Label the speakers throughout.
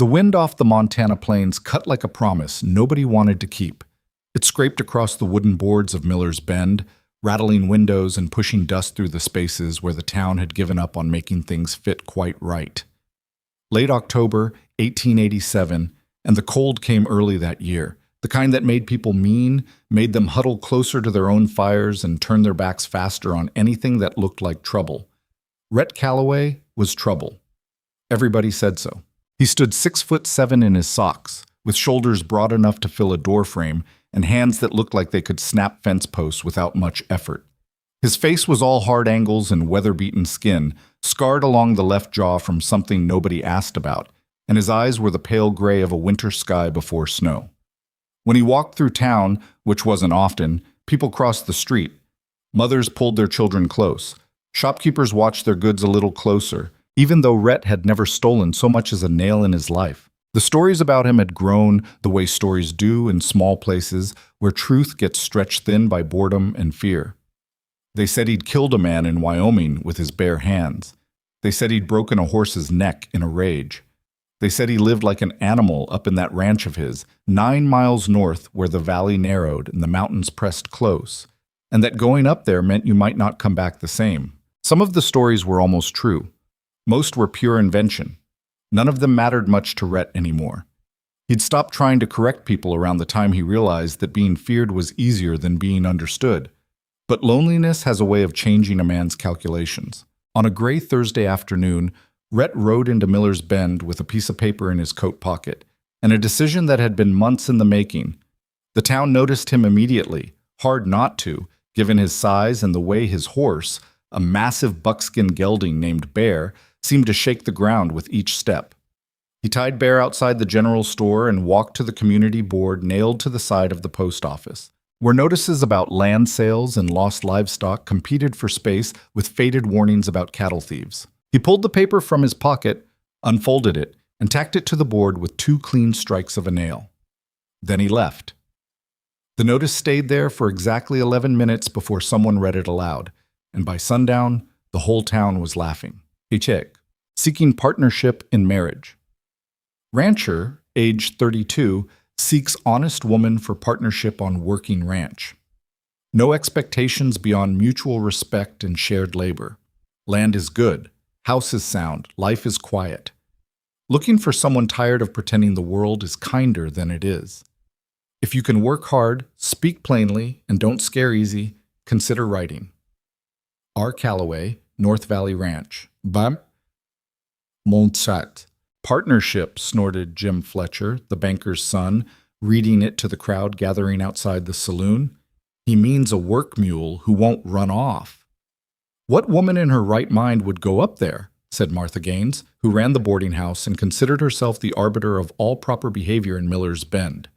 Speaker 1: The wind off the Montana plains cut like a promise nobody wanted to keep. It scraped across the wooden boards of Miller's Bend, rattling windows and pushing dust through the spaces where the town had given up on making things fit quite right. Late October, 1887, and the cold came early that year, the kind that made people mean, made them huddle closer to their own fires and turn their backs faster on anything that looked like trouble. Rhett Calloway was trouble. Everybody said so. He stood 6'7" in his socks, with shoulders broad enough to fill a doorframe and hands that looked like they could snap fence posts without much effort. His face was all hard angles and weather-beaten skin, scarred along the left jaw from something nobody asked about, and his eyes were the pale gray of a winter sky before snow. When he walked through town, which wasn't often, people crossed the street. Mothers pulled their children close. Shopkeepers watched their goods a little closer, even though Rhett had never stolen so much as a nail in his life. The stories about him had grown the way stories do in small places where truth gets stretched thin by boredom and fear. They said he'd killed a man in Wyoming with his bare hands. They said he'd broken a horse's neck in a rage. They said he lived like an animal up in that ranch of his, 9 miles north where the valley narrowed and the mountains pressed close, and that going up there meant you might not come back the same. Some of the stories were almost true. Most were pure invention. None of them mattered much to Rhett anymore. He'd stopped trying to correct people around the time he realized that being feared was easier than being understood. But loneliness has a way of changing a man's calculations. On a gray Thursday afternoon, Rhett rode into Miller's Bend with a piece of paper in his coat pocket, and a decision that had been months in the making. The town noticed him immediately, hard not to, given his size and the way his horse, a massive buckskin gelding named Bear, seemed to shake the ground with each step. He tied Bear outside the general store and walked to the community board nailed to the side of the post office, where notices about land sales and lost livestock competed for space with faded warnings about cattle thieves. He pulled the paper from his pocket, unfolded it, and tacked it to the board with 2 clean strikes of a nail. Then he left. The notice stayed there for exactly 11 minutes before someone read it aloud, and by sundown, the whole town was laughing. Paycheck, seeking partnership in marriage. Rancher, age 32, seeks honest woman for partnership on working ranch. No expectations beyond mutual respect and shared labor. Land is good. House is sound. Life is quiet. Looking for someone tired of pretending the world is kinder than it is. If you can work hard, speak plainly, and don't scare easy, consider writing. R. Calloway, North Valley Ranch. Bam? Montsat. Partnership, snorted Jim Fletcher, the banker's son, reading it to the crowd gathering outside the saloon. He means a work mule who won't run off. What woman in her right mind would go up there? Said Martha Gaines, who ran the boarding house and considered herself the arbiter of all proper behavior in Miller's Bend.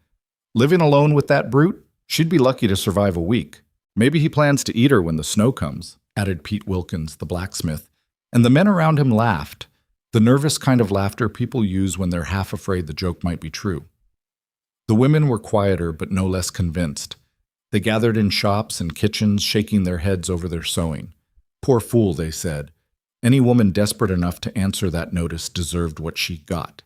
Speaker 1: Living alone with that brute? She'd be lucky to survive a week. Maybe he plans to eat her when the snow comes, added Pete Wilkins, the blacksmith, and the men around him laughed, the nervous kind of laughter people use when they're half afraid the joke might be true. The women were quieter but no less convinced. They gathered in shops and kitchens, shaking their heads over their sewing. Poor fool, they said. Any woman desperate enough to answer that notice deserved what she got.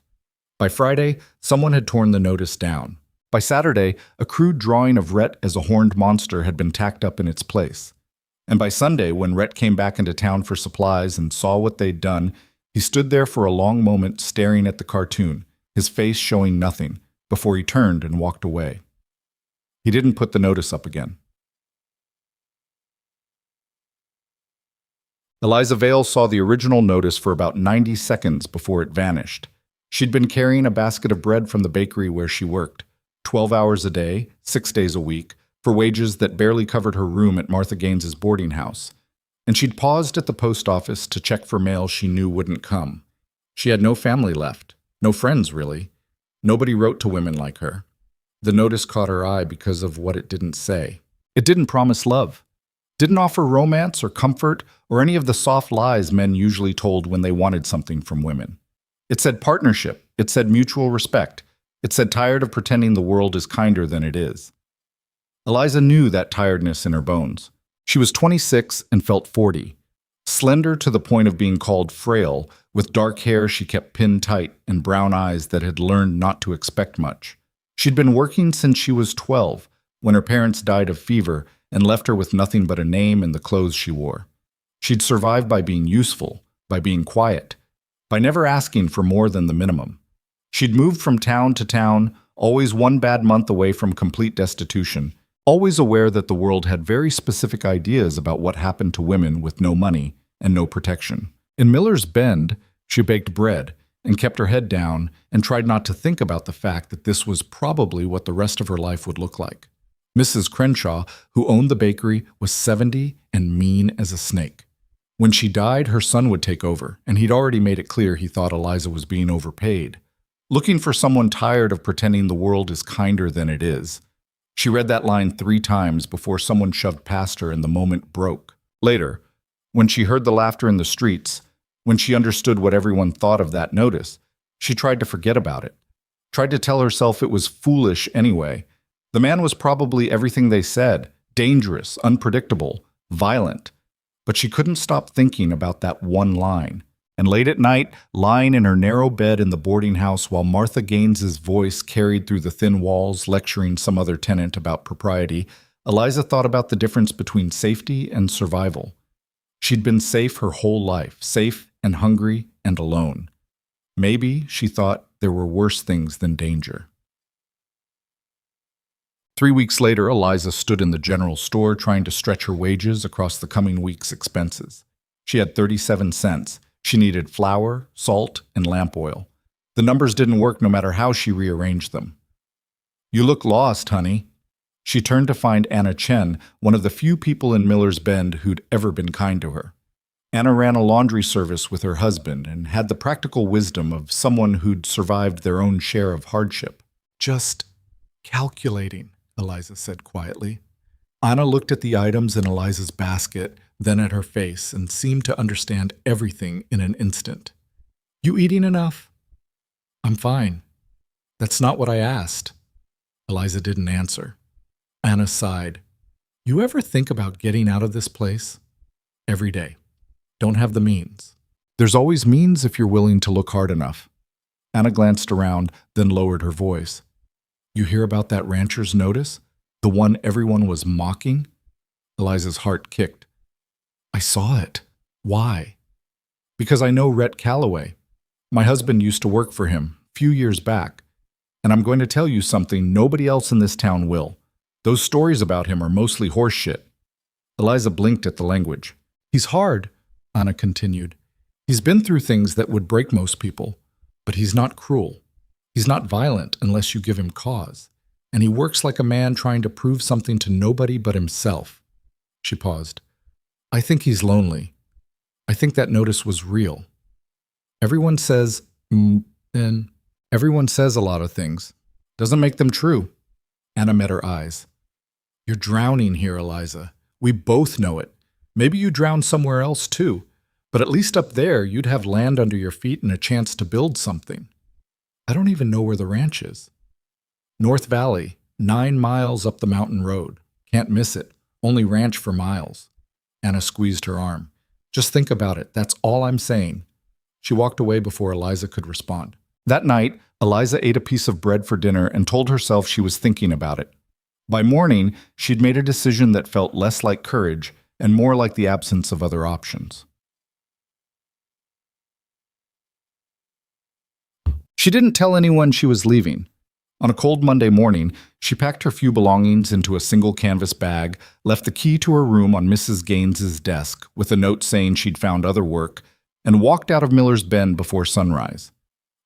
Speaker 1: By Friday, someone had torn the notice down. By Saturday, a crude drawing of Rhett as a horned monster had been tacked up in its place. And by Sunday, when Rhett came back into town for supplies and saw what they'd done, he stood there for a long moment staring at the cartoon, his face showing nothing, before he turned and walked away. He didn't put the notice up again. Eliza Vale saw the original notice for about 90 seconds before it vanished. She'd been carrying a basket of bread from the bakery where she worked, 12 hours a day, 6 days a week, for wages that barely covered her room at Martha Gaines's boarding house. And she'd paused at the post office to check for mail she knew wouldn't come. She had no family left, no friends really. Nobody wrote to women like her. The notice caught her eye because of what it didn't say. It didn't promise love. Didn't offer romance or comfort or any of the soft lies men usually told when they wanted something from women. It said partnership. It said mutual respect. It said tired of pretending the world is kinder than it is. Eliza knew that tiredness in her bones. She was 26 and felt 40, slender to the point of being called frail, With dark hair she kept pinned tight and brown eyes that had learned not to expect much. She'd been working since she was 12, when her parents died of fever and left her with nothing but a name and the clothes she wore. She'd survived by being useful, by being quiet, by never asking for more than the minimum. She'd moved from town to town, always one bad month away from complete destitution, always aware that the world had very specific ideas about what happened to women with no money and no protection. In Miller's Bend, she baked bread and kept her head down and tried not to think about the fact that this was probably what the rest of her life would look like. Mrs. Crenshaw, who owned the bakery, was 70 and mean as a snake. When she died, her son would take over, and he'd already made it clear he thought Eliza was being overpaid. Looking for someone tired of pretending the world is kinder than it is. She read that line 3 times before someone shoved past her and the moment broke. Later, when she heard the laughter in the streets, when she understood what everyone thought of that notice, she tried to forget about it. Tried to tell herself it was foolish anyway. The man was probably everything they said, dangerous, unpredictable, violent. But she couldn't stop thinking about that one line. And late at night, lying in her narrow bed in the boarding house while Martha Gaines's voice carried through the thin walls lecturing some other tenant about propriety, Eliza thought about the difference between safety and survival. She'd been safe her whole life, safe and hungry and alone. Maybe, she thought, there were worse things than danger. 3 weeks later, Eliza stood in the general store trying to stretch her wages across the coming week's expenses. She had 37 cents. She needed flour, salt, and lamp oil. The numbers didn't work no matter how she rearranged them. "You look lost, honey." She turned to find Anna Chen, one of the few people in Miller's Bend who'd ever been kind to her. Anna ran a laundry service with her husband and had the practical wisdom of someone who'd survived their own share of hardship. "Just calculating," Eliza said quietly. Anna looked at the items in Eliza's basket, then at her face, and seemed to understand everything in an instant. "You eating enough?" "I'm fine." "That's not what I asked." Eliza didn't answer. Anna sighed. "You ever think about getting out of this place?" "Every day. Don't have the means." "There's always means if you're willing to look hard enough." Anna glanced around, then lowered her voice. "You hear about that rancher's notice? The one everyone was mocking?" Eliza's heart kicked. "I saw it. Why?" "Because I know Rhett Calloway. My husband used to work for him, a few years back. And I'm going to tell you something nobody else in this town will. Those stories about him are mostly horse shit." Eliza blinked at the language. "He's hard," Anna continued. "He's been through things that would break most people. But he's not cruel. He's not violent unless you give him cause. And he works like a man trying to prove something to nobody but himself." She paused. "I think he's lonely. I think that notice was real. Everyone says, and everyone says a lot of things. Doesn't make them true." Anna met her eyes. "You're drowning here, Eliza. We both know it. Maybe you drown somewhere else too. But at least up there, you'd have land under your feet and a chance to build something. I don't even know where the ranch is." "North Valley, 9 miles up the mountain road. Can't miss it. Only ranch for miles." Anna squeezed her arm. "Just think about it. That's all I'm saying." She walked away before Eliza could respond. That night, Eliza ate a piece of bread for dinner and told herself she was thinking about it. By morning, she'd made a decision that felt less like courage and more like the absence of other options. She didn't tell anyone she was leaving. On a cold Monday morning, she packed her few belongings into a single canvas bag, left the key to her room on Mrs. Gaines's desk with a note saying she'd found other work, and walked out of Miller's Bend before sunrise.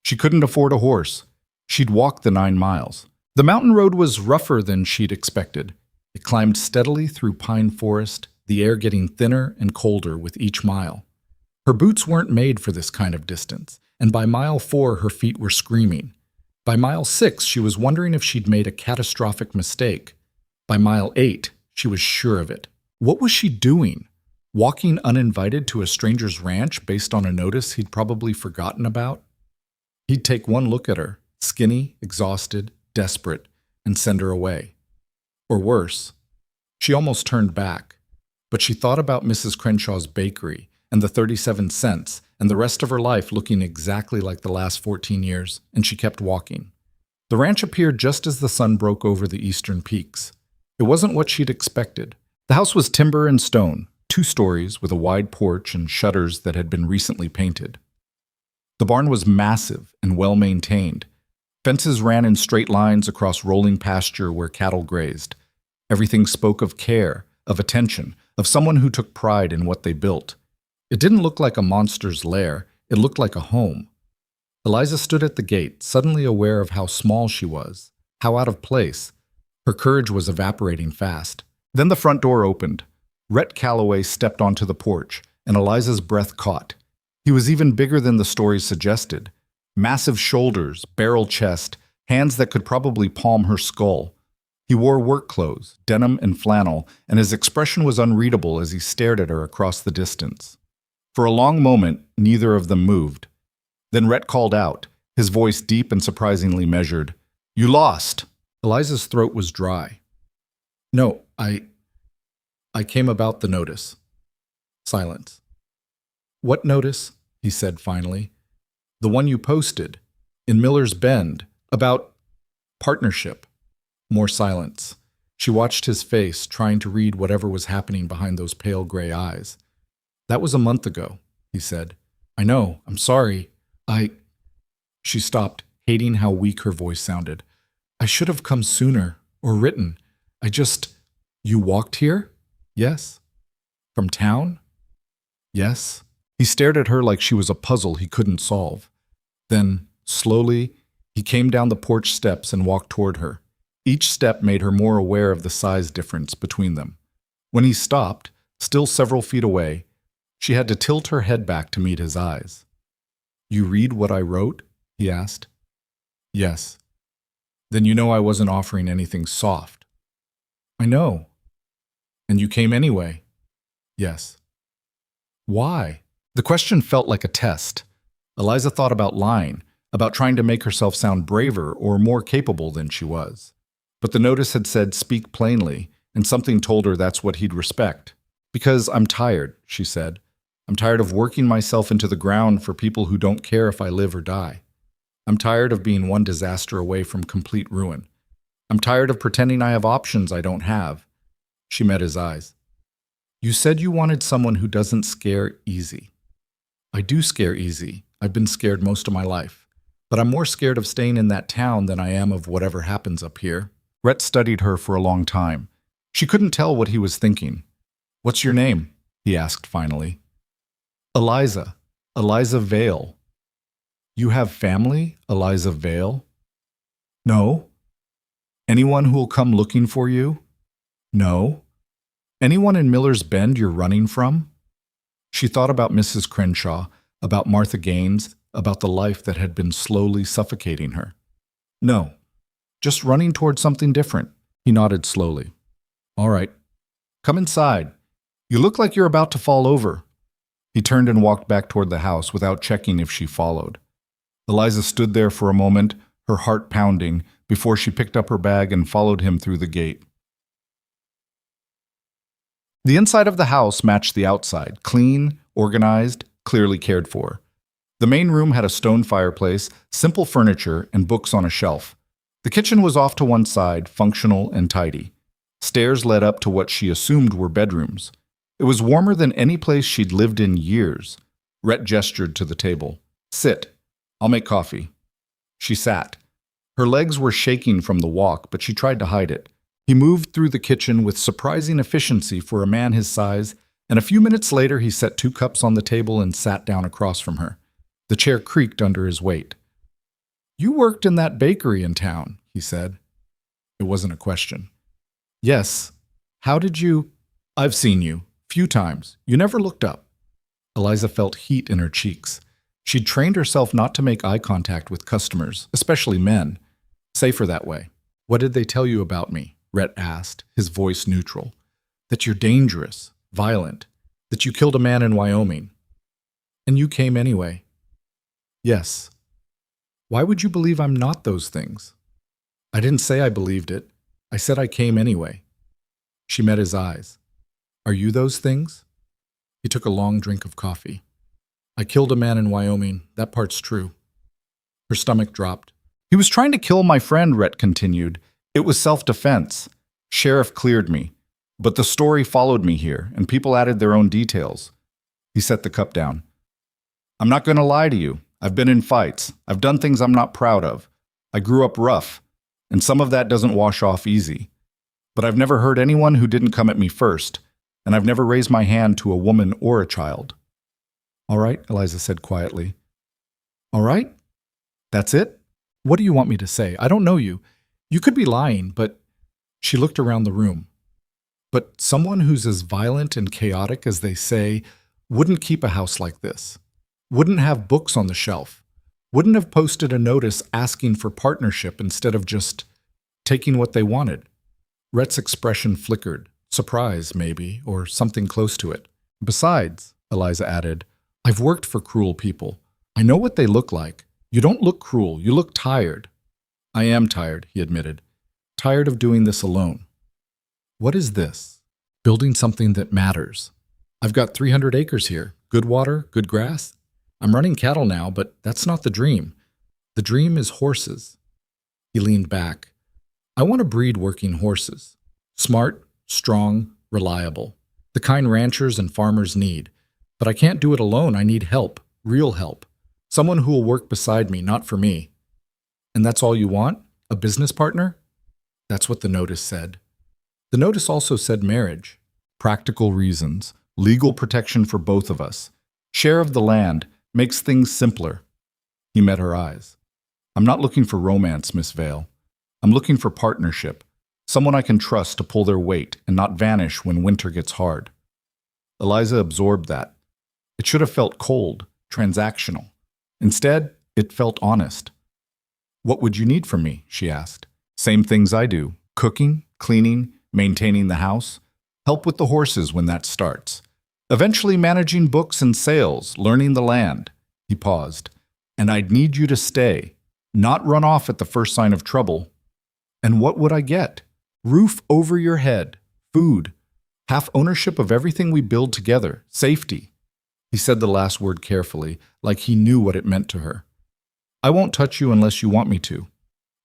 Speaker 1: She couldn't afford a horse. She'd walk the 9 miles. The mountain road was rougher than she'd expected. It climbed steadily through pine forest, the air getting thinner and colder with each mile. Her boots weren't made for this kind of distance, and by mile 4 her feet were screaming. By mile 6 she was wondering if she'd made a catastrophic mistake. By mile 8 she was sure of it. What was she doing? Walking uninvited to a stranger's ranch based on a notice he'd probably forgotten about? He'd take one look at her, skinny, exhausted, desperate, and send her away. Or worse. She almost turned back, but she thought about Mrs. Crenshaw's bakery and the 37 cents and the rest of her life looking exactly like the last 14 years, and she kept walking. The ranch appeared just as the sun broke over the eastern peaks. It wasn't what she'd expected. The house was timber and stone, 2 stories with a wide porch and shutters that had been recently painted. The barn was massive and well-maintained. Fences ran in straight lines across rolling pasture where cattle grazed. Everything spoke of care, of attention, of someone who took pride in what they built. It didn't look like a monster's lair, it looked like a home. Eliza stood at the gate, suddenly aware of how small she was, how out of place. Her courage was evaporating fast. Then the front door opened. Rhett Calloway stepped onto the porch, and Eliza's breath caught. He was even bigger than the stories suggested. Massive shoulders, barrel chest, hands that could probably palm her skull. He wore work clothes, denim and flannel, and his expression was unreadable as he stared at her across the distance. For a long moment, neither of them moved. Then Rhett called out, his voice deep and surprisingly measured. "You lost!" Eliza's throat was dry. "No, I came about the notice." Silence. "What notice?" he said finally. "The one you posted, in Miller's Bend, about partnership." More silence. She watched his face, trying to read whatever was happening behind those pale gray eyes. "That was a month ago," he said. "I know, I'm sorry. She stopped, hating how weak her voice sounded. "I should have come sooner, or written. You walked here?" "Yes." "From town?" "Yes." He stared at her like she was a puzzle he couldn't solve. Then, slowly, he came down the porch steps and walked toward her. Each step made her more aware of the size difference between them. When he stopped, still several feet away, she had to tilt her head back to meet his eyes. "You read what I wrote?" he asked. "Yes." "Then you know I wasn't offering anything soft." "I know." "And you came anyway?" "Yes." "Why?" The question felt like a test. Eliza thought about lying, about trying to make herself sound braver or more capable than she was. But the notice had said, "Speak plainly," and something told her that's what he'd respect. "Because I'm tired," she said. "I'm tired of working myself into the ground for people who don't care if I live or die. I'm tired of being one disaster away from complete ruin. I'm tired of pretending I have options I don't have." She met his eyes. "You said you wanted someone who doesn't scare easy." "I do scare easy. I've been scared most of my life. But I'm more scared of staying in that town than I am of whatever happens up here." Rhett studied her for a long time. She couldn't tell what he was thinking. "What's your name?" he asked finally. "Eliza. Eliza Vale." "You have family, Eliza Vale?" "No." "Anyone who'll come looking for you?" "No." "Anyone in Miller's Bend you're running from?" She thought about Mrs. Crenshaw, about Martha Gaines, about the life that had been slowly suffocating her. "No. Just running toward something different." He nodded slowly. "All right. Come inside. You look like you're about to fall over." He turned and walked back toward the house without checking if she followed. Eliza stood there for a moment, her heart pounding, before she picked up her bag and followed him through the gate. The inside of the house matched the outside, clean, organized, clearly cared for. The main room had a stone fireplace, simple furniture, and books on a shelf. The kitchen was off to one side, functional and tidy. Stairs led up to what she assumed were bedrooms. It was warmer than any place she'd lived in years. Rhett gestured to the table. "Sit. I'll make coffee." She sat. Her legs were shaking from the walk, but she tried to hide it. He moved through the kitchen with surprising efficiency for a man his size, and a few minutes later he set 2 cups on the table and sat down across from her. The chair creaked under his weight. "You worked in that bakery in town," he said. It wasn't a question. "Yes. How did you—" "I've seen you. Few times. You never looked up." Eliza felt heat in her cheeks. She'd trained herself not to make eye contact with customers, especially men. Safer that way. "What did they tell you about me?" Rhett asked, his voice neutral. "That you're dangerous, violent, that you killed a man in Wyoming. And you came anyway." "Yes." "Why would you believe I'm not those things?" "I didn't say I believed it. I said I came anyway." She met his eyes. "Are you those things?" He took a long drink of coffee. I killed a man in Wyoming. That part's true. Her stomach dropped. He was trying to kill my friend, Rhett continued. It was self-defense. Sheriff cleared me. But the story followed me here, and people added their own details. He set the cup down. I'm not going to lie to you. I've been in fights. I've done things I'm not proud of. I grew up rough, and some of that doesn't wash off easy. But I've never hurt anyone who didn't come at me first, and I've never raised my hand to a woman or a child. All right, Eliza said quietly. All right? That's it? What do you want me to say? I don't know you. You could be lying, but... She looked around the room. But someone who's as violent and chaotic as they say wouldn't keep a house like this. Wouldn't have books on the shelf. Wouldn't have posted a notice asking for partnership instead of just taking what they wanted. Rhett's expression flickered. Surprise, maybe, or something close to it. Besides, Eliza added, I've worked for cruel people. I know what they look like. You don't look cruel. You look tired. I am tired, he admitted. Tired of doing this alone. What is this? Building something that matters. I've got 300 acres here. Good water, good grass. I'm running cattle now, but that's not the dream. The dream is horses. He leaned back. I want to breed working horses. Smart, strong, reliable. The kind ranchers and farmers need. But I can't do it alone. I need help. Real help. Someone who will work beside me, not for me. And that's all you want? A business partner? That's what the notice said. The notice also said marriage. Practical reasons. Legal protection for both of us. Share of the land. Makes things simpler. He met her eyes. I'm not looking for romance, Miss Vale. I'm looking for partnership. Someone I can trust to pull their weight and not vanish when winter gets hard. Eliza absorbed that. It should have felt cold, transactional. Instead, it felt honest. What would you need from me? She asked. Same things I do. Cooking, cleaning, maintaining the house. Help with the horses when that starts. Eventually managing books and sales, learning the land. He paused. And I'd need you to stay, not run off at the first sign of trouble. And what would I get? Roof over your head, food, half ownership of everything we build together, safety. He said the last word carefully, like he knew what it meant to her. I won't touch you unless you want me to.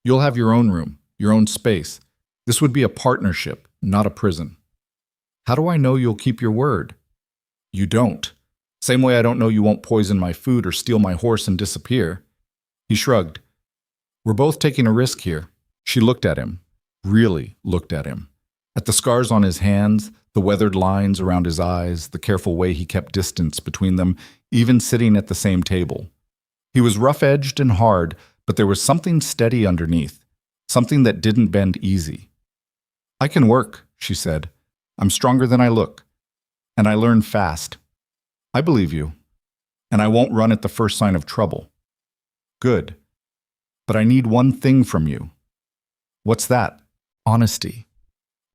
Speaker 1: You'll have your own room, your own space. This would be a partnership, not a prison. How do I know you'll keep your word? You don't. Same way I don't know you won't poison my food or steal my horse and disappear. He shrugged. We're both taking a risk here. She looked at him, really looked at him. At the scars on his hands, the weathered lines around his eyes, the careful way he kept distance between them, even sitting at the same table. He was rough-edged and hard, but there was something steady underneath, something that didn't bend easy. I can work, she said. I'm stronger than I look. And I learn fast. I believe you. And I won't run at the first sign of trouble. Good. But I need one thing from you. What's that? Honesty.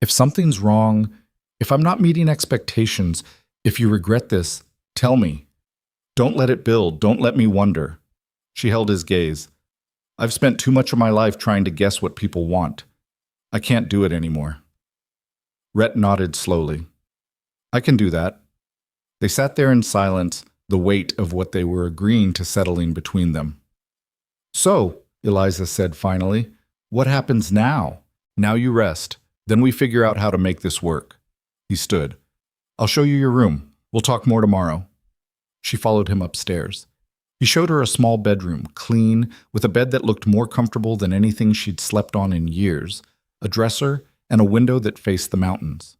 Speaker 1: If something's wrong, if I'm not meeting expectations, if you regret this, tell me. Don't let it build. Don't let me wonder. She held his gaze. I've spent too much of my life trying to guess what people want. I can't do it anymore. Rhett nodded slowly. I can do that. They sat there in silence, the weight of what they were agreeing to settling between them. So, Eliza said finally, what happens now? Now you rest. Then we figure out how to make this work. He stood. I'll show you your room. We'll talk more tomorrow. She followed him upstairs. He showed her a small bedroom, clean, with a bed that looked more comfortable than anything she'd slept on in years, a dresser, and a window that faced the mountains.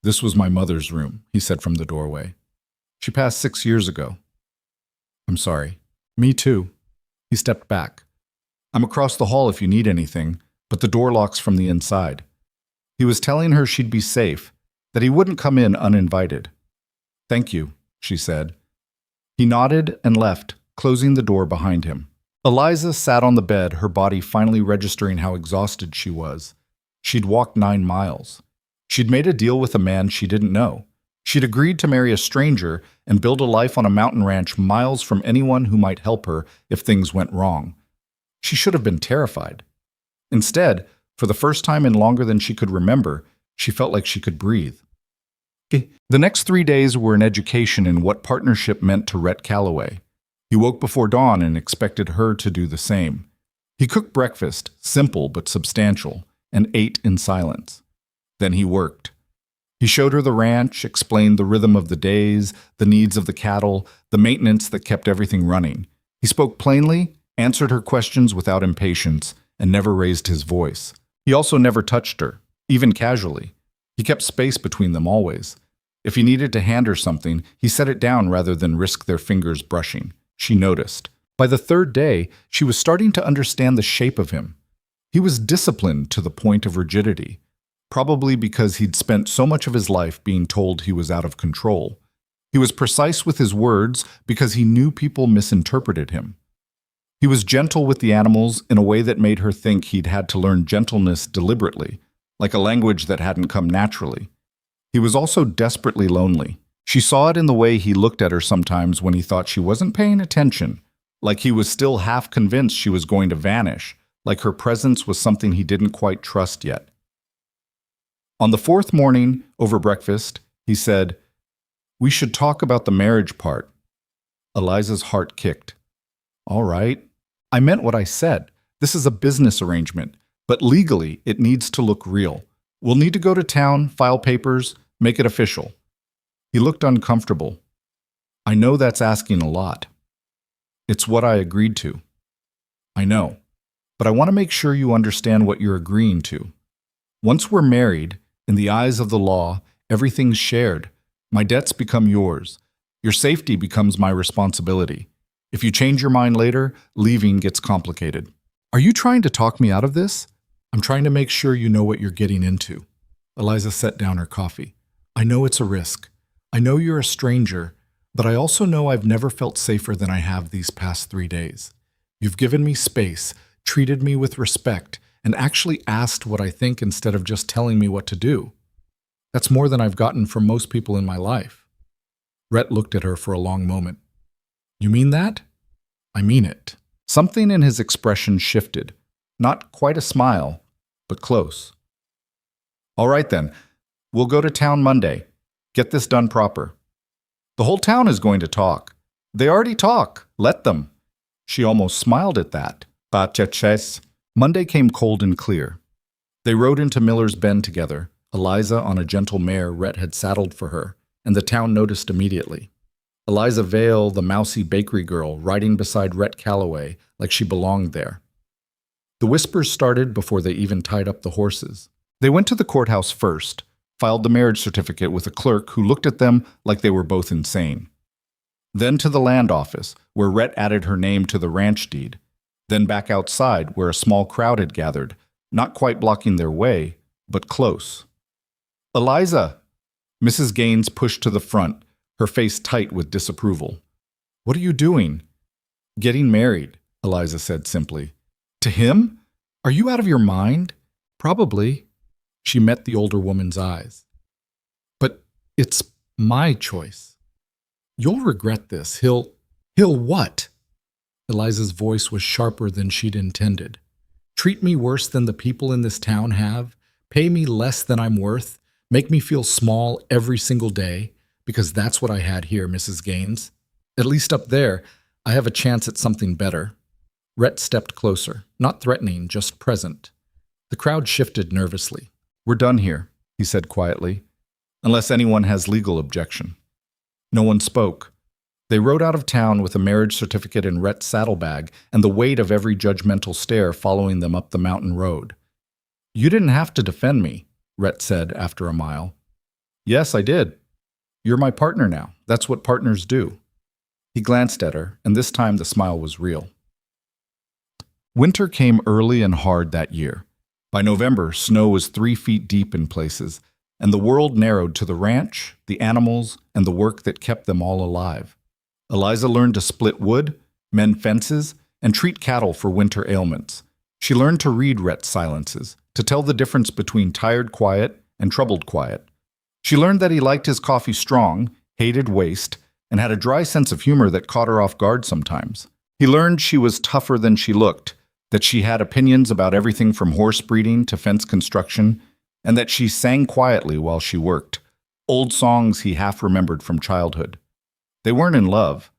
Speaker 1: This was my mother's room, he said from the doorway. She passed 6 years ago. I'm sorry. Me too. He stepped back. I'm across the hall if you need anything, but the door locks from the inside. He was telling her she'd be safe, that he wouldn't come in uninvited. Thank you, she said. He nodded and left, closing the door behind him. Eliza sat on the bed, her body finally registering how exhausted she was. She'd walked 9 miles. She'd made a deal with a man she didn't know. She'd agreed to marry a stranger and build a life on a mountain ranch miles from anyone who might help her if things went wrong. She should have been terrified. Instead, for the first time in longer than she could remember, she felt like she could breathe. The next 3 days were an education in what partnership meant to Rhett Calloway. He woke before dawn and expected her to do the same. He cooked breakfast, simple but substantial, and ate in silence. Then he worked. He showed her the ranch, explained the rhythm of the days, the needs of the cattle, the maintenance that kept everything running. He spoke plainly, answered her questions without impatience, and never raised his voice. He also never touched her, even casually. He kept space between them always. If he needed to hand her something, he set it down rather than risk their fingers brushing. She noticed. By the third day, she was starting to understand the shape of him. He was disciplined to the point of rigidity, probably because he'd spent so much of his life being told he was out of control. He was precise with his words because he knew people misinterpreted him. He was gentle with the animals in a way that made her think he'd had to learn gentleness deliberately, like a language that hadn't come naturally. He was also desperately lonely. She saw it in the way he looked at her sometimes when he thought she wasn't paying attention, like he was still half convinced she was going to vanish, like her presence was something he didn't quite trust yet. On the fourth morning, over breakfast, he said, "We should talk about the marriage part." Eliza's heart kicked. "All right. I meant what I said. This is a business arrangement, but legally it needs to look real. We'll need to go to town, file papers, make it official." He looked uncomfortable. "I know that's asking a lot. It's what I agreed to." "I know, but I want to make sure you understand what you're agreeing to. Once we're married, in the eyes of the law, everything's shared. My debts become yours. Your safety becomes my responsibility. If you change your mind later, leaving gets complicated." "Are you trying to talk me out of this?" "I'm trying to make sure you know what you're getting into." Eliza set down her coffee. "I know it's a risk. I know you're a stranger, but I also know I've never felt safer than I have these past 3 days. You've given me space, treated me with respect, and actually asked what I think instead of just telling me what to do. That's more than I've gotten from most people in my life." Rhett looked at her for a long moment. "You mean that?" "I mean it." Something in his expression shifted. Not quite a smile, but close. "All right then. We'll go to town Monday. Get this done proper." "The whole town is going to talk." "They already talk. Let them." She almost smiled at that. Pachaches. Monday came cold and clear. They rode into Miller's Bend together, Eliza on a gentle mare Rhett had saddled for her, and the town noticed immediately. Eliza Vale, the mousy bakery girl, riding beside Rhett Calloway like she belonged there. The whispers started before they even tied up the horses. They went to the courthouse first, filed the marriage certificate with a clerk who looked at them like they were both insane. Then to the land office, where Rhett added her name to the ranch deed. Then back outside, where a small crowd had gathered, not quite blocking their way, but close. "Eliza!" Mrs. Gaines pushed to the front, her face tight with disapproval. "What are you doing?" "Getting married," Eliza said simply. "To him? Are you out of your mind?" "Probably." She met the older woman's eyes. "But it's my choice. You'll regret this. He'll what?" Eliza's voice was sharper than she'd intended. "Treat me worse than the people in this town have, pay me less than I'm worth, make me feel small every single day, because that's what I had here, Mrs. Gaines. At least up there, I have a chance at something better." Rhett stepped closer, not threatening, just present. The crowd shifted nervously. "We're done here," he said quietly, "unless anyone has legal objection." No one spoke. They rode out of town with a marriage certificate in Rhett's saddlebag and the weight of every judgmental stare following them up the mountain road. "You didn't have to defend me," Rhett said after a mile. "Yes, I did. You're my partner now. That's what partners do." He glanced at her, and this time the smile was real. Winter came early and hard that year. By November, snow was 3 feet deep in places, and the world narrowed to the ranch, the animals, and the work that kept them all alive. Eliza learned to split wood, mend fences, and treat cattle for winter ailments. She learned to read Rhett's silences, to tell the difference between tired quiet and troubled quiet. She learned that he liked his coffee strong, hated waste, and had a dry sense of humor that caught her off guard sometimes. He learned she was tougher than she looked, that she had opinions about everything from horse breeding to fence construction, and that she sang quietly while she worked, old songs he half remembered from childhood. They weren't in love,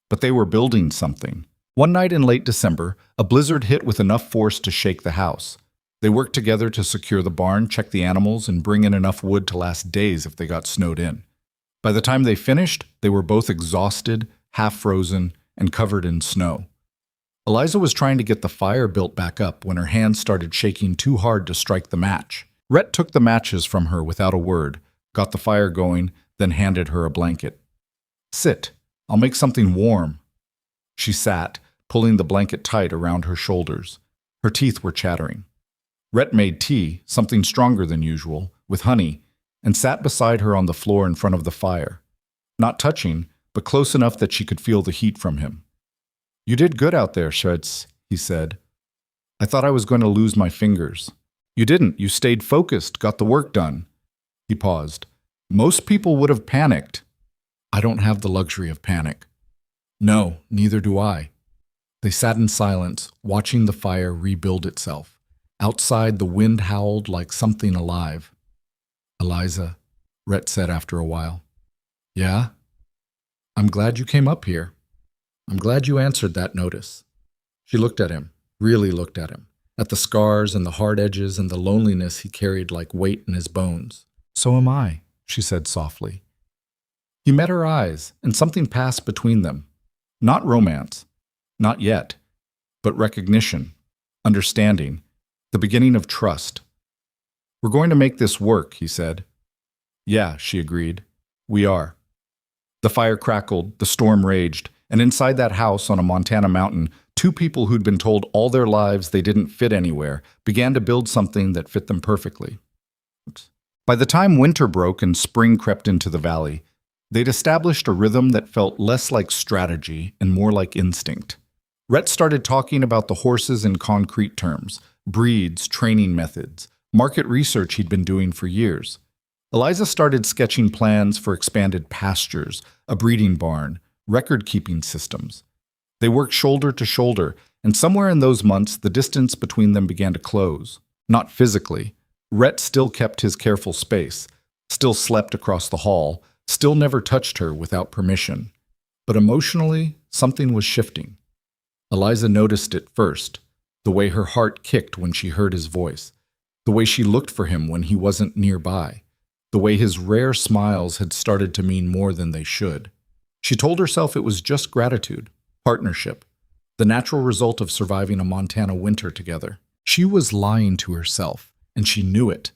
Speaker 1: but they were building something. One night in late December, a blizzard hit with enough force to shake the house. They worked together to secure the barn, check the animals, and bring in enough wood to last days if they got snowed in. By the time they finished, they were both exhausted, half frozen, and covered in snow. Eliza was trying to get the fire built back up when her hands started shaking too hard to strike the match. Rhett took the matches from her without a word, got the fire going, then handed her a blanket. "Sit. I'll make something warm." She sat, pulling the blanket tight around her shoulders. Her teeth were chattering. Rhett made tea, something stronger than usual, with honey, and sat beside her on the floor in front of the fire. Not touching, but close enough that she could feel the heat from him. "You did good out there, Schutz," he said. "I thought I was going to lose my fingers." "You didn't. You stayed focused, got the work done." He paused. "Most people would have panicked." "I don't have the luxury of panic." "No, neither do I." They sat in silence, watching the fire rebuild itself. Outside, the wind howled like something alive. "Eliza," Rhett said after a while. "Yeah? I'm glad you came up here. I'm glad you answered that notice." She looked at him, really looked at him, at the scars and the hard edges and the loneliness he carried like weight in his bones. "So am I," she said softly. He met her eyes, and something passed between them. Not romance, not yet, but recognition, understanding, the beginning of trust. "We're going to make this work," he said. "Yeah," she agreed. "We are." The fire crackled, the storm raged, and inside that house on a Montana mountain, two people who'd been told all their lives they didn't fit anywhere began to build something that fit them perfectly. By the time winter broke and spring crept into the valley, they'd established a rhythm that felt less like strategy and more like instinct. Rhett started talking about the horses in concrete terms, breeds, training methods, market research he'd been doing for years. Eliza started sketching plans for expanded pastures, a breeding barn, record-keeping systems. They worked shoulder to shoulder, and somewhere in those months, the distance between them began to close. Not physically. Rhett still kept his careful space, still slept across the hall, still never touched her without permission. But emotionally, something was shifting. Eliza noticed it first, the way her heart kicked when she heard his voice, the way she looked for him when he wasn't nearby, the way his rare smiles had started to mean more than they should. She told herself it was just gratitude, partnership, the natural result of surviving a Montana winter together. She was lying to herself, and she knew it.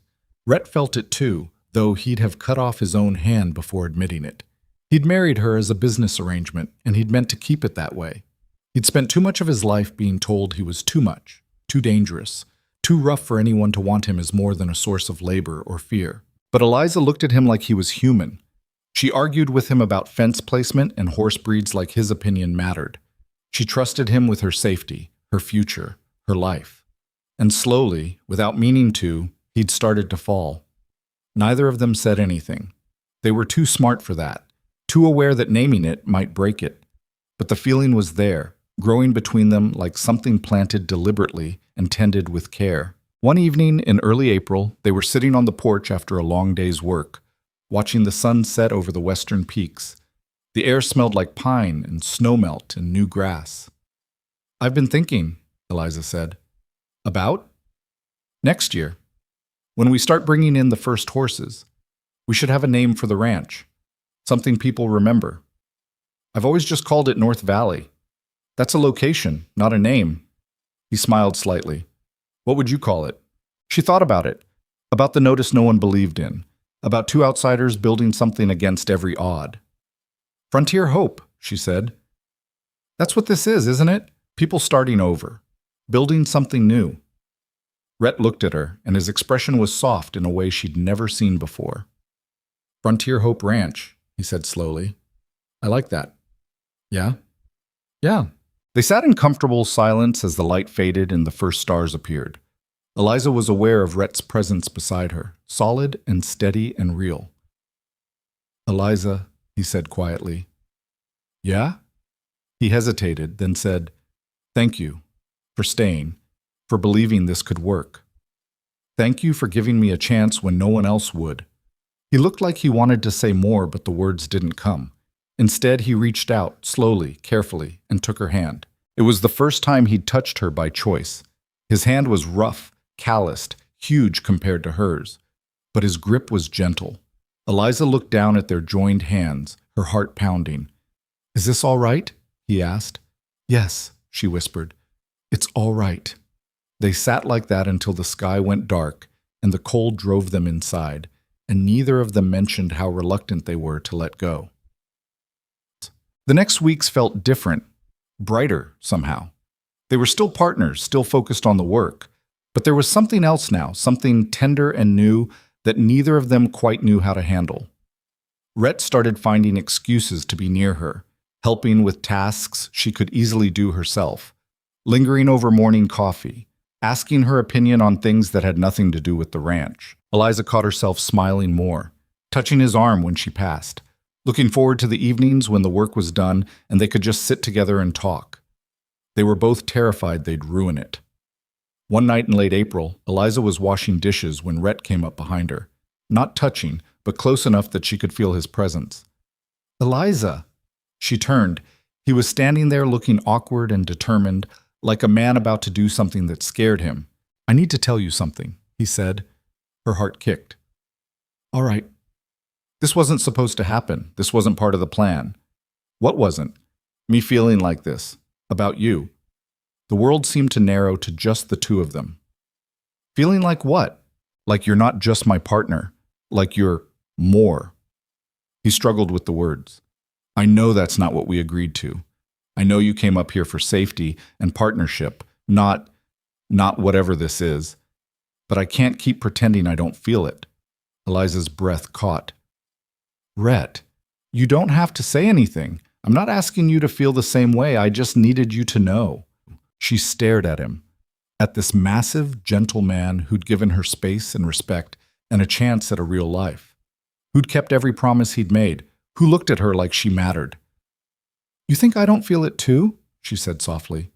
Speaker 1: Rhett felt it too, though he'd have cut off his own hand before admitting it. He'd married her as a business arrangement, and he'd meant to keep it that way. He'd spent too much of his life being told he was too much, too dangerous, too rough for anyone to want him as more than a source of labor or fear. But Eliza looked at him like he was human. She argued with him about fence placement and horse breeds like his opinion mattered. She trusted him with her safety, her future, her life. And slowly, without meaning to, he'd started to fall. Neither of them said anything. They were too smart for that, too aware that naming it might break it. But the feeling was there, growing between them like something planted deliberately and tended with care. One evening in early April, they were sitting on the porch after a long day's work, watching the sun set over the western peaks. The air smelled like pine and snowmelt and new grass. "I've been thinking," Eliza said. "About?" "Next year. When we start bringing in the first horses, we should have a name for the ranch, something people remember. I've always just called it North Valley. That's a location, not a name." He smiled slightly. "What would you call it?" She thought about it, about the notice no one believed in, about two outsiders building something against every odd. "Frontier Hope," she said. "That's what this is, isn't it? People starting over, building something new." Rhett looked at her, and his expression was soft in a way she'd never seen before. "Frontier Hope Ranch," he said slowly. "I like that." "Yeah?" "Yeah." They sat in comfortable silence as the light faded and the first stars appeared. Eliza was aware of Rhett's presence beside her, solid and steady and real. "Eliza," he said quietly. "Yeah?" He hesitated, then said, "Thank you for staying, for believing this could work. Thank you for giving me a chance when no one else would. He looked like he wanted to say more, but the words didn't come. Instead, he reached out, slowly, carefully, and took her hand. It was the first time he'd touched her by choice. His hand was rough, calloused, huge compared to hers, but his grip was gentle. Eliza looked down at their joined hands, her heart pounding. "Is this all right?" he asked. "Yes," she whispered. "It's all right." They sat like that until the sky went dark and the cold drove them inside, and neither of them mentioned how reluctant they were to let go. The next weeks felt different, brighter somehow. They were still partners, still focused on the work, but there was something else now, something tender and new that neither of them quite knew how to handle. Rhett started finding excuses to be near her, helping with tasks she could easily do herself, lingering over morning coffee, asking her opinion on things that had nothing to do with the ranch. Eliza caught herself smiling more, touching his arm when she passed, looking forward to the evenings when the work was done and they could just sit together and talk. They were both terrified they'd ruin it. One night in late April, Eliza was washing dishes when Rhett came up behind her, not touching, but close enough that she could feel his presence. "Eliza!" She turned. He was standing there looking awkward and determined, like a man about to do something that scared him. "I need to tell you something," he said. Her heart kicked. "All right." This wasn't supposed to happen. This wasn't part of the plan. What wasn't? Me feeling like this. About you. The world seemed to narrow to just the two of them. Feeling like what? Like you're not just my partner. Like you're more. He struggled with the words. "I know that's not what we agreed to. I know you came up here for safety and partnership, not whatever this is. But I can't keep pretending I don't feel it." Eliza's breath caught. "Rhett, you don't have to say anything. I'm not asking you to feel the same way. I just needed you to know." She stared at him, at this massive, gentle man who'd given her space and respect and a chance at a real life, who'd kept every promise he'd made, who looked at her like she mattered. "You think I don't feel it too?" she said softly.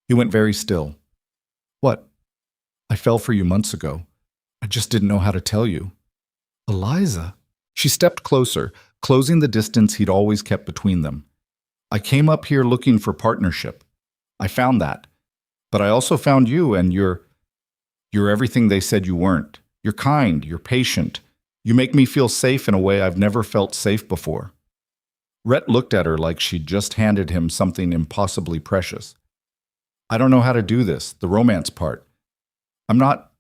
Speaker 1: He went very still. "What? I fell for you months ago. I just didn't know how to tell you." "Eliza." She stepped closer, closing the distance he'd always kept between them. "I came up here looking for partnership. I found that. But I also found you, and you're everything they said you weren't. You're kind, you're patient. You make me feel safe in a way I've never felt safe before." Rhett looked at her like she'd just handed him something impossibly precious. "I don't know how to do this, the romance part. I'm not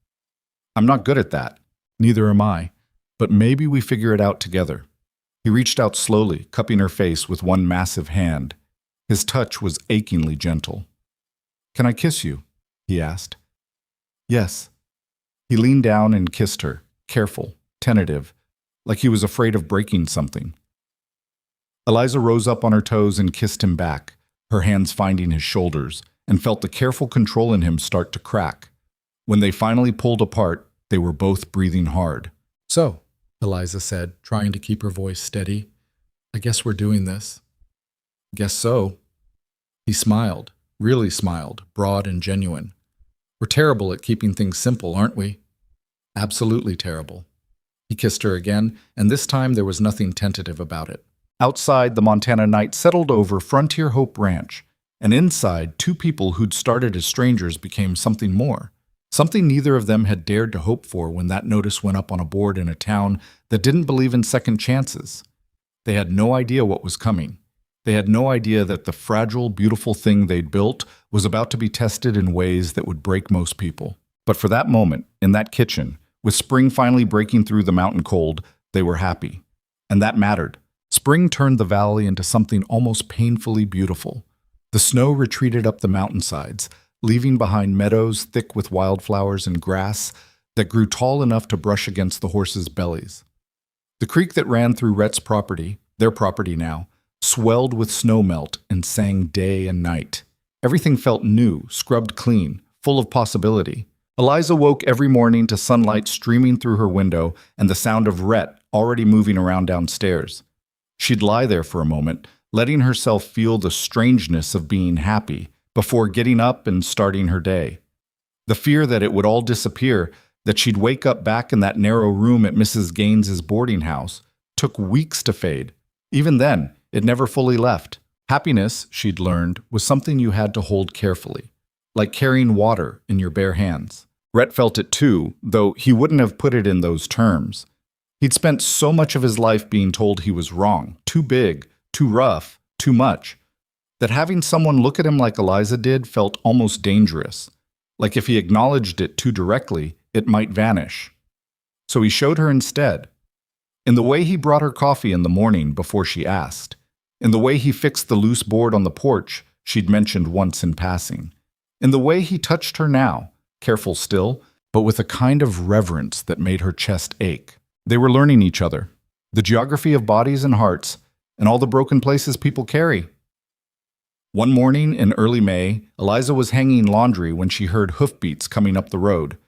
Speaker 1: good at that. Neither am I. But maybe we figure it out together." He reached out slowly, cupping her face with one massive hand. His touch was achingly gentle. "Can I kiss you?" he asked. "Yes." He leaned down and kissed her, careful, tentative, like he was afraid of breaking something. Eliza rose up on her toes and kissed him back, her hands finding his shoulders, and felt the careful control in him start to crack. When they finally pulled apart, they were both breathing hard. "So," Eliza said, trying to keep her voice steady, "I guess we're doing this." "Guess so." He smiled, really smiled, broad and genuine. "We're terrible at keeping things simple, aren't we?" "Absolutely terrible." He kissed her again, and this time there was nothing tentative about it. Outside, the Montana night settled over Frontier Hope Ranch, and inside, two people who'd started as strangers became something more. Something neither of them had dared to hope for when that notice went up on a board in a town that didn't believe in second chances. They had no idea what was coming. They had no idea that the fragile, beautiful thing they'd built was about to be tested in ways that would break most people. But for that moment, in that kitchen, with spring finally breaking through the mountain cold, they were happy. And that mattered. Spring turned the valley into something almost painfully beautiful. The snow retreated up the mountainsides, leaving behind meadows thick with wildflowers and grass that grew tall enough to brush against the horses' bellies. The creek that ran through Rhett's property, their property now, swelled with snowmelt and sang day and night. Everything felt new, scrubbed clean, full of possibility. Eliza woke every morning to sunlight streaming through her window and the sound of Rhett already moving around downstairs. She'd lie there for a moment, letting herself feel the strangeness of being happy before getting up and starting her day. The fear that it would all disappear, That she'd wake up back in that narrow room at Mrs. Gaines's boarding house took weeks to fade. Even then, it never fully left. Happiness, she'd learned, was something you had to hold carefully, like carrying water in your bare hands. Rhett felt it too, though he wouldn't have put it in those terms. He'd spent so much of his life being told he was wrong, too big, too rough, too much, that having someone look at him like Eliza did felt almost dangerous. Like if he acknowledged it too directly, it might vanish. So he showed her instead. In the way he brought her coffee in the morning before she asked. In the way he fixed the loose board on the porch she'd mentioned once in passing. In the way he touched her now, careful still, but with a kind of reverence that made her chest ache. They were learning each other, the geography of bodies and hearts, and all the broken places people carry. One morning in early May, Eliza was hanging laundry when she heard hoofbeats coming up the road.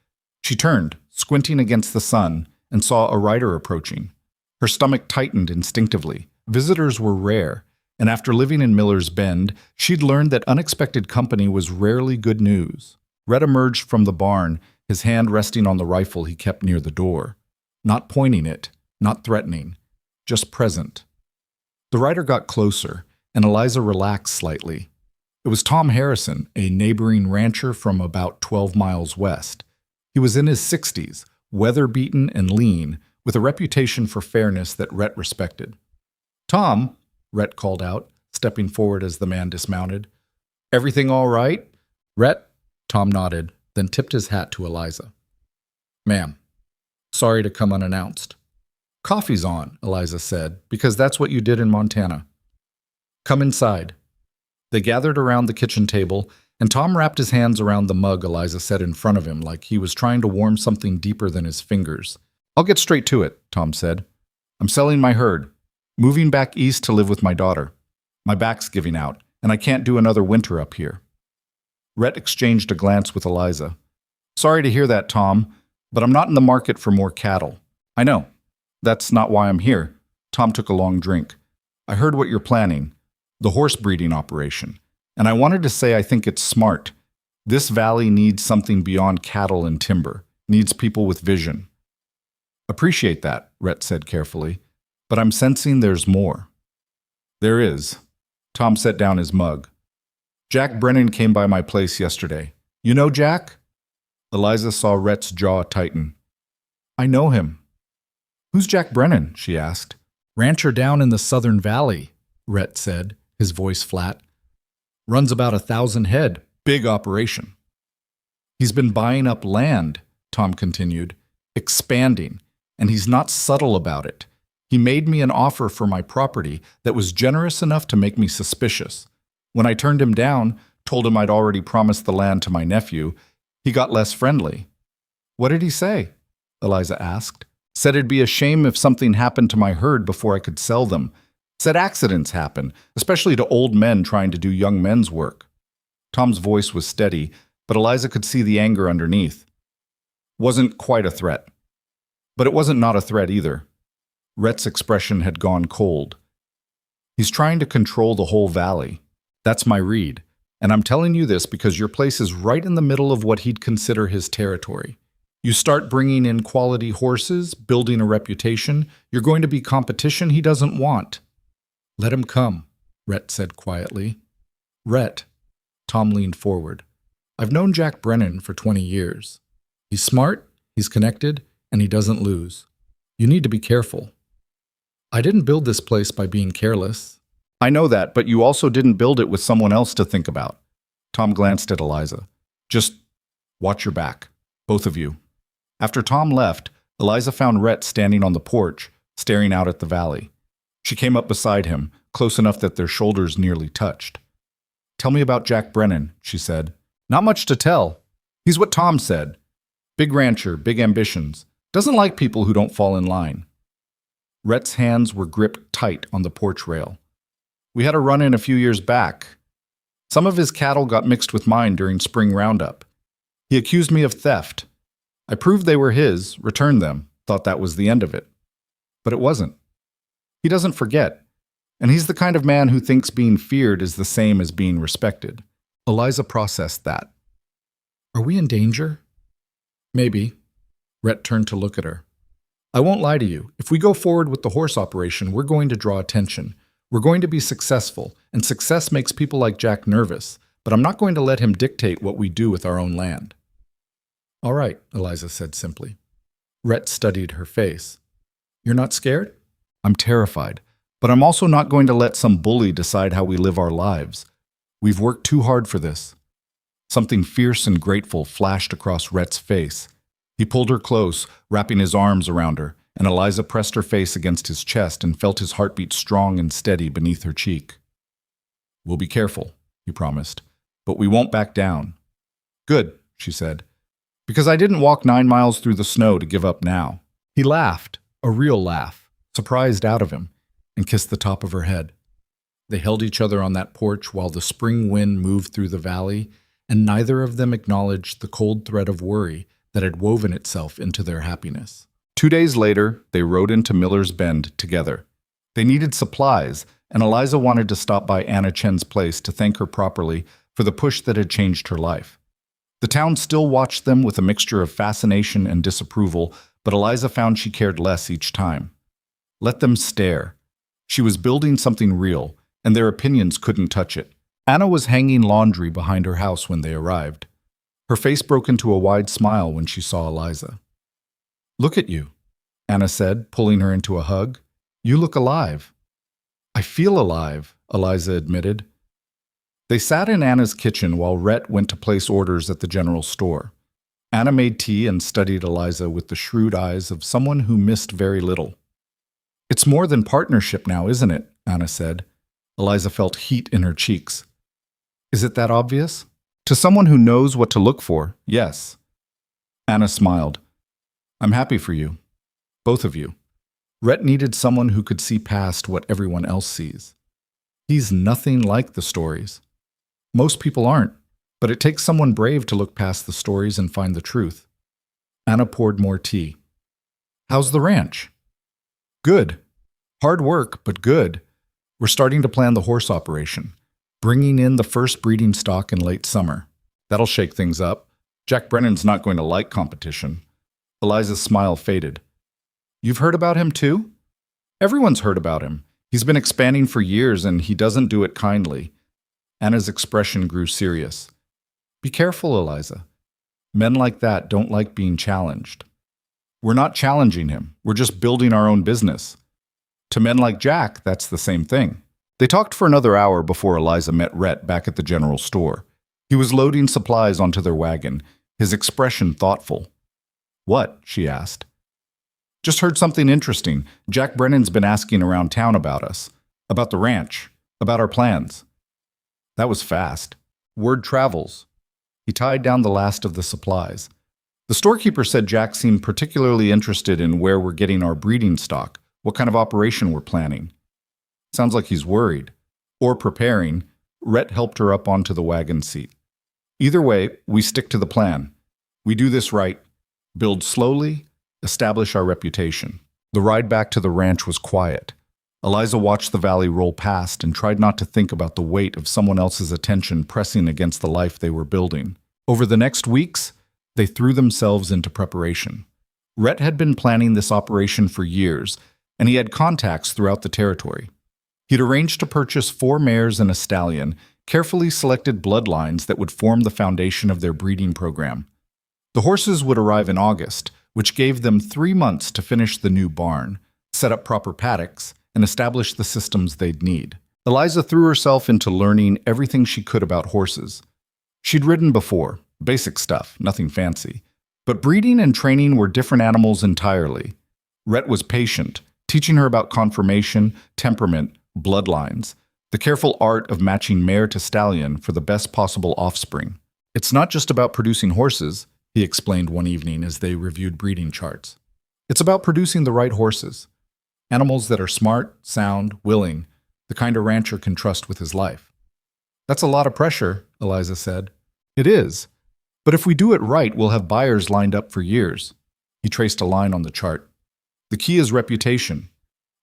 Speaker 1: She turned, squinting against the sun, and saw a rider approaching. Her stomach tightened instinctively. Visitors were rare, and after living in Miller's Bend, she'd learned that unexpected company was rarely good news. Rhett emerged from the barn, his hand resting on the rifle he kept near the door. Not pointing it, not threatening, just present. The rider got closer, and Eliza relaxed slightly. It was Tom Harrison, a neighboring rancher from about 12 miles west. He was in his 60s, weather-beaten and lean, with a reputation for fairness that Rhett respected. "Tom," Rhett called out, stepping forward as the man dismounted. "Everything all right?" "Rhett," Tom nodded, then tipped his hat to Eliza. "Ma'am, sorry to come unannounced." "Coffee's on," Eliza said, "because that's what you did in Montana." "Come inside." They gathered around the kitchen table, and Tom wrapped his hands around the mug Eliza set in front of him like he was trying to warm something deeper than his fingers. "I'll get straight to it," Tom said. "I'm selling my herd. Moving back east to live with my daughter. My back's giving out, and I can't do another winter up here." Rhett exchanged a glance with Eliza. "Sorry to hear that, Tom, but I'm not in the market for more cattle." "I know. That's not why I'm here." Tom took a long drink. "I heard what you're planning, the horse breeding operation, and I wanted to say I think it's smart. This valley needs something beyond cattle and timber, needs people with vision." "Appreciate that," Rhett said carefully, "but I'm sensing there's more." "There is." Tom set down his mug. "Jack Brennan came by my place yesterday. You know Jack?" Eliza saw Rhett's jaw tighten. "I know him." "Who's Jack Brennan?" she asked. "Rancher down in the Southern Valley," Rhett said, his voice flat. "Runs about 1,000 head. Big operation." "He's been buying up land," Tom continued, "expanding, and he's not subtle about it. He made me an offer for my property that was generous enough to make me suspicious. When I turned him down, told him I'd already promised the land to my nephew, he got less friendly." "What did he say?" Eliza asked. "Said it'd be a shame if something happened to my herd before I could sell them. Said accidents happen, especially to old men trying to do young men's work." Tom's voice was steady, but Eliza could see the anger underneath. "Wasn't quite a threat. But it wasn't not a threat either." Rhett's expression had gone cold. "He's trying to control the whole valley. That's my read. And I'm telling you this because your place is right in the middle of what he'd consider his territory. You start bringing in quality horses, building a reputation, you're going to be competition he doesn't want." "Let him come," Rhett said quietly. "Rhett," Tom leaned forward, "I've known Jack Brennan for 20 years. He's smart, he's connected, and he doesn't lose. You need to be careful. I didn't build this place by being careless." "I know that, but you also didn't build it with someone else to think about." Tom glanced at Eliza. "Just watch your back, both of you." After Tom left, Eliza found Rhett standing on the porch, staring out at the valley. She came up beside him, close enough that their shoulders nearly touched. "Tell me about Jack Brennan," she said. "Not much to tell. He's what Tom said. Big rancher, big ambitions. Doesn't like people who don't fall in line." Rhett's hands were gripped tight on the porch rail. "We had a run-in a few years back. Some of his cattle got mixed with mine during spring roundup. He accused me of theft. I proved they were his, returned them, thought that was the end of it. But it wasn't. He doesn't forget, and he's the kind of man who thinks being feared is the same as being respected." Eliza processed that. "Are we in danger?" "Maybe." Rhett turned to look at her. I won't lie to you. If we go forward with the horse operation, we're going to draw attention. We're going to be successful, and success makes people like Jack nervous, but I'm not going to let him dictate what we do with our own land. All right, Eliza said simply. Rhett studied her face. You're not scared? I'm terrified, but I'm also not going to let some bully decide how we live our lives. We've worked too hard for this. Something fierce and grateful flashed across Rhett's face. He pulled her close, wrapping his arms around her, and Eliza pressed her face against his chest and felt his heartbeat strong and steady beneath her cheek. We'll be careful, he promised, but we won't back down. Good, she said, because I didn't walk 9 miles through the snow to give up now. He laughed, a real laugh, surprised out of him, and kissed the top of her head. They held each other on that porch while the spring wind moved through the valley, and neither of them acknowledged the cold thread of worry that had woven itself into their happiness. 2 days later, they rode into Miller's Bend together. They needed supplies, and Eliza wanted to stop by Anna Chen's place to thank her properly for the push that had changed her life. The town still watched them with a mixture of fascination and disapproval, but Eliza found she cared less each time. Let them stare. She was building something real, and their opinions couldn't touch it. Anna was hanging laundry behind her house when they arrived. Her face broke into a wide smile when she saw Eliza. Look at you, Anna said, pulling her into a hug. You look alive. I feel alive, Eliza admitted. They sat in Anna's kitchen while Rhett went to place orders at the general store. Anna made tea and studied Eliza with the shrewd eyes of someone who missed very little. It's more than partnership now, isn't it? Anna said. Eliza felt heat in her cheeks. Is it that obvious? To someone who knows what to look for, yes. Anna smiled. I'm happy for you. Both of you. Rhett needed someone who could see past what everyone else sees. He's nothing like the stories. Most people aren't, but it takes someone brave to look past the stories and find the truth. Anna poured more tea. How's the ranch? Good. Hard work, but good. We're starting to plan the horse operation, bringing in the first breeding stock in late summer. That'll shake things up. Jack Brennan's not going to like competition. Eliza's smile faded. You've heard about him too? Everyone's heard about him. He's been expanding for years and he doesn't do it kindly. Anna's expression grew serious. Be careful, Eliza. Men like that don't like being challenged. We're not challenging him. We're just building our own business. To men like Jack, that's the same thing. They talked for another hour before Eliza met Rhett back at the general store. He was loading supplies onto their wagon, his expression thoughtful. What? She asked. Just heard something interesting. Jack Brennan's been asking around town about us, about the ranch, about our plans. That was fast. Word travels. He tied down the last of the supplies. The storekeeper said Jack seemed particularly interested in where we're getting our breeding stock, what kind of operation we're planning. Sounds like he's worried. Or preparing. Rhett helped her up onto the wagon seat. Either way, we stick to the plan. We do this right. Build slowly, establish our reputation. The ride back to the ranch was quiet. Eliza watched the valley roll past and tried not to think about the weight of someone else's attention pressing against the life they were building. Over the next weeks, they threw themselves into preparation. Rhett had been planning this operation for years, and he had contacts throughout the territory. He'd arranged to purchase 4 mares and a stallion, carefully selected bloodlines that would form the foundation of their breeding program. The horses would arrive in August, which gave them 3 months to finish the new barn, set up proper paddocks, and establish the systems they'd need. Eliza threw herself into learning everything she could about horses. She'd ridden before, basic stuff, nothing fancy. But breeding and training were different animals entirely. Rhett was patient, teaching her about conformation, temperament, bloodlines, the careful art of matching mare to stallion for the best possible offspring. It's not just about producing horses, he explained one evening as they reviewed breeding charts. It's about producing the right horses. Animals that are smart, sound, willing, the kind a rancher can trust with his life. That's a lot of pressure, Eliza said. It is. But if we do it right, we'll have buyers lined up for years. He traced a line on the chart. The key is reputation.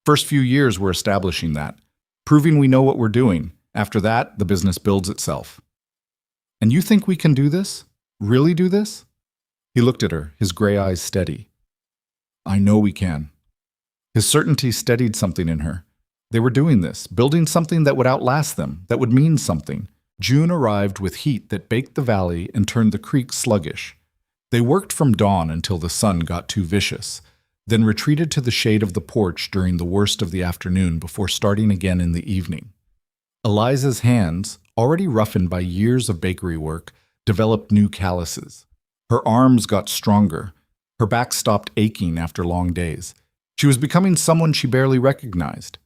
Speaker 1: First few years we're establishing that, proving we know what we're doing. After that, the business builds itself. And you think we can do this? Really do this? He looked at her, his gray eyes steady. I know we can. His certainty steadied something in her. They were doing this, building something that would outlast them, that would mean something. June arrived with heat that baked the valley and turned the creek sluggish. They worked from dawn until the sun got too vicious, then retreated to the shade of the porch during the worst of the afternoon before starting again in the evening. Eliza's hands, already roughened by years of bakery work, developed new calluses. Her arms got stronger. Her back stopped aching after long days. She was becoming someone she barely recognized.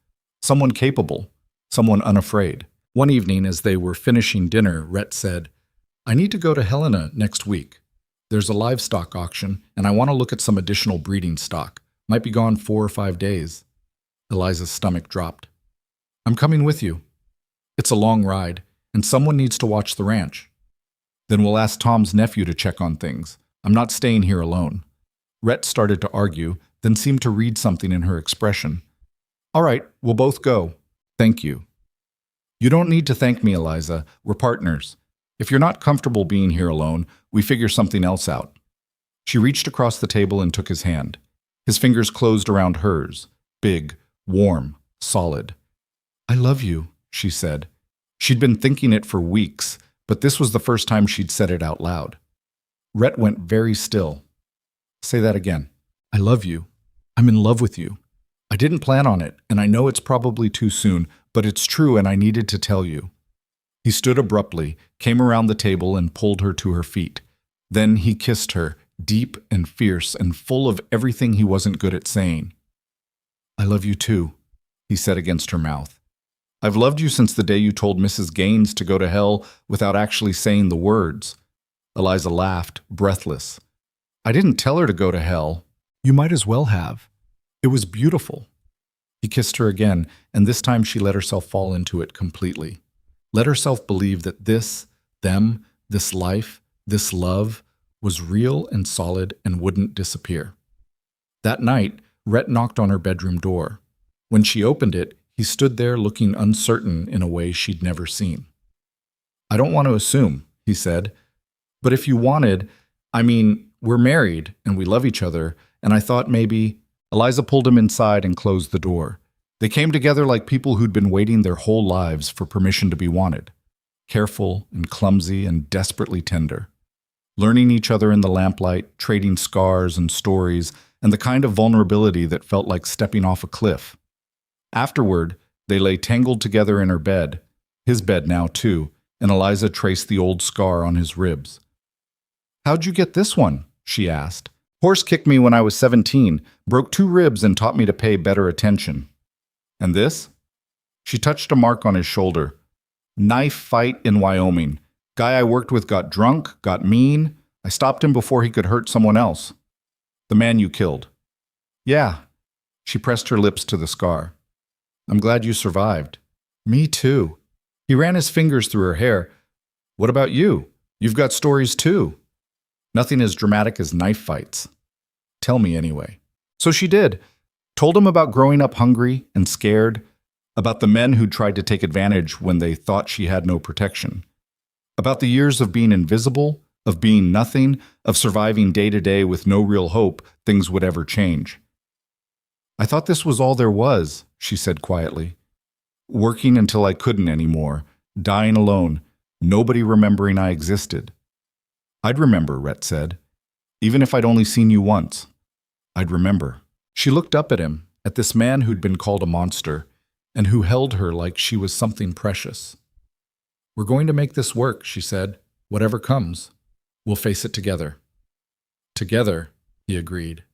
Speaker 1: Someone capable. Someone unafraid. One evening, as they were finishing dinner, Rhett said, I need to go to Helena next week. There's a livestock auction, and I want to look at some additional breeding stock. Might be gone 4 or 5 days. Eliza's stomach dropped. I'm coming with you. It's a long ride, and someone needs to watch the ranch. Then we'll ask Tom's nephew to check on things. I'm not staying here alone. Rhett started to argue, then seemed to read something in her expression. All right, we'll both go. Thank you. You don't need to thank me, Eliza. We're partners. If you're not comfortable being here alone, we figure something else out. She reached across the table and took his hand. His fingers closed around hers, big, warm, solid. I love you, she said. She'd been thinking it for weeks, but this was the first time she'd said it out loud. Rhett went very still. Say that again. I love you. I'm in love with you. I didn't plan on it, and I know it's probably too soon, but it's true and I needed to tell you. He stood abruptly, came around the table and pulled her to her feet. Then he kissed her, deep and fierce and full of everything he wasn't good at saying. I love you too, he said against her mouth. I've loved you since the day you told Mrs. Gaines to go to hell without actually saying the words. Eliza laughed, breathless. I didn't tell her to go to hell. You might as well have. It was beautiful. He kissed her again, and this time she let herself fall into it completely. Let herself believe that this, them, this life, this love, was real and solid and wouldn't disappear. That night, Rhett knocked on her bedroom door. When she opened it, he stood there looking uncertain in a way she'd never seen. I don't want to assume, he said, but if you wanted, we're married and we love each other, and I thought maybe... Eliza pulled him inside and closed the door. They came together like people who'd been waiting their whole lives for permission to be wanted. Careful and clumsy and desperately tender. Learning each other in the lamplight, trading scars and stories, and the kind of vulnerability that felt like stepping off a cliff. Afterward, they lay tangled together in her bed, his bed now too, and Eliza traced the old scar on his ribs. How'd you get this one? She asked. Horse kicked me when I was 17, broke 2 ribs and taught me to pay better attention. And this? She touched a mark on his shoulder. Knife fight in Wyoming. Guy I worked with got drunk, got mean. I stopped him before he could hurt someone else. The man you killed. Yeah. She pressed her lips to the scar. I'm glad you survived. Me too. He ran his fingers through her hair. What about you? You've got stories too. Nothing as dramatic as knife fights. Tell me anyway. So she did. Told him about growing up hungry and scared, about the men who tried to take advantage when they thought she had no protection, about the years of being invisible, of being nothing, of surviving day to day with no real hope things would ever change. I thought this was all there was, she said quietly. Working until I couldn't anymore, dying alone, nobody remembering I existed. I'd remember, Rhett said. Even if I'd only seen you once. I'd remember. She looked up at him, at this man who'd been called a monster, and who held her like she was something precious. We're going to make this work, she said. Whatever comes, we'll face it together. Together, he agreed.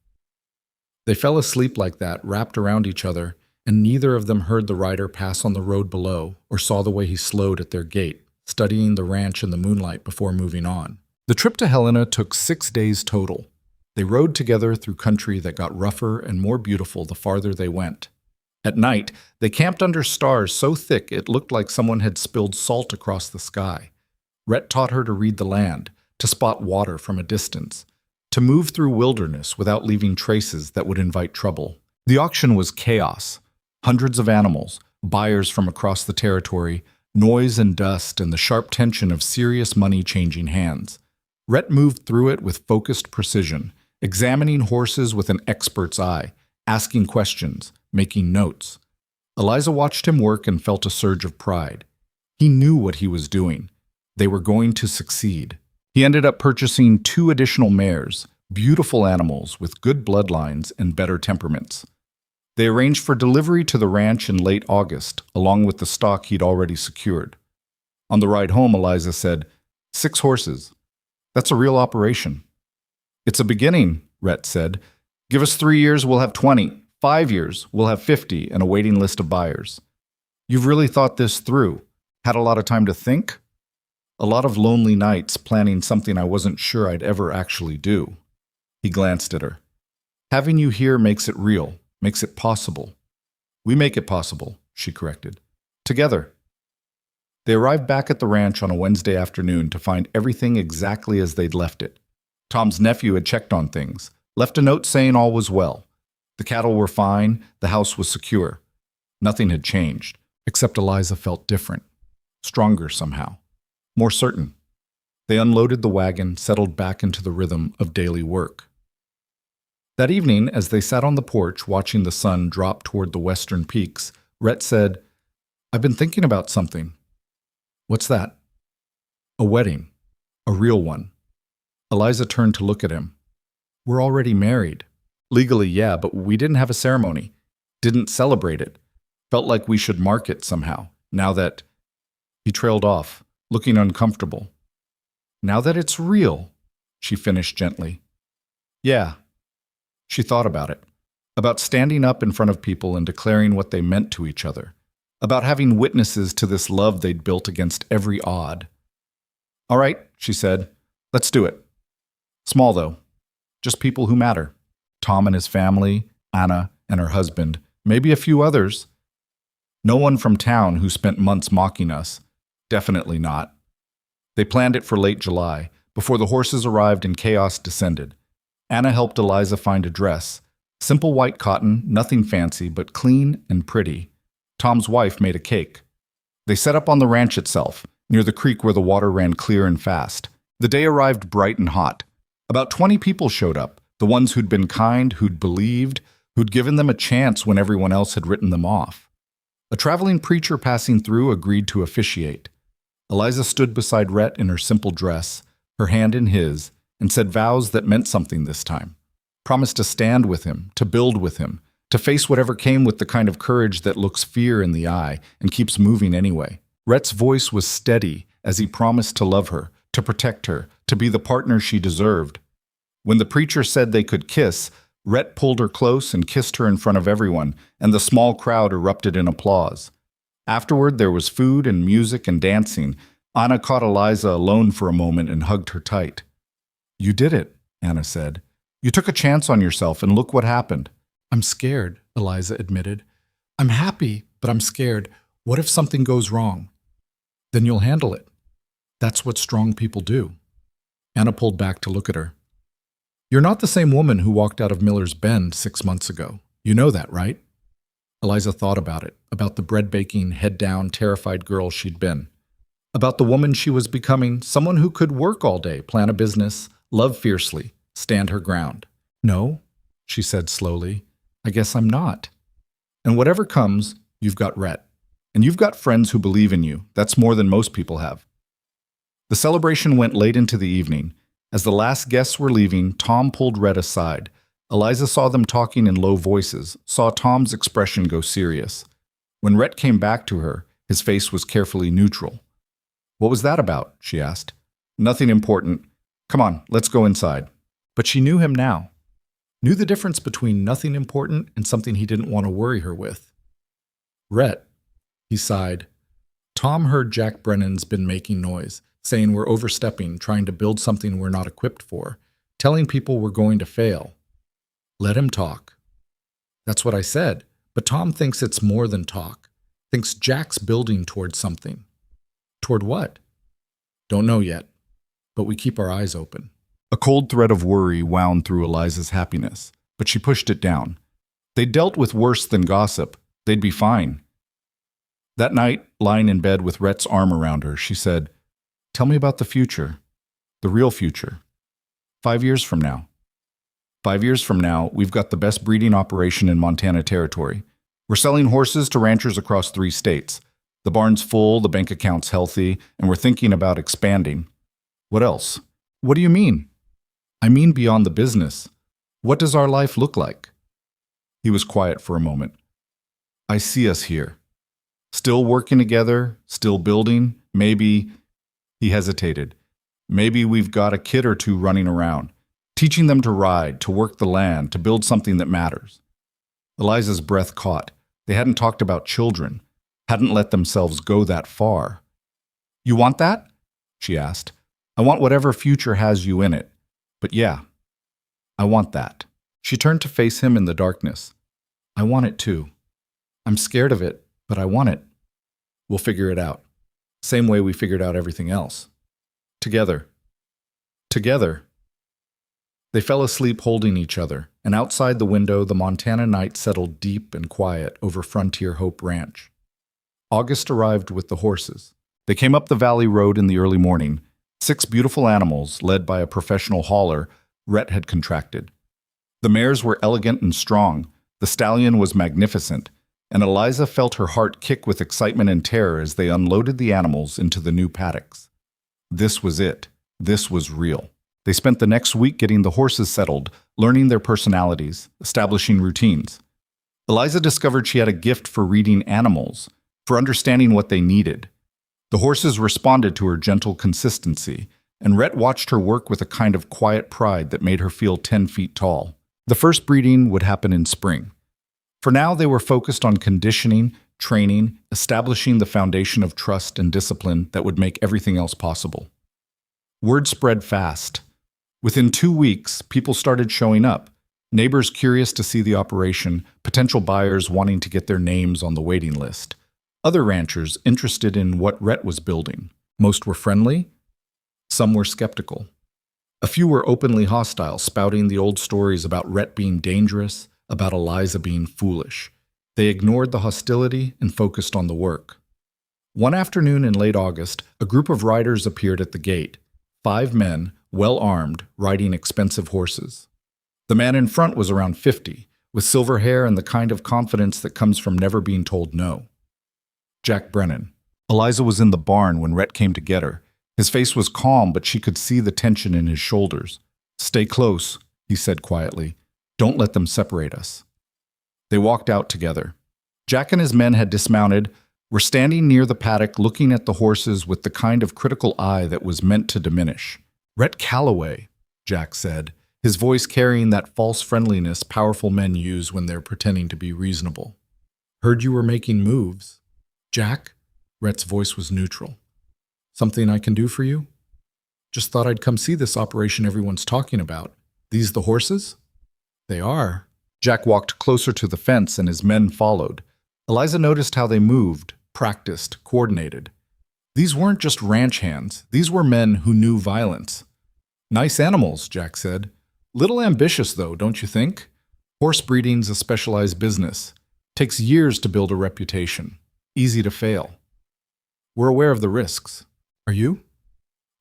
Speaker 1: They fell asleep like that, wrapped around each other, and neither of them heard the rider pass on the road below or saw the way he slowed at their gate, studying the ranch in the moonlight before moving on. The trip to Helena took 6 days total. They rode together through country that got rougher and more beautiful the farther they went. At night, they camped under stars so thick it looked like someone had spilled salt across the sky. Rhett taught her to read the land, to spot water from a distance, to move through wilderness without leaving traces that would invite trouble. The auction was chaos. Hundreds of animals, buyers from across the territory, noise and dust, and the sharp tension of serious money changing hands. Rhett moved through it with focused precision, examining horses with an expert's eye, asking questions, making notes. Eliza watched him work and felt a surge of pride. He knew what he was doing. They were going to succeed. He ended up purchasing 2 additional mares, beautiful animals with good bloodlines and better temperaments. They arranged for delivery to the ranch in late August, along with the stock he'd already secured. On the ride home, Eliza said, 6 horses. That's a real operation. It's a beginning, Rhett said. Give us 3 years, we'll have 20. 5 years, we'll have 50 and a waiting list of buyers. You've really thought this through. Had a lot of time to think? A lot of lonely nights planning something I wasn't sure I'd ever actually do. He glanced at her. Having you here makes it real, makes it possible. We make it possible, she corrected. Together. They arrived back at the ranch on a Wednesday afternoon to find everything exactly as they'd left it. Tom's nephew had checked on things, left a note saying all was well. The cattle were fine, the house was secure. Nothing had changed, except Eliza felt different, stronger somehow, more certain. They unloaded the wagon, settled back into the rhythm of daily work. That evening, as they sat on the porch watching the sun drop toward the western peaks, Rhett said, I've been thinking about something. What's that? A wedding. A real one. Eliza turned to look at him. We're already married. Legally, yeah, but we didn't have a ceremony. Didn't celebrate it. Felt like we should mark it somehow, now that... He trailed off, looking uncomfortable. Now that it's real, she finished gently. Yeah. She thought about it. About standing up in front of people and declaring what they meant to each other. About having witnesses to this love they'd built against every odd. All right, she said. Let's do it. Small, though. Just people who matter. Tom and his family, Anna and her husband, maybe a few others. No one from town who spent months mocking us. Definitely not. They planned it for late July, before the horses arrived and chaos descended. Anna helped Eliza find a dress. Simple white cotton, nothing fancy, but clean and pretty. Tom's wife made a cake. They set up on the ranch itself, near the creek where the water ran clear and fast. The day arrived bright and hot. About 20 people showed up, the ones who'd been kind, who'd believed, who'd given them a chance when everyone else had written them off. A traveling preacher passing through agreed to officiate. Eliza stood beside Rhett in her simple dress, her hand in his, and said vows that meant something this time. Promised to stand with him, to build with him, to face whatever came with the kind of courage that looks fear in the eye and keeps moving anyway. Rhett's voice was steady as he promised to love her, to protect her, to be the partner she deserved. When the preacher said they could kiss, Rhett pulled her close and kissed her in front of everyone, and the small crowd erupted in applause. Afterward, there was food and music and dancing. Anna caught Eliza alone for a moment and hugged her tight. You did it, Anna said. You took a chance on yourself, and look what happened. I'm scared, Eliza admitted. I'm happy, but I'm scared. What if something goes wrong? Then you'll handle it. That's what strong people do. Anna pulled back to look at her. You're not the same woman who walked out of Miller's Bend 6 months ago. You know that, right? Eliza thought about it, about the bread-baking, head-down, terrified girl she'd been. About the woman she was becoming, someone who could work all day, plan a business, love fiercely, stand her ground. No, she said slowly, I guess I'm not. And whatever comes, you've got Rhett. And you've got friends who believe in you. That's more than most people have. The celebration went late into the evening. As the last guests were leaving, Tom pulled Rhett aside. Eliza saw them talking in low voices, saw Tom's expression go serious. When Rhett came back to her, his face was carefully neutral. What was that about? She asked. Nothing important. Come on, let's go inside. But she knew him now. Knew the difference between nothing important and something he didn't want to worry her with. Rhett, he sighed. Tom heard Jack Brennan's been making noise, saying we're overstepping, trying to build something we're not equipped for, telling people we're going to fail. Let him talk. That's what I said, but Tom thinks it's more than talk. Thinks Jack's building towards something. Toward what? Don't know yet, but we keep our eyes open. A cold thread of worry wound through Eliza's happiness, but she pushed it down. They dealt with worse than gossip. They'd be fine. That night, lying in bed with Rhett's arm around her, she said, Tell me about the future. The real future. 5 years from now. 5 years from now, we've got the best breeding operation in Montana Territory. We're selling horses to ranchers across 3 states. The barn's full, the bank account's healthy, and we're thinking about expanding. What else? What do you mean? I mean beyond the business. What does our life look like? He was quiet for a moment. I see us here. Still working together, still building, maybe, he hesitated, maybe we've got a kid or two running around, teaching them to ride, to work the land, to build something that matters. Eliza's breath caught. They hadn't talked about children, hadn't let themselves go that far. You want that? She asked. I want whatever future has you in it. But yeah, I want that. She turned to face him in the darkness. I want it too. I'm scared of it, but I want it. We'll figure it out. Same way we figured out everything else. Together. Together. They fell asleep holding each other, and outside the window the Montana night settled deep and quiet over Frontier Hope Ranch. August arrived with the horses. They came up the valley road in the early morning. 6 beautiful animals, led by a professional hauler, Rhett had contracted. The mares were elegant and strong, the stallion was magnificent, and Eliza felt her heart kick with excitement and terror as they unloaded the animals into the new paddocks. This was it. This was real. They spent the next week getting the horses settled, learning their personalities, establishing routines. Eliza discovered she had a gift for reading animals, for understanding what they needed. The horses responded to her gentle consistency, and Rhett watched her work with a kind of quiet pride that made her feel 10 feet tall. The first breeding would happen in spring. For now, they were focused on conditioning, training, establishing the foundation of trust and discipline that would make everything else possible. Word spread fast. Within 2 weeks, people started showing up, neighbors curious to see the operation, potential buyers wanting to get their names on the waiting list, other ranchers interested in what Rhett was building. Most were friendly, some were skeptical. A few were openly hostile, spouting the old stories about Rhett being dangerous, about Eliza being foolish. They ignored the hostility and focused on the work. One afternoon in late August, a group of riders appeared at the gate, 5 men, well-armed, riding expensive horses. The man in front was around 50, with silver hair and the kind of confidence that comes from never being told no. Jack Brennan. Eliza was in the barn when Rhett came to get her. His face was calm, but she could see the tension in his shoulders. Stay close, he said quietly. Don't let them separate us. They walked out together. Jack and his men had dismounted, were standing near the paddock looking at the horses with the kind of critical eye that was meant to diminish. Rhett Calloway, Jack said, his voice carrying that false friendliness powerful men use when they're pretending to be reasonable. Heard you were making moves. Jack? Rhett's voice was neutral. Something I can do for you? Just thought I'd come see this operation everyone's talking about. These the horses? They are. Jack walked closer to the fence and his men followed. Eliza noticed how they moved, practiced, coordinated. These weren't just ranch hands. These were men who knew violence. Nice animals, Jack said. Little ambitious, though, don't you think? Horse breeding's a specialized business. Takes years to build a reputation. Easy to fail. We're aware of the risks. Are you?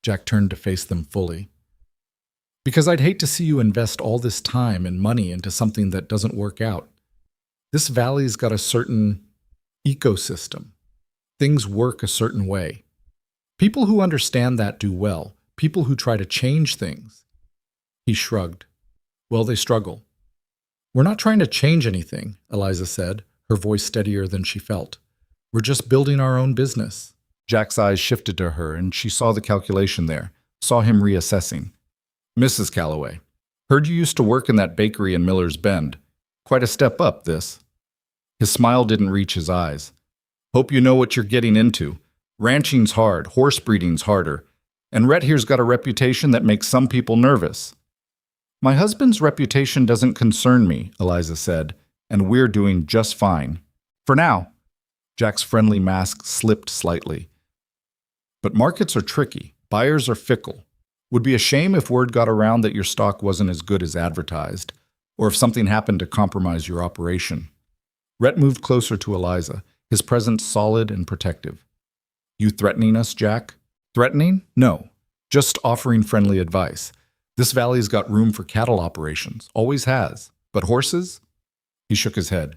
Speaker 1: Jack turned to face them fully. Because I'd hate to see you invest all this time and money into something that doesn't work out. This valley's got a certain ecosystem. Things work a certain way. People who understand that do well. People who try to change things. He shrugged. Well, they struggle. We're not trying to change anything, Eliza said, her voice steadier than she felt. We're just building our own business. Jack's eyes shifted to her, and she saw the calculation there, saw him reassessing. Mrs. Calloway, heard you used to work in that bakery in Miller's Bend. Quite a step up, this. His smile didn't reach his eyes. Hope you know what you're getting into. Ranching's hard, horse breeding's harder, and Rhett here's got a reputation that makes some people nervous. My husband's reputation doesn't concern me, Eliza said, and we're doing just fine. For now. Jack's friendly mask slipped slightly. But markets are tricky. Buyers are fickle. Would be a shame if word got around that your stock wasn't as good as advertised, or if something happened to compromise your operation. Rhett moved closer to Eliza, his presence solid and protective. You threatening us, Jack? Threatening? No. Just offering friendly advice. This valley's got room for cattle operations, always has. But horses? He shook his head.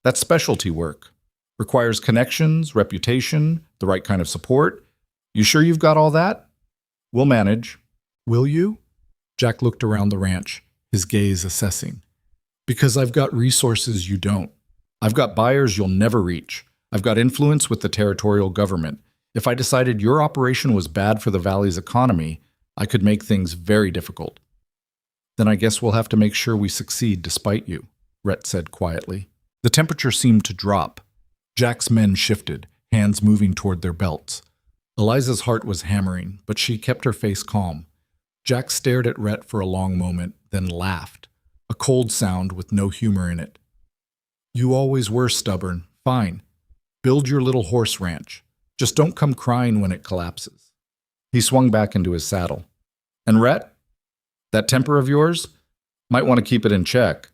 Speaker 1: That's specialty work. Requires connections, reputation, the right kind of support. You sure you've got all that? We'll manage. Will you? Jack looked around the ranch, his gaze assessing. Because I've got resources you don't. I've got buyers you'll never reach. I've got influence with the territorial government. If I decided your operation was bad for the valley's economy, I could make things very difficult. Then I guess we'll have to make sure we succeed despite you, Rhett said quietly. The temperature seemed to drop. Jack's men shifted, hands moving toward their belts. Eliza's heart was hammering, but she kept her face calm. Jack stared at Rhett for a long moment, then laughed, a cold sound with no humor in it. You always were stubborn. Fine. Build your little horse ranch. Just don't come crying when it collapses. He swung back into his saddle. And Rhett? That temper of yours? Might want to keep it in check.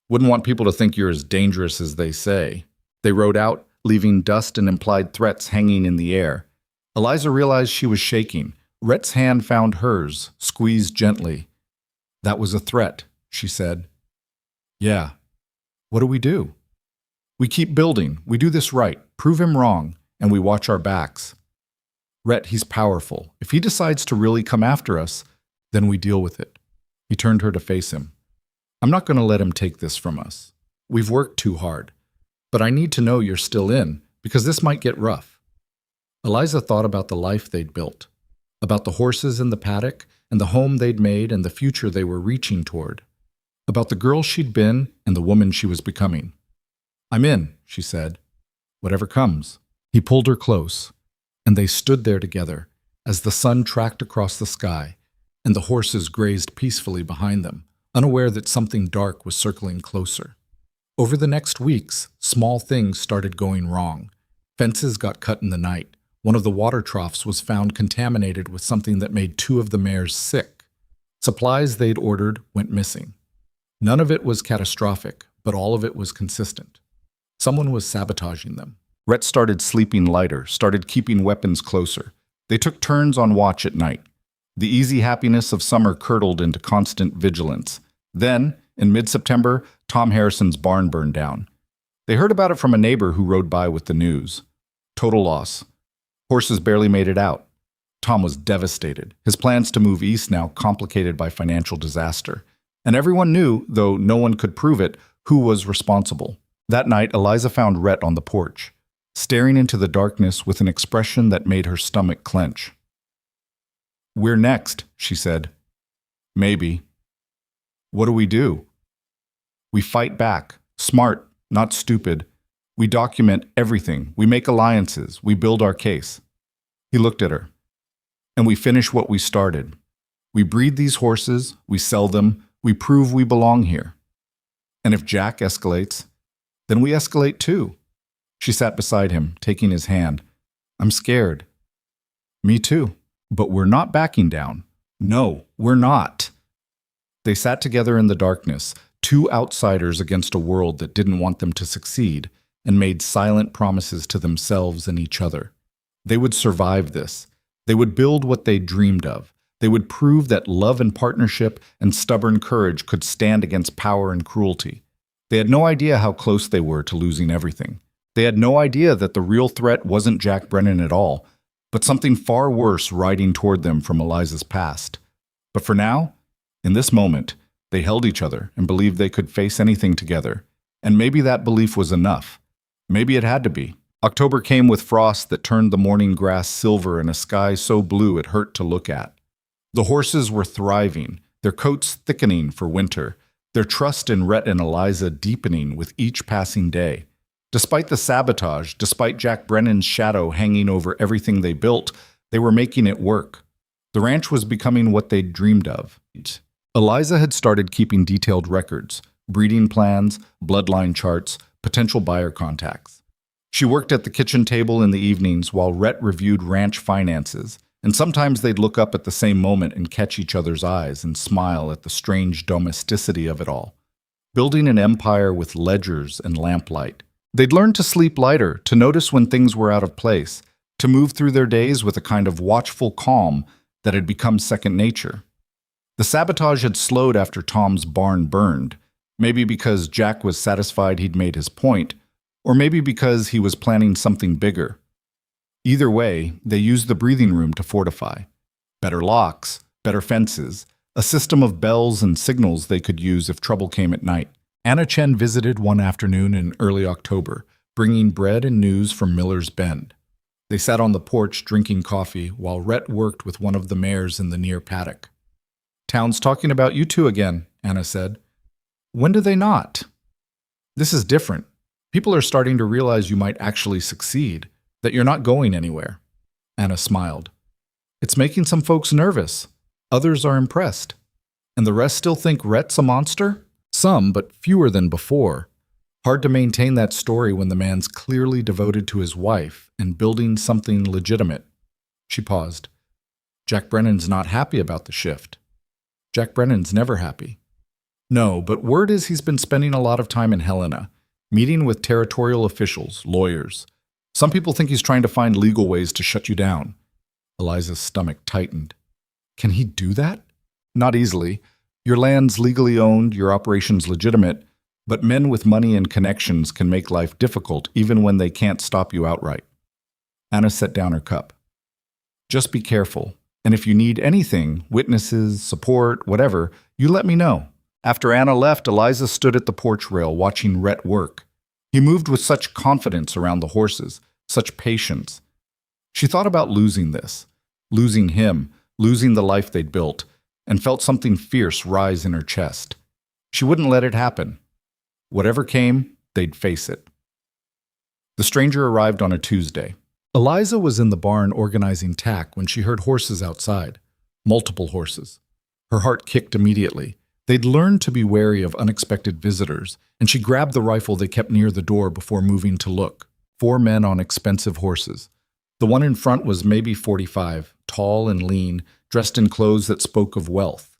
Speaker 1: Wouldn't want people to think you're as dangerous as they say. They rode out, leaving dust and implied threats hanging in the air. Eliza realized she was shaking. Rhett's hand found hers, squeezed gently. That was a threat, she said. Yeah. What do we do? We keep building. We do this right. Prove him wrong. And we watch our backs. Rhett, he's powerful. If he decides to really come after us, then we deal with it. He turned her to face him. I'm not going to let him take this from us. We've worked too hard. But I need to know you're still in, because this might get rough. Eliza thought about the life they'd built, about the horses in the paddock, and the home they'd made and the future they were reaching toward, about the girl she'd been and the woman she was becoming. I'm in, she said. Whatever comes. He pulled her close, and they stood there together as the sun tracked across the sky and the horses grazed peacefully behind them, unaware that something dark was circling closer. Over the next weeks, small things started going wrong. Fences got cut in the night. One of the water troughs was found contaminated with something that made 2 of the mares sick. Supplies they'd ordered went missing. None of it was catastrophic, but all of it was consistent. Someone was sabotaging them. Rhett started sleeping lighter, started keeping weapons closer. They took turns on watch at night. The easy happiness of summer curdled into constant vigilance. Then, in mid-September, Tom Harrison's barn burned down. They heard about it from a neighbor who rode by with the news. Total loss. Horses barely made it out. Tom was devastated, his plans to move east now complicated by financial disaster. And everyone knew, though no one could prove it, who was responsible. That night, Eliza found Rhett on the porch, staring into the darkness with an expression that made her stomach clench. We're next, she said. Maybe. What do we do? We fight back. Smart, not stupid. We document everything. We make alliances. We build our case. He looked at her. And we finish what we started. We breed these horses. We sell them. We prove we belong here. And if Jack escalates, then we escalate too. She sat beside him, taking his hand. I'm scared. Me too. But we're not backing down. No, we're not. They sat together in the darkness, 2 outsiders against a world that didn't want them to succeed, and made silent promises to themselves and each other. They would survive this. They would build what they dreamed of. They would prove that love and partnership and stubborn courage could stand against power and cruelty. They had no idea how close they were to losing everything. They had no idea that the real threat wasn't Jack Brennan at all, but something far worse riding toward them from Eliza's past. But for now, in this moment, they held each other and believed they could face anything together. And maybe that belief was enough. Maybe it had to be. October came with frost that turned the morning grass silver in a sky so blue it hurt to look at. The horses were thriving, their coats thickening for winter, their trust in Rhett and Eliza deepening with each passing day. Despite the sabotage, despite Jack Brennan's shadow hanging over everything they built, they were making it work. The ranch was becoming what they'd dreamed of. Eliza had started keeping detailed records, breeding plans, bloodline charts, potential buyer contacts. She worked at the kitchen table in the evenings while Rhett reviewed ranch finances, and sometimes they'd look up at the same moment and catch each other's eyes and smile at the strange domesticity of it all. Building an empire with ledgers and lamplight. They'd learned to sleep lighter, to notice when things were out of place, to move through their days with a kind of watchful calm that had become second nature. The sabotage had slowed after Tom's barn burned, maybe because Jack was satisfied he'd made his point, or maybe because he was planning something bigger. Either way, they used the breathing room to fortify. Better locks, better fences, a system of bells and signals they could use if trouble came at night. Anna Chen visited one afternoon in early October, bringing bread and news from Miller's Bend. They sat on the porch drinking coffee while Rhett worked with one of the mares in the near paddock. "Town's talking about you two again," Anna said. "When do they not?" "This is different. People are starting to realize you might actually succeed, that you're not going anywhere." Anna smiled. "It's making some folks nervous. Others are impressed. And the rest still think Rhett's a monster?" "Some, but fewer than before. Hard to maintain that story when the man's clearly devoted to his wife and building something legitimate." She paused. "Jack Brennan's not happy about the shift." "Jack Brennan's never happy." "No, but word is he's been spending a lot of time in Helena, meeting with territorial officials, lawyers. Some people think he's trying to find legal ways to shut you down." Eliza's stomach tightened. "Can he do that?" "Not easily. Your land's legally owned, your operation's legitimate, but men with money and connections can make life difficult even when they can't stop you outright." Anna set down her cup. "Just be careful, and if you need anything, witnesses, support, whatever, you let me know." After Anna left, Eliza stood at the porch rail watching Rhett work. He moved with such confidence around the horses, such patience. She thought about losing this, losing him, losing the life they'd built, and felt something fierce rise in her chest. She wouldn't let it happen. Whatever came, they'd face it. The stranger arrived on a Tuesday. Eliza was in the barn organizing tack when she heard horses outside. Multiple horses. Her heart kicked immediately. They'd learned to be wary of unexpected visitors, and she grabbed the rifle they kept near the door before moving to look. 4 men on expensive horses. The one in front was maybe 45, tall and lean, dressed in clothes that spoke of wealth.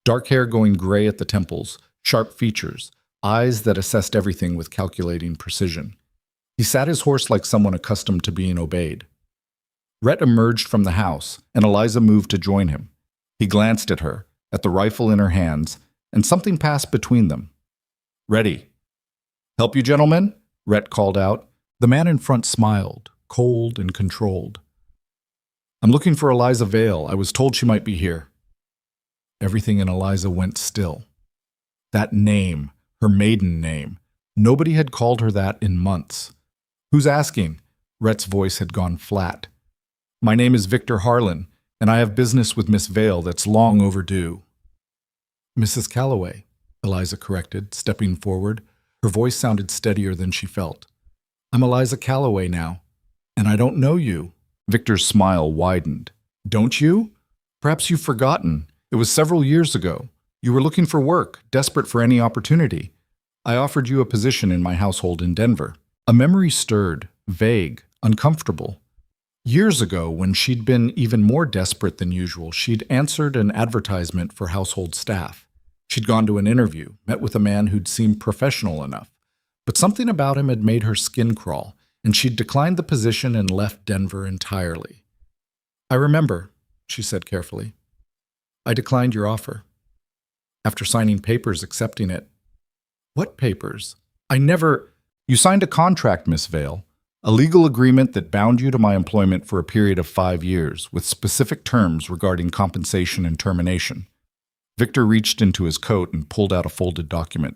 Speaker 1: Dark hair going gray at the temples, sharp features, eyes that assessed everything with calculating precision. He sat his horse like someone accustomed to being obeyed. Rhett emerged from the house, and Eliza moved to join him. He glanced at her, at the rifle in her hands, and something passed between them. "Ready." "Help you, gentlemen?" Rhett called out. The man in front smiled, cold and controlled. "I'm looking for Eliza Vale. I was told she might be here." Everything in Eliza went still. That name, her maiden name. Nobody had called her that in months. "Who's asking?" Rhett's voice had gone flat. "My name is Victor Harlan, and I have business with Miss Vale that's long overdue." "Mrs. Calloway," Eliza corrected, stepping forward. Her voice sounded steadier than she felt. "I'm Eliza Calloway now, and I don't know you." Victor's smile widened. "Don't you? Perhaps you've forgotten. It was several years ago. You were looking for work, desperate for any opportunity. I offered you a position in my household in Denver." A memory stirred, vague, uncomfortable. Years ago, when she'd been even more desperate than usual, she'd answered an advertisement for household staff. She'd gone to an interview, met with a man who'd seemed professional enough. But something about him had made her skin crawl, and she'd declined the position and left Denver entirely. "I remember," she said carefully. "I declined your offer. After signing papers accepting it." "What papers?" "I never—" "You signed a contract, Miss Vale. A legal agreement that bound you to my employment for a period of 5 years, with specific terms regarding compensation and termination." Victor reached into his coat and pulled out a folded document.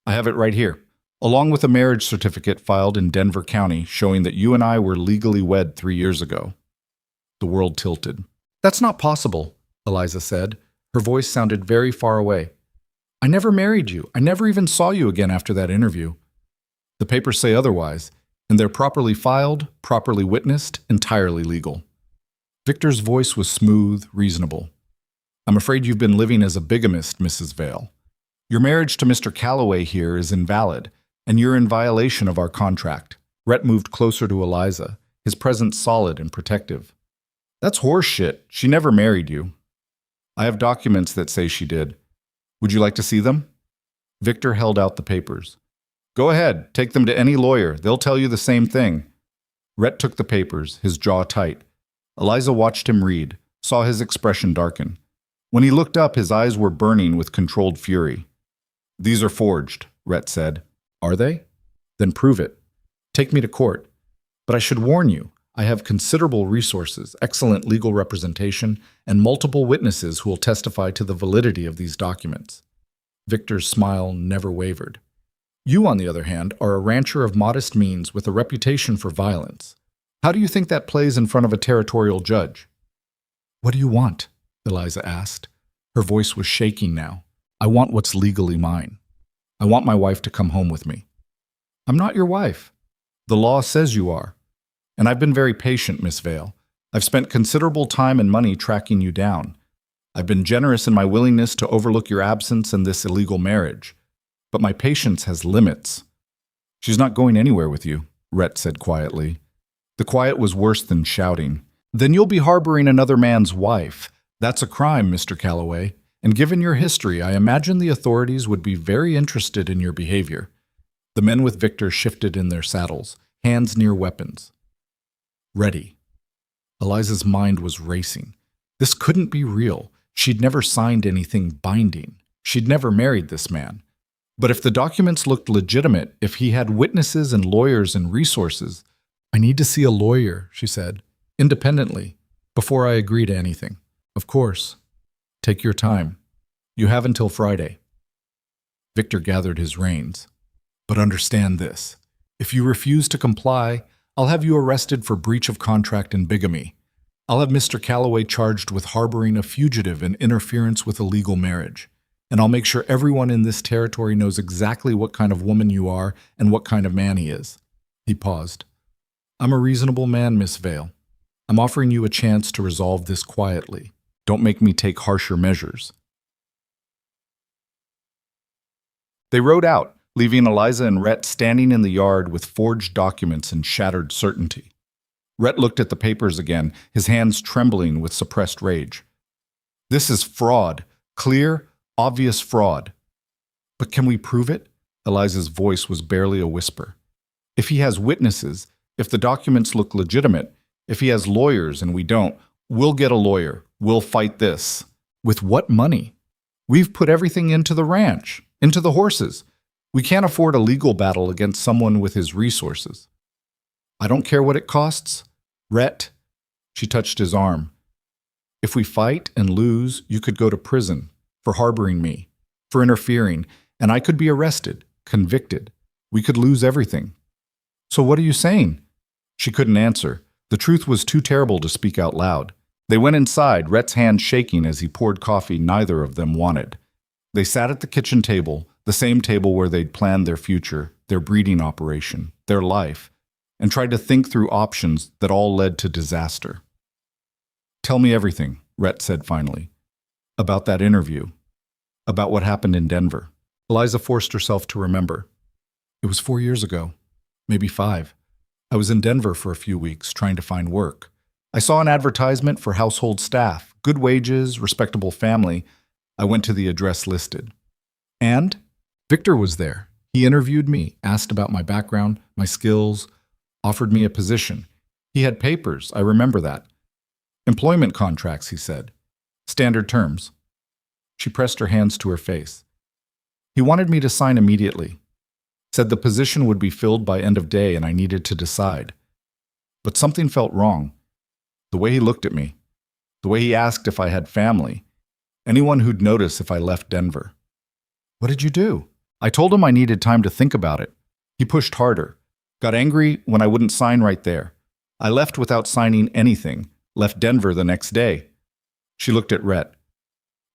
Speaker 1: "I have it right here, along with a marriage certificate filed in Denver County showing that you and I were legally wed 3 years ago." The world tilted. "That's not possible," Eliza said. Her voice sounded very far away. "I never married you. I never even saw you again after that interview." "The papers say otherwise. And they're properly filed, properly witnessed, entirely legal." Victor's voice was smooth, reasonable. "I'm afraid you've been living as a bigamist, Mrs. Vale. Your marriage to Mr. Calloway here is invalid, and you're in violation of our contract." Rhett moved closer to Eliza, his presence solid and protective. "That's horse shit. She never married you." "I have documents that say she did. Would you like to see them?" Victor held out the papers. "Go ahead, take them to any lawyer. They'll tell you the same thing." Rhett took the papers, his jaw tight. Eliza watched him read, saw his expression darken. When he looked up, his eyes were burning with controlled fury. "These are forged," Rhett said. "Are they? Then prove it. Take me to court. But I should warn you, I have considerable resources, excellent legal representation, and multiple witnesses who will testify to the validity of these documents." Victor's smile never wavered. "You, on the other hand, are a rancher of modest means with a reputation for violence. How do you think that plays in front of a territorial judge?" "What do you want?" Eliza asked. Her voice was shaking now. "I want what's legally mine. I want my wife to come home with me." "I'm not your wife." "The law says you are. And I've been very patient, Miss Vale. I've spent considerable time and money tracking you down. I've been generous in my willingness to overlook your absence and this illegal marriage. But my patience has limits." "She's not going anywhere with you," Rhett said quietly. The quiet was worse than shouting. "Then you'll be harboring another man's wife. That's a crime, Mr. Calloway. And given your history, I imagine the authorities would be very interested in your behavior." The men with Victor shifted in their saddles, hands near weapons. Ready. Eliza's mind was racing. This couldn't be real. She'd never signed anything binding. She'd never married this man. But if the documents looked legitimate, if he had witnesses and lawyers and resources— "I need to see a lawyer," she said, "independently, before I agree to anything." "Of course. Take your time. You have until Friday." Victor gathered his reins. "But understand this. If you refuse to comply, I'll have you arrested for breach of contract and bigamy. I'll have Mr. Calloway charged with harboring a fugitive and interference with a legal marriage. And I'll make sure everyone in this territory knows exactly what kind of woman you are and what kind of man he is." He paused. "I'm a reasonable man, Miss Vale. I'm offering you a chance to resolve this quietly. Don't make me take harsher measures." They rode out, leaving Eliza and Rhett standing in the yard with forged documents and shattered certainty. Rhett looked at the papers again, his hands trembling with suppressed rage. "This is fraud. Clear, obvious fraud." "But can we prove it?" Eliza's voice was barely a whisper. "If he has witnesses, if the documents look legitimate, if he has lawyers and we don't, we'll get a lawyer. We'll fight this." "With what money? We've put everything into the ranch, into the horses. We can't afford a legal battle against someone with his resources." "I don't care what it costs. Rhett," she touched his arm. "If we fight and lose, you could go to prison for harboring me, for interfering, and I could be arrested, convicted. We could lose everything." "So what are you saying?" She couldn't answer. The truth was too terrible to speak out loud. They went inside, Rhett's hand shaking as he poured coffee neither of them wanted. They sat at the kitchen table, the same table where they'd planned their future, their breeding operation, their life, and tried to think through options that all led to disaster. "Tell me everything," Rhett said finally. "About that interview. About what happened in Denver." Eliza forced herself to remember. "It was 4 years ago. Maybe 5. I was in Denver for a few weeks, trying to find work. I saw an advertisement for household staff, good wages, respectable family. I went to the address listed. And Victor was there. He interviewed me, asked about my background, my skills, offered me a position. He had papers, I remember that. Employment contracts, he said. Standard terms." She pressed her hands to her face. "He wanted me to sign immediately. Said the position would be filled by end of day and I needed to decide. But something felt wrong. The way he looked at me. The way he asked if I had family. Anyone who'd notice if I left Denver." "What did you do?" "I told him I needed time to think about it. He pushed harder. Got angry when I wouldn't sign right there. I left without signing anything. Left Denver the next day." She looked at Rhett.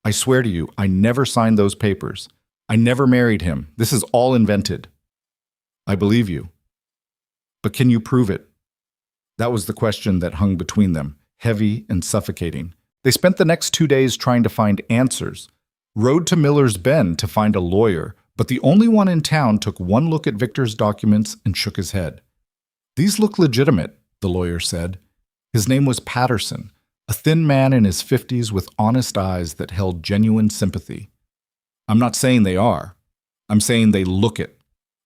Speaker 1: "I swear to you, I never signed those papers. I never married him. This is all invented." "I believe you. But can you prove it?" That was the question that hung between them, heavy and suffocating. They spent the next 2 days trying to find answers. Rode to Miller's Bend to find a lawyer, but the only one in town took one look at Victor's documents and shook his head. "These look legitimate," the lawyer said. His name was Patterson, a thin man in his 50s with honest eyes that held genuine sympathy. "I'm not saying they are. I'm saying they look it.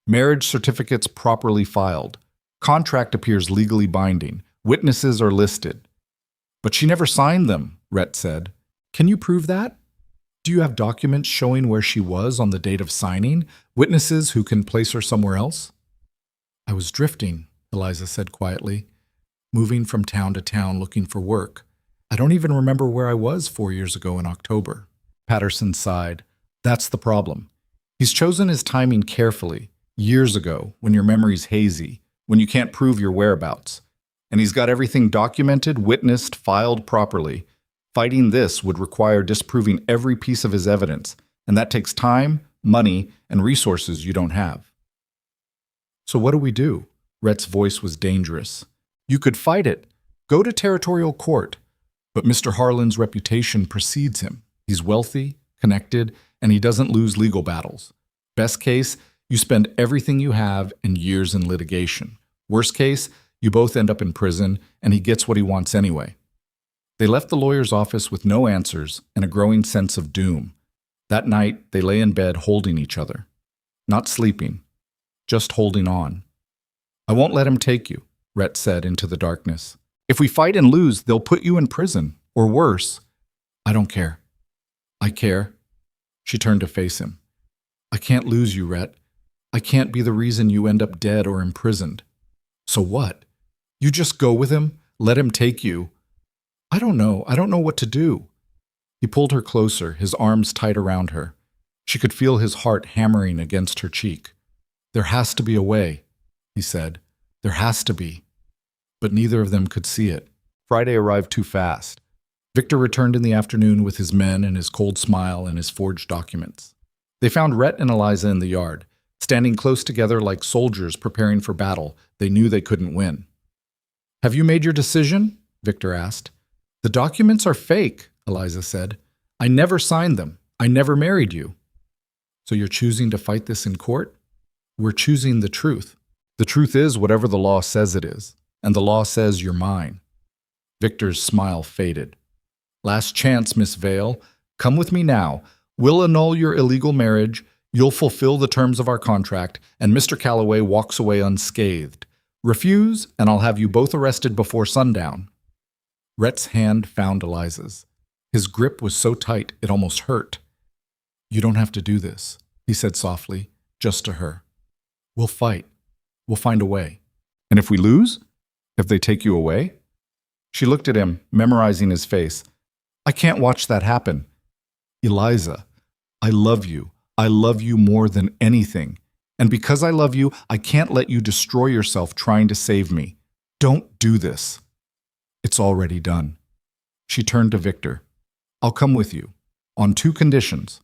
Speaker 1: Marriage certificates properly filed. Contract appears legally binding. Witnesses are listed. But she never signed them. Rhett said. Can you prove that? Do you have documents showing where she was on the date of signing? Witnesses who can place her somewhere else? I was drifting, Eliza said quietly, moving from town to town looking for work. I don't even remember where I was 4 years ago in October. Patterson sighed. That's the problem. He's chosen his timing carefully, years ago, when your memory's hazy, when you can't prove your whereabouts. And he's got everything documented, witnessed, filed properly. Fighting this would require disproving every piece of his evidence, and that takes time, money, and resources you don't have. So what do we do? Rhett's voice was dangerous. You could fight it. Go to territorial court. But Mr. Harlan's reputation precedes him. He's wealthy, connected, and he doesn't lose legal battles. Best case, you spend everything you have and years in litigation. Worst case, you both end up in prison, and he gets what he wants anyway. They left the lawyer's office with no answers and a growing sense of doom. That night, they lay in bed holding each other. Not sleeping, just holding on. I won't let him take you, Rhett said into the darkness. If we fight and lose, they'll put you in prison, or worse. I don't care. I care. She turned to face him. I can't lose you, Rhett. I can't be the reason you end up dead or imprisoned. So what? You just go with him, let him take you. I don't know what to do. He pulled her closer, his arms tight around her. She could feel his heart hammering against her cheek. There has to be a way, he said. There has to be. But neither of them could see it. Friday arrived too fast. Victor returned in the afternoon with his men and his cold smile and his forged documents. They found Rhett and Eliza in the yard, standing close together like soldiers preparing for battle. They knew they couldn't win. Have you made your decision? Victor asked. The documents are fake, Eliza said. I never signed them. I never married you. So you're choosing to fight this in court? We're choosing the truth. The truth is whatever the law says it is, and the law says you're mine. Victor's smile faded. Last chance, Miss Vale. Come with me now. We'll annul your illegal marriage, you'll fulfill the terms of our contract, and Mr. Calloway walks away unscathed. Refuse, and I'll have you both arrested before sundown. Rhett's hand found Eliza's. His grip was so tight it almost hurt. You don't have to do this, he said softly, just to her. We'll fight. We'll find a way. And if we lose? If they take you away? She looked at him, memorizing his face. I can't watch that happen. Eliza, I love you. I love you more than anything. And because I love you, I can't let you destroy yourself trying to save me. Don't do this. It's already done. She turned to Victor. I'll come with you, on 2 conditions.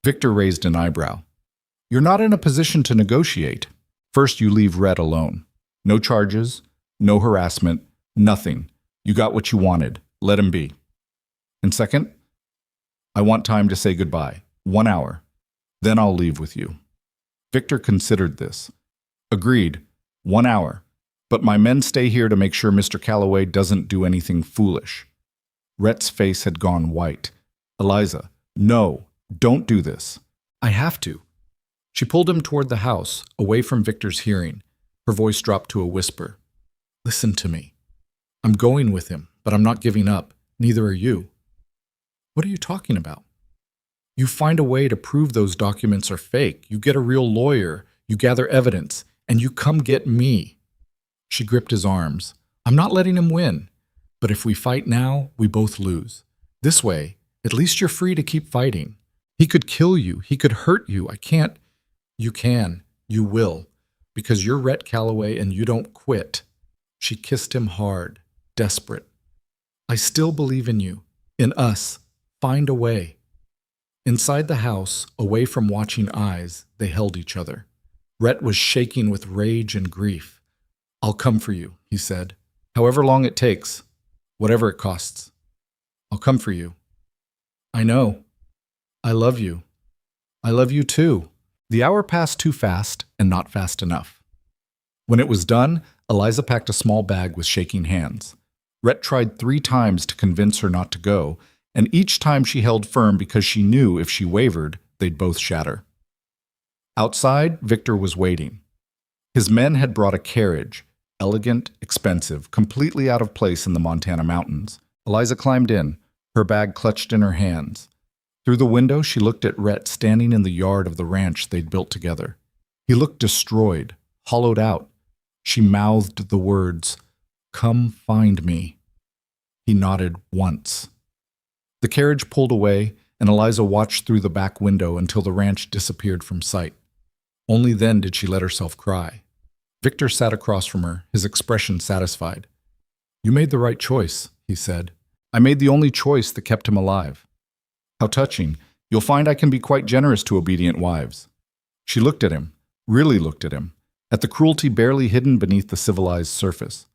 Speaker 1: Victor raised an eyebrow. You're not in a position to negotiate. First, you leave Rhett alone. No charges, no harassment, nothing. You got what you wanted. Let him be. And second, I want time to say goodbye. 1 hour. Then I'll leave with you. Victor considered this. Agreed. 1 hour. But my men stay here to make sure Mr. Calloway doesn't do anything foolish. Rhett's face had gone white. Eliza, no, don't do this. I have to. She pulled him toward the house, away from Victor's hearing. Her voice dropped to a whisper. Listen to me. I'm going with him, but I'm not giving up. Neither are you. What are you talking about? You find a way to prove those documents are fake. You get a real lawyer. You gather evidence. And you come get me. She gripped his arms. I'm not letting him win. But if we fight now, we both lose. This way, at least you're free to keep fighting. He could kill you. He could hurt you. I can't. You can. You will. Because you're Rhett Calloway and you don't quit. She kissed him hard, desperate. I still believe in you. In us. Find a way. Inside the house, away from watching eyes, they held each other. Rhett was shaking with rage and grief. I'll come for you, he said. However long it takes. Whatever it costs. I'll come for you. I know. I love you. I love you too. The hour passed too fast and not fast enough. When it was done, Eliza packed a small bag with shaking hands. Rhett tried 3 times to convince her not to go, and each time she held firm because she knew if she wavered, they'd both shatter. Outside, Victor was waiting. His men had brought a carriage, elegant, expensive, completely out of place in the Montana mountains. Eliza climbed in, her bag clutched in her hands. Through the window, she looked at Rhett standing in the yard of the ranch they'd built together. He looked destroyed, hollowed out. She mouthed the words, "Come find me." He nodded once. The carriage pulled away, and Eliza watched through the back window until the ranch disappeared from sight. Only then did she let herself cry. Victor sat across from her, his expression satisfied. "You made the right choice," he said. "I made the only choice that kept him alive." "How touching. You'll find I can be quite generous to obedient wives." She looked at him, really looked at him, at the cruelty barely hidden beneath the civilized surface.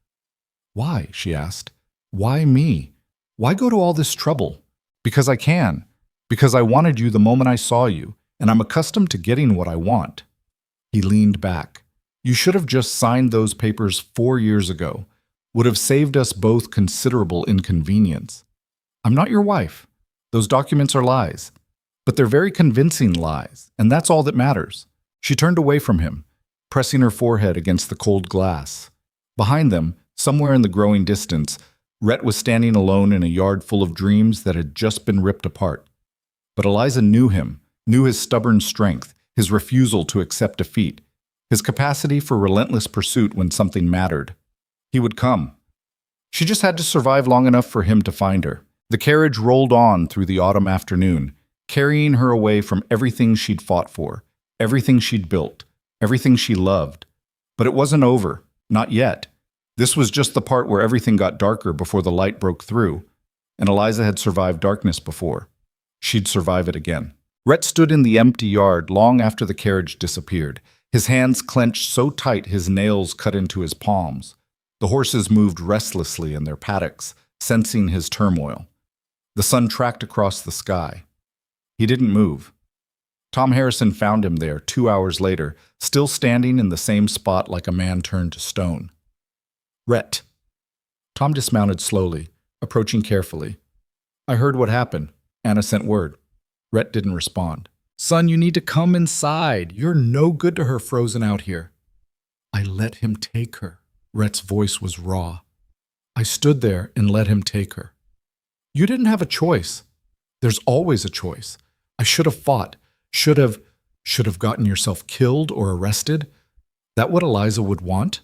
Speaker 1: "Why?" she asked. "Why me? Why go to all this trouble? Because I can. Because I wanted you the moment I saw you, and I'm accustomed to getting what I want." He leaned back. "You should have just signed those papers 4 years ago. Would have saved us both considerable inconvenience. I'm not your wife. Those documents are lies. But they're very convincing lies, and that's all that matters." She turned away from him, pressing her forehead against the cold glass. Behind them, somewhere in the growing distance, Rhett was standing alone in a yard full of dreams that had just been ripped apart. But Eliza knew him, knew his stubborn strength, his refusal to accept defeat, his capacity for relentless pursuit when something mattered. He would come. She just had to survive long enough for him to find her. The carriage rolled on through the autumn afternoon, carrying her away from everything she'd fought for, everything she'd built, everything she loved. But it wasn't over, not yet. This was just the part where everything got darker before the light broke through, and Eliza had survived darkness before. She'd survive it again. Rhett stood in the empty yard long after the carriage disappeared, his hands clenched so tight his nails cut into his palms. The horses moved restlessly in their paddocks, sensing his turmoil. The sun tracked across the sky. He didn't move. Tom Harrison found him there 2 hours later, still standing in the same spot like a man turned to stone. "Rhett." Tom dismounted slowly, approaching carefully. "I heard what happened. Anna sent word." Rhett didn't respond. "Son, you need to come inside. You're no good to her frozen out here." "I let him take her." Rhett's voice was raw. "I stood there and let him take her." "You didn't have a choice. There's always a choice. I should have fought. Should have gotten yourself killed or arrested. That what Eliza would want?"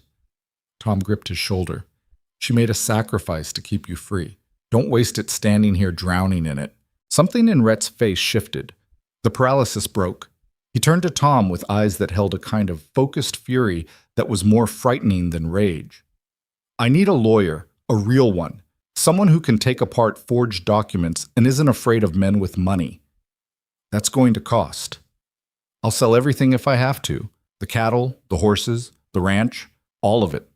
Speaker 1: Tom gripped his shoulder. "She made a sacrifice to keep you free. Don't waste it standing here drowning in it." Something in Rhett's face shifted. The paralysis broke. He turned to Tom with eyes that held a kind of focused fury that was more frightening than rage. "I need a lawyer, a real one. Someone who can take apart forged documents and isn't afraid of men with money. That's going to cost. I'll sell everything if I have to. The cattle, the horses, the ranch, all of it.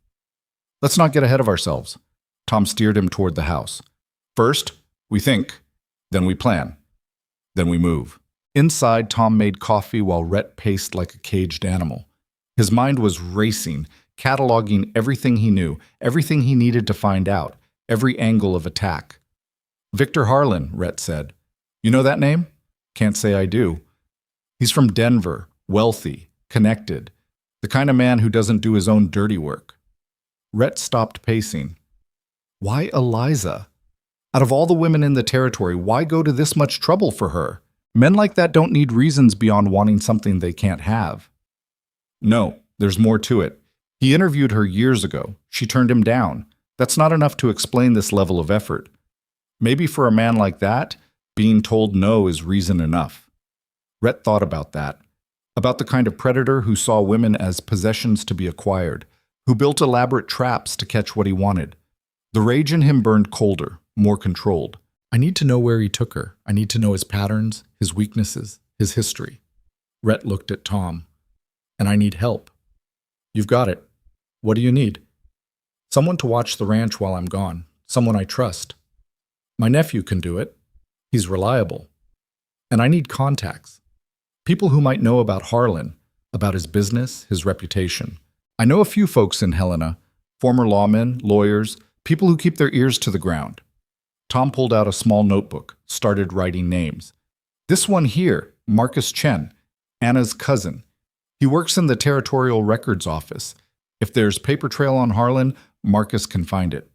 Speaker 1: Let's not get ahead of ourselves." Tom steered him toward the house. "First, we think. Then we plan. Then we move." Inside, Tom made coffee while Rhett paced like a caged animal. His mind was racing, cataloging everything he knew, everything he needed to find out, every angle of attack. "Victor Harlan," Rhett said. "You know that name?" "Can't say I do." "He's from Denver, wealthy, connected, the kind of man who doesn't do his own dirty work." Rhett stopped pacing. Why Eliza? Out of all the women in the territory, why go to this much trouble for her? Men like that don't need reasons beyond wanting something they can't have. "No, there's more to it. He interviewed her years ago. She turned him down. That's not enough to explain this level of effort. Maybe for a man like that, being told no is reason enough." Rhett thought about that, about the kind of predator who saw women as possessions to be acquired, who built elaborate traps to catch what he wanted. The rage in him burned colder, more controlled. "I need to know where he took her. I need to know his patterns, his weaknesses, his history." Rhett looked at Tom. "And I need help." "You've got it. What do you need?" "Someone to watch the ranch while I'm gone. Someone I trust. My nephew can do it. He's reliable. And I need contacts. People who might know about Harlan, about his business, his reputation. I know a few folks in Helena, former lawmen, lawyers, people who keep their ears to the ground." Tom pulled out a small notebook, started writing names. "This one here, Marcus Chen, Anna's cousin. He works in the Territorial Records Office. If there's paper trail on Harlan, Marcus can find it."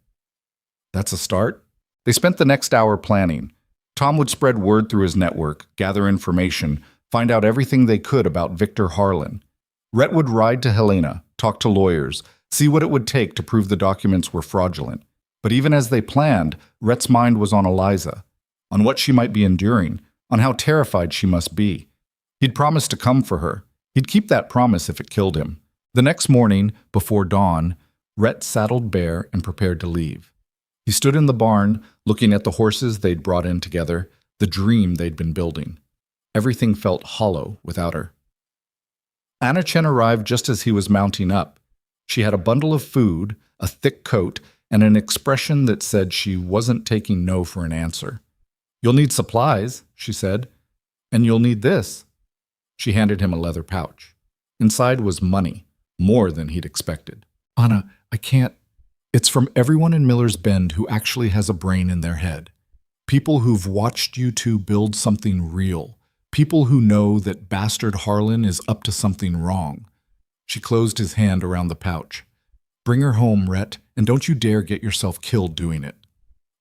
Speaker 1: That's a start. They spent the next hour planning. Tom would spread word through his network, gather information, find out everything they could about Victor Harlan. Rhett would ride to Helena, talk to lawyers, see what it would take to prove the documents were fraudulent. But even as they planned, Rhett's mind was on Eliza, on what she might be enduring, on how terrified she must be. He'd promised to come for her. He'd keep that promise if it killed him. The next morning, before dawn, Rhett saddled Bear and prepared to leave. He stood in the barn, looking at the horses they'd brought in together, the dream they'd been building. Everything felt hollow without her. Anna Chen arrived just as he was mounting up. She had a bundle of food, a thick coat, and an expression that said she wasn't taking no for an answer. "You'll need supplies," she said, "and you'll need this." She handed him a leather pouch. Inside was money, more than he'd expected. "Anna, I can't." It's from everyone in Miller's Bend who actually has a brain in their head. People who've watched you two build something real. People who know that Bastard Harlan is up to something wrong. She closed his hand around the pouch. "Bring her home, Rhett, and don't you dare get yourself killed doing it."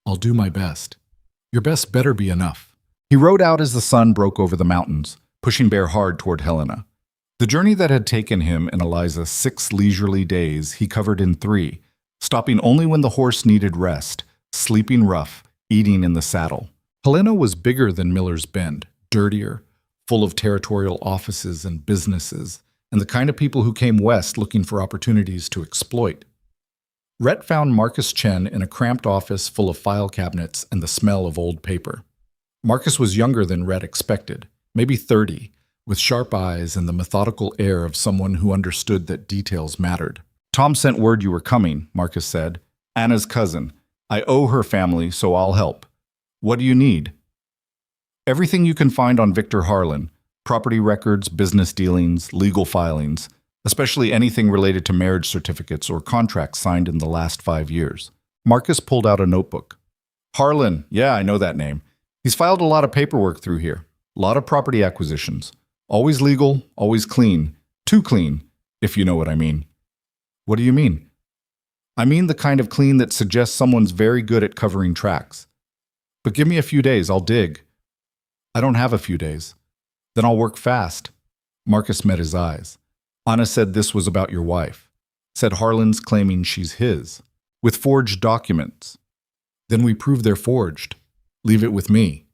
Speaker 1: "I'll do my best." "Your best better be enough." He rode out as the sun broke over the mountains, pushing Bear hard toward Helena. The journey that had taken him and Eliza 6 leisurely days he covered in 3, stopping only when the horse needed rest, sleeping rough, eating in the saddle. Helena was bigger than Miller's Bend, dirtier, full of territorial offices and businesses, and the kind of people who came west looking for opportunities to exploit. Rhett found Marcus Chen in a cramped office full of file cabinets and the smell of old paper. Marcus was younger than Rhett expected, maybe 30, with sharp eyes and the methodical air of someone who understood that details mattered. "Tom sent word you were coming," Marcus said. "Anna's cousin. I owe her family, so I'll help. What do you need?" "Everything you can find on Victor Harlan. Property records, business dealings, legal filings, especially anything related to marriage certificates or contracts signed in the last 5 years. Marcus pulled out a notebook. "Harlan, yeah, I know that name. He's filed a lot of paperwork through here. A lot of property acquisitions. Always legal, always clean. Too clean, if you know what I mean." "What do you mean?" "I mean the kind of clean that suggests someone's very good at covering tracks. But give me a few days, I'll dig." "I don't have a few days." "Then I'll work fast." Marcus met his eyes. "Anna said this was about your wife. Said Harlan's claiming she's his. With forged documents." "Then we prove they're forged. Leave it with me."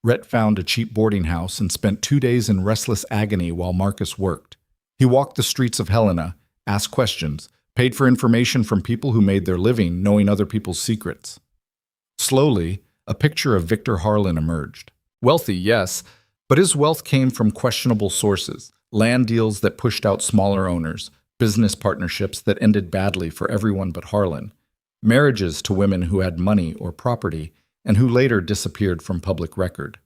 Speaker 1: Rhett found a cheap boarding house and spent 2 days in restless agony while Marcus worked. He walked the streets of Helena, asked questions, paid for information from people who made their living knowing other people's secrets. Slowly, a picture of Victor Harlan emerged. Wealthy, yes, but his wealth came from questionable sources, land deals that pushed out smaller owners, business partnerships that ended badly for everyone but Harlan, marriages to women who had money or property and who later disappeared from public record.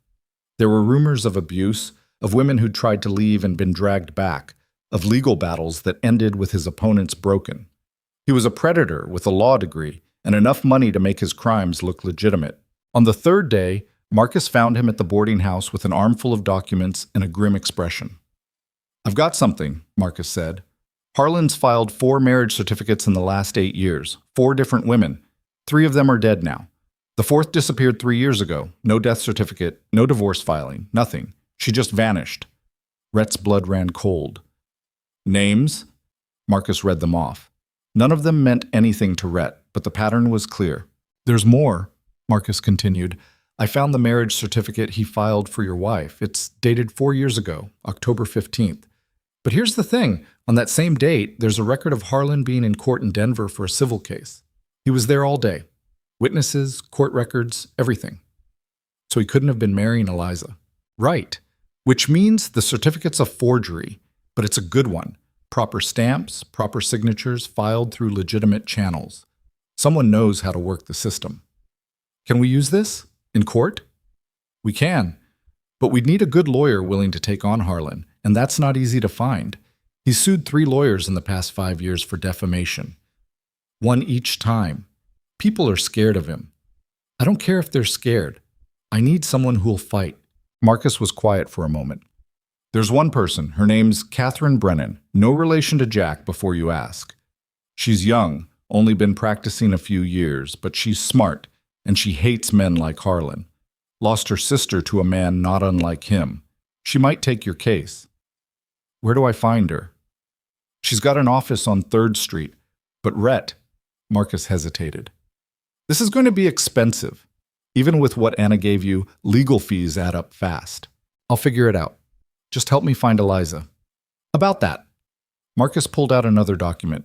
Speaker 1: There were rumors of abuse, of women who'd tried to leave and been dragged back, of legal battles that ended with his opponents broken. He was a predator with a law degree and enough money to make his crimes look legitimate. On the 3rd day, Marcus found him at the boarding house with an armful of documents and a grim expression. "I've got something," Marcus said. "Harlan's filed 4 marriage certificates in the last 8 years, 4 different women. 3 of them are dead now. The 4th disappeared 3 years ago. No death certificate, no divorce filing, nothing. She just vanished." Rhett's blood ran cold. "Names?" Marcus read them off. None of them meant anything to Rhett, but the pattern was clear. "There's more," Marcus continued. "I found the marriage certificate he filed for your wife. It's dated 4 years ago, October 15th. But here's the thing. On that same date, there's a record of Harlan being in court in Denver for a civil case. He was there all day. Witnesses, court records, everything. So he couldn't have been marrying Eliza." "Right. Which means the certificate's a forgery, but it's a good one. Proper stamps, proper signatures, filed through legitimate channels. Someone knows how to work the system." "Can we use this? In court?" "We can. But we'd need a good lawyer willing to take on Harlan, and that's not easy to find. He's sued 3 lawyers in the past 5 years for defamation. 1 each time. People are scared of him. I don't care if they're scared. I need someone who'll fight." Marcus was quiet for a moment. "There's one person. Her name's Catherine Brennan. No relation to Jack before you ask. She's young, only been practicing a few years, but she's smart, and she hates men like Harlan. Lost her sister to a man not unlike him. She might take your case. Where do I find her? She's got an office on 3rd Street. But Rhett, Marcus hesitated. This is going to be expensive. Even with what Anna gave you, legal fees add up fast. I'll figure it out. Just help me find Eliza. About that. Marcus pulled out another document.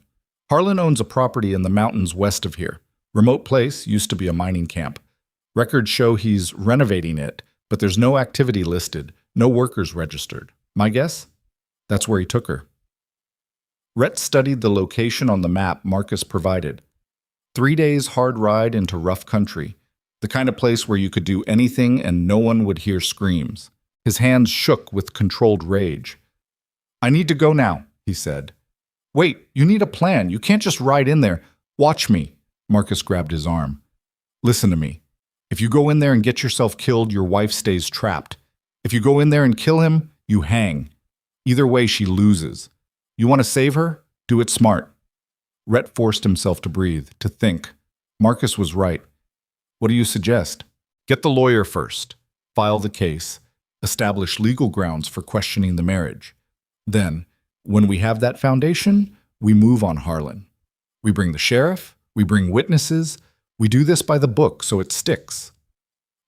Speaker 1: Harlan owns a property in the mountains west of here. Remote place, used to be a mining camp. Records show he's renovating it, but there's no activity listed, no workers registered. My guess? That's where he took her. Rhett studied the location on the map Marcus provided. 3 days hard ride into rough country, the kind of place where you could do anything and no one would hear screams. His hands shook with controlled rage. I need to go now, he said. Wait, you need a plan. You can't just ride in there. Watch me. Marcus grabbed his arm. Listen to me. If you go in there and get yourself killed, your wife stays trapped. If you go in there and kill him, you hang. Either way, she loses. You want to save her? Do it smart. Rhett forced himself to breathe, to think. Marcus was right. What do you suggest? Get the lawyer first. File the case. Establish legal grounds for questioning the marriage. Then, when we have that foundation, we move on Harlan. We bring the sheriff. We bring witnesses. We do this by the book so it sticks.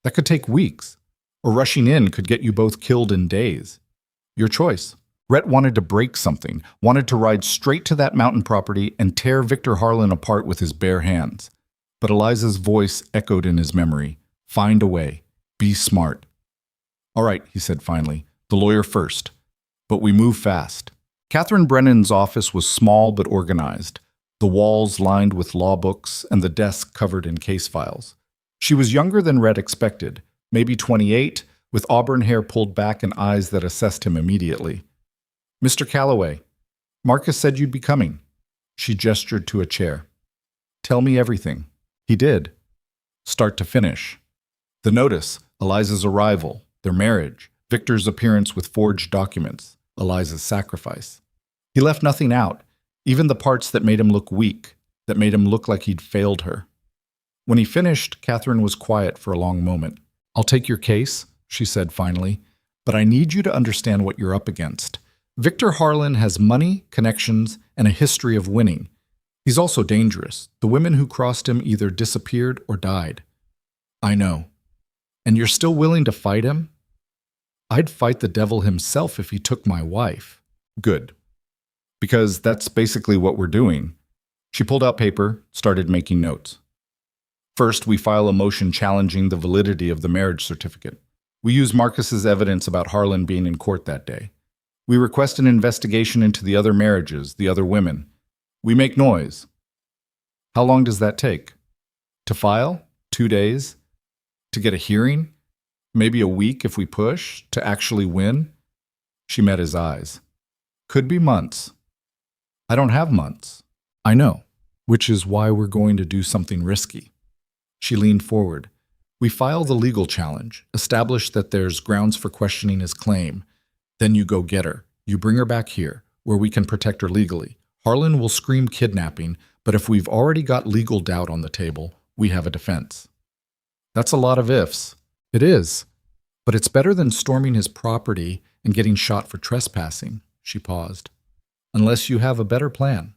Speaker 1: That could take weeks. Or rushing in could get you both killed in days. Your choice. Rhett wanted to break something, wanted to ride straight to that mountain property and tear Victor Harlan apart with his bare hands. But Eliza's voice echoed in his memory. Find a way. Be smart. All right, he said finally. The lawyer first. But we move fast. Catherine Brennan's office was small but organized, the walls lined with law books and the desk covered in case files. She was younger than Rhett expected, maybe 28, with auburn hair pulled back and eyes that assessed him immediately. Mr. Calloway, Marcus said you'd be coming. She gestured to a chair. Tell me everything. He did. Start to finish. The notice, Eliza's arrival, their marriage, Victor's appearance with forged documents, Eliza's sacrifice. He left nothing out, even the parts that made him look weak, that made him look like he'd failed her. When he finished, Catherine was quiet for a long moment. I'll take your case, she said finally, but I need you to understand what you're up against. Victor Harlan has money, connections, and a history of winning. He's also dangerous. The women who crossed him either disappeared or died. I know. And you're still willing to fight him? I'd fight the devil himself if he took my wife. Good. Because that's basically what we're doing. She pulled out paper, started making notes. First, we file a motion challenging the validity of the marriage certificate. We use Marcus's evidence about Harlan being in court that day. We request an investigation into the other marriages, the other women. We make noise. How long does that take? To file? 2 days? To get a hearing? Maybe a week if we push? To actually win? She met his eyes. Could be months. I don't have months. I know, which is why we're going to do something risky. She leaned forward. We file the legal challenge, establish that there's grounds for questioning his claim. Then you go get her. You bring her back here, where we can protect her legally. Harlan will scream kidnapping, but if we've already got legal doubt on the table, we have a defense. That's a lot of ifs. It is. But it's better than storming his property and getting shot for trespassing, she paused. Unless you have a better plan.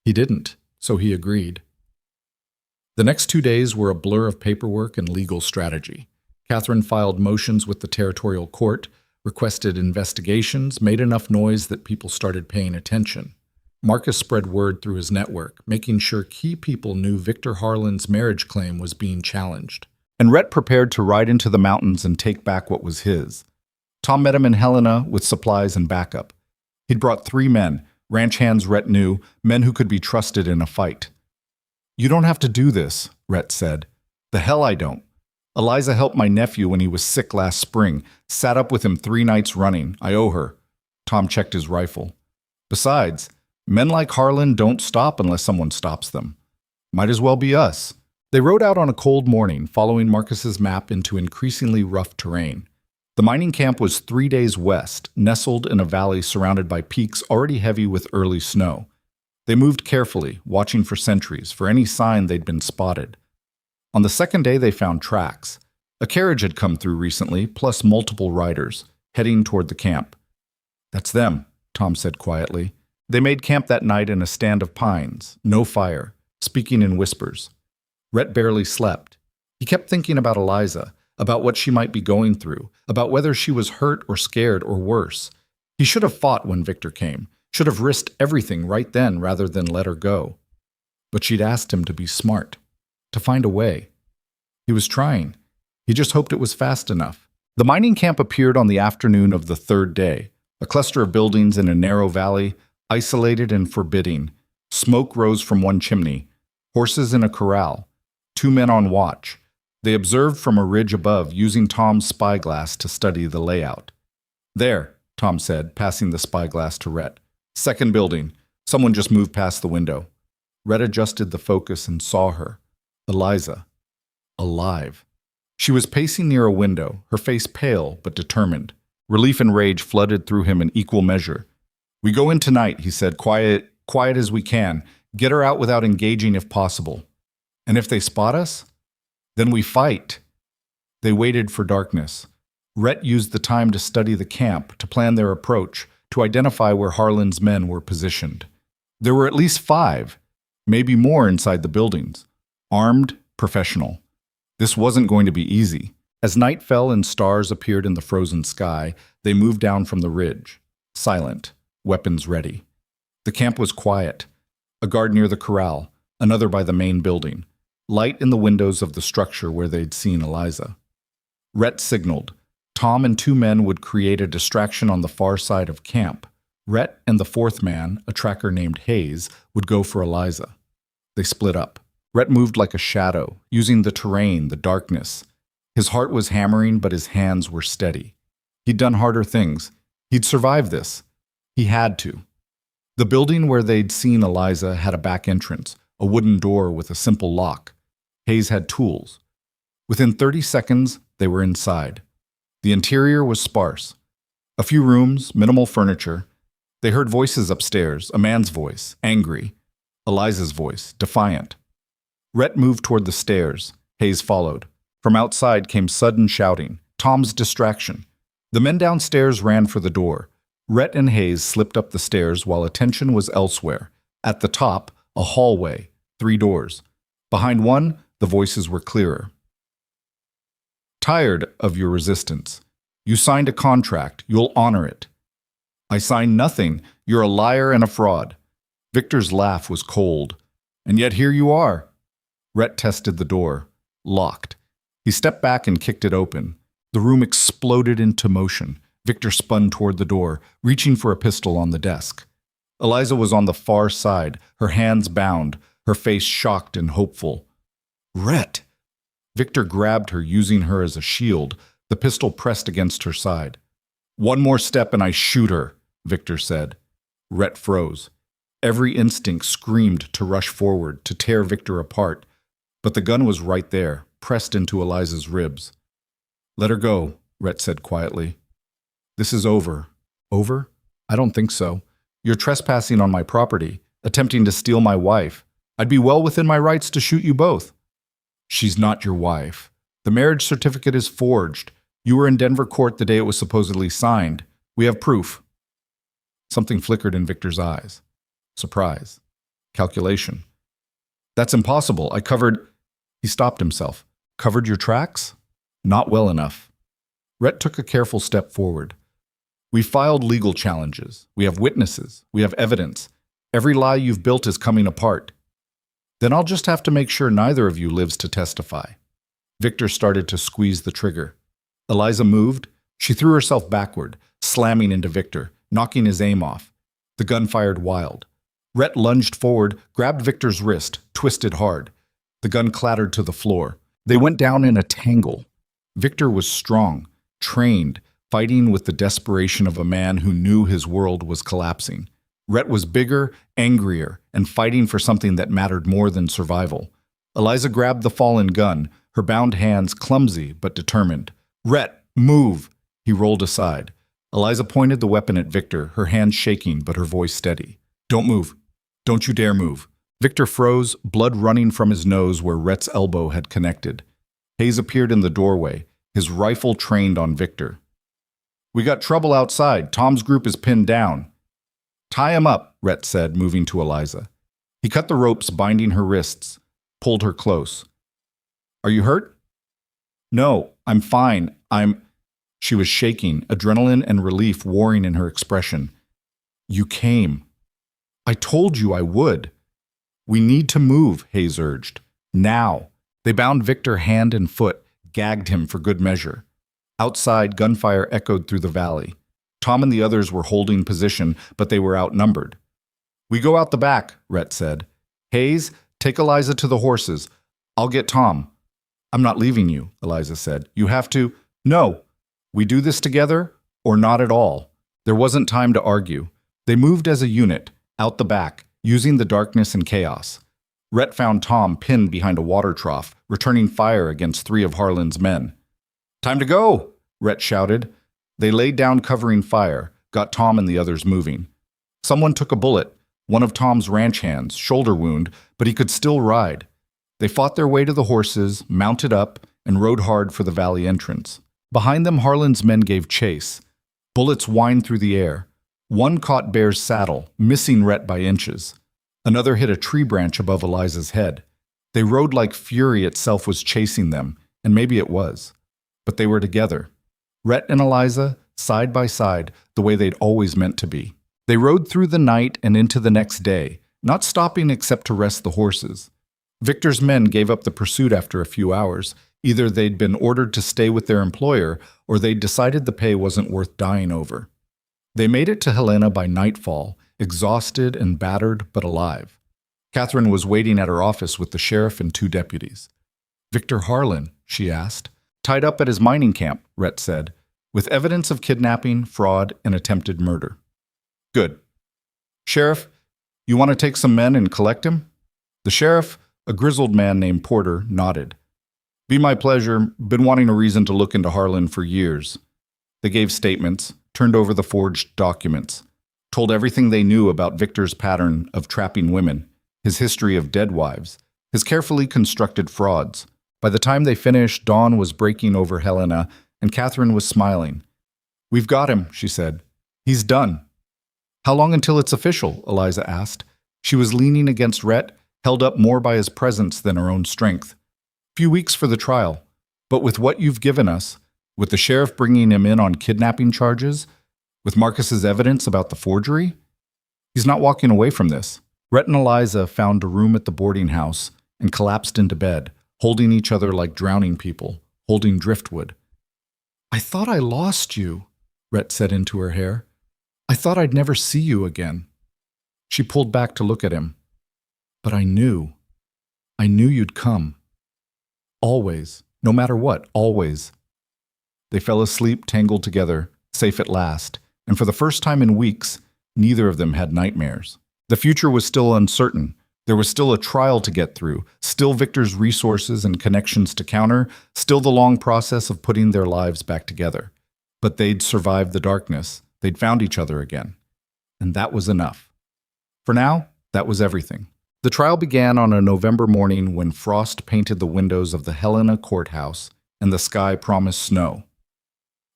Speaker 1: He didn't, so he agreed. The next 2 days were a blur of paperwork and legal strategy. Catherine filed motions with the territorial court, requested investigations, made enough noise that people started paying attention. Marcus spread word through his network, making sure key people knew Victor Harlan's marriage claim was being challenged. And Rhett prepared to ride into the mountains and take back what was his. Tom met him in Helena with supplies and backup. He'd brought 3 men, ranch hands Rhett knew, men who could be trusted in a fight. You don't have to do this, Rhett said. The hell I don't. Eliza helped my nephew when he was sick last spring, sat up with him 3 nights running. I owe her. Tom checked his rifle. Besides, men like Harlan don't stop unless someone stops them. Might as well be us. They rode out on a cold morning, following Marcus's map into increasingly rough terrain. The mining camp was 3 days west, nestled in a valley surrounded by peaks already heavy with early snow. They moved carefully, watching for sentries, for any sign they'd been spotted. On the second day, they found tracks. A carriage had come through recently, plus multiple riders, heading toward the camp. "That's them," Tom said quietly. They made camp that night in a stand of pines, no fire, speaking in whispers. Rhett barely slept. He kept thinking about Eliza, about what she might be going through, about whether she was hurt or scared or worse. He should have fought when Victor came, should have risked everything right then rather than let her go. But she'd asked him to be smart, to find a way. He was trying. He just hoped it was fast enough. The mining camp appeared on the afternoon of the third day, a cluster of buildings in a narrow valley, isolated and forbidding. Smoke rose from one chimney, horses in a corral, 2 men on watch. They observed from a ridge above, using Tom's spyglass to study the layout. "There," Tom said, passing the spyglass to Rhett. "Second building. Someone just moved past the window." Rhett adjusted the focus and saw her. Eliza. Alive. She was pacing near a window, her face pale but determined. Relief and rage flooded through him in equal measure. "We go in tonight," he said, quiet as we can. "Get her out without engaging if possible. And if they spot us, then we fight." They waited for darkness. Rhett used the time to study the camp, to plan their approach, to identify where Harlan's men were positioned. There were at least 5, maybe more inside the buildings. Armed, professional. This wasn't going to be easy. As night fell and stars appeared in the frozen sky, they moved down from the ridge, silent, weapons ready. The camp was quiet. A guard near the corral, another by the main building. Light in the windows of the structure where they'd seen Eliza. Rhett signaled. Tom and 2 men would create a distraction on the far side of camp. Rhett and the 4th man, a tracker named Hayes, would go for Eliza. They split up. Rhett moved like a shadow, using the terrain, the darkness. His heart was hammering, but his hands were steady. He'd done harder things. He'd survived this. He had to. The building where they'd seen Eliza had a back entrance, a wooden door with a simple lock. Hayes had tools. Within 30 seconds, they were inside. The interior was sparse. A few rooms, minimal furniture. They heard voices upstairs, a man's voice, angry. Eliza's voice, defiant. Rhett moved toward the stairs. Hayes followed. From outside came sudden shouting, Tom's distraction. The men downstairs ran for the door. Rhett and Hayes slipped up the stairs while attention was elsewhere. At the top, a hallway, 3 doors. Behind one, the voices were clearer. "Tired of your resistance. You signed a contract. You'll honor it." "I signed nothing. You're a liar and a fraud." Victor's laugh was cold. "And yet here you are." Rhett tested the door. Locked. He stepped back and kicked it open. The room exploded into motion. Victor spun toward the door, reaching for a pistol on the desk. Eliza was on the far side, her hands bound, her face shocked and hopeful. "Rhett!" Victor grabbed her, using her as a shield, the pistol pressed against her side. "One more step and I shoot her," Victor said. Rhett froze. Every instinct screamed to rush forward, to tear Victor apart. But the gun was right there, pressed into Eliza's ribs. "Let her go," Rhett said quietly. "This is over." "Over? I don't think so. You're trespassing on my property, attempting to steal my wife. I'd be well within my rights to shoot you both." "She's not your wife. The marriage certificate is forged. You were in Denver court the day it was supposedly signed. We have proof." Something flickered in Victor's eyes. Surprise. Calculation. "That's impossible. I covered—" He stopped himself. "Covered your tracks?" "Not well enough." Rhett took a careful step forward. "We filed legal challenges. We have witnesses. We have evidence. Every lie you've built is coming apart. Then I'll just have to make sure neither of you lives to testify." Victor started to squeeze the trigger. Eliza moved. She threw herself backward, slamming into Victor, knocking his aim off. The gun fired wild. Rhett lunged forward, grabbed Victor's wrist, twisted hard. The gun clattered to the floor. They went down in a tangle. Victor was strong, trained, fighting with the desperation of a man who knew his world was collapsing. Rhett was bigger, angrier, and fighting for something that mattered more than survival. Eliza grabbed the fallen gun, her bound hands clumsy but determined. "Rhett, move!" He rolled aside. Eliza pointed the weapon at Victor, her hands shaking but her voice steady. "Don't move. Don't you dare move." Victor froze, blood running from his nose where Rhett's elbow had connected. Hayes appeared in the doorway. his rifle trained on Victor. "We got trouble outside. Tom's group is pinned down." "Tie him up," Rhett said, moving to Eliza. He cut the ropes binding her wrists, pulled her close. "Are you hurt?" "No, I'm fine. She was shaking, adrenaline and relief warring in her expression. "You came. I told you I would." "We need to move," Hayes urged. "Now." They bound Victor hand and foot, gagged him for good measure. Outside, gunfire echoed through the valley. Tom and the others were holding position, but they were outnumbered. "We go out the back," Rhett said. "Hayes, take Eliza to the horses. I'll get Tom." "I'm not leaving you," Eliza said. "You have to—" "No. We do this together, or not at all." There wasn't time to argue. They moved as a unit, out the back, using the darkness and chaos. Rhett found Tom pinned behind a water trough, returning fire against 3 of Harlan's men. "Time to go!" Rhett shouted. They laid down covering fire, got Tom and the others moving. Someone took a bullet, one of Tom's ranch hands, shoulder wound, but he could still ride. They fought their way to the horses, mounted up, and rode hard for the valley entrance. Behind them, Harlan's men gave chase. Bullets whined through the air. One caught Bear's saddle, missing Rhett by inches. Another hit a tree branch above Eliza's head. They rode like fury itself was chasing them, and maybe it was. But they were together. Rhett and Eliza, side by side, the way they'd always meant to be. They rode through the night and into the next day, not stopping except to rest the horses. Victor's men gave up the pursuit after a few hours. Either they'd been ordered to stay with their employer, or they'd decided the pay wasn't worth dying over. They made it to Helena by nightfall, exhausted and battered, but alive. Catherine was waiting at her office with the sheriff and 2 deputies. "Victor Harlan?" she asked. "Tied up at his mining camp," Rhett said, "with evidence of kidnapping, fraud, and attempted murder." "Good. Sheriff, you want to take some men and collect him?" The sheriff, a grizzled man named Porter, nodded. "Be my pleasure. Been wanting a reason to look into Harlan for years." They gave statements, turned over the forged documents, told everything they knew about Victor's pattern of trapping women, his history of dead wives, his carefully constructed frauds. By the time they finished, dawn was breaking over Helena, and Catherine was smiling. "We've got him," she said. "He's done." "How long until it's official?" Eliza asked. She was leaning against Rhett, held up more by his presence than her own strength. "Few weeks for the trial. But with what you've given us, with the sheriff bringing him in on kidnapping charges, with Marcus's evidence about the forgery, he's not walking away from this." Rhett and Eliza found a room at the boarding house and collapsed into bed, holding each other like drowning people, holding driftwood. "I thought I lost you," Rhett said into her hair. "I thought I'd never see you again." She pulled back to look at him. "But I knew. I knew you'd come. Always. No matter what, always." They fell asleep tangled together, safe at last, and for the first time in weeks, neither of them had nightmares. The future was still uncertain. There was still a trial to get through, still Victor's resources and connections to counter, still the long process of putting their lives back together. But they'd survived the darkness. They'd found each other again. And that was enough. For now, that was everything. The trial began on a November morning when frost painted the windows of the Helena courthouse and the sky promised snow.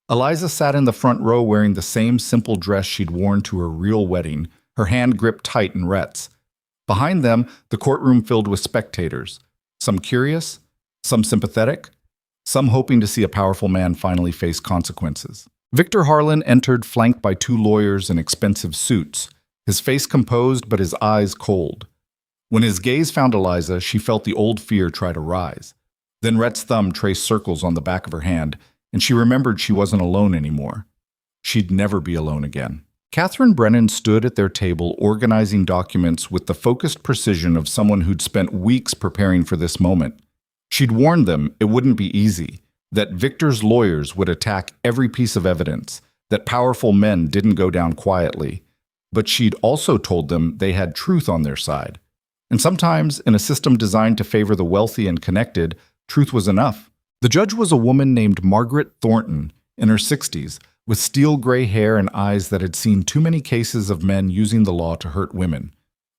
Speaker 1: Eliza sat in the front row wearing the same simple dress she'd worn to her real wedding, her hand gripped tight in Rhett's. Behind them, the courtroom filled with spectators, some curious, some sympathetic, some hoping to see a powerful man finally face consequences. Victor Harlan entered flanked by 2 lawyers in expensive suits, his face composed but his eyes cold. When his gaze found Eliza, she felt the old fear try to rise. Then Rhett's thumb traced circles on the back of her hand, and she remembered she wasn't alone anymore. She'd never be alone again. Catherine Brennan stood at their table organizing documents with the focused precision of someone who'd spent weeks preparing for this moment. She'd warned them it wouldn't be easy, that Victor's lawyers would attack every piece of evidence, that powerful men didn't go down quietly. But she'd also told them they had truth on their side. And sometimes, in a system designed to favor the wealthy and connected, truth was enough. The judge was a woman named Margaret Thornton, in her 60s, with steel gray hair and eyes that had seen too many cases of men using the law to hurt women.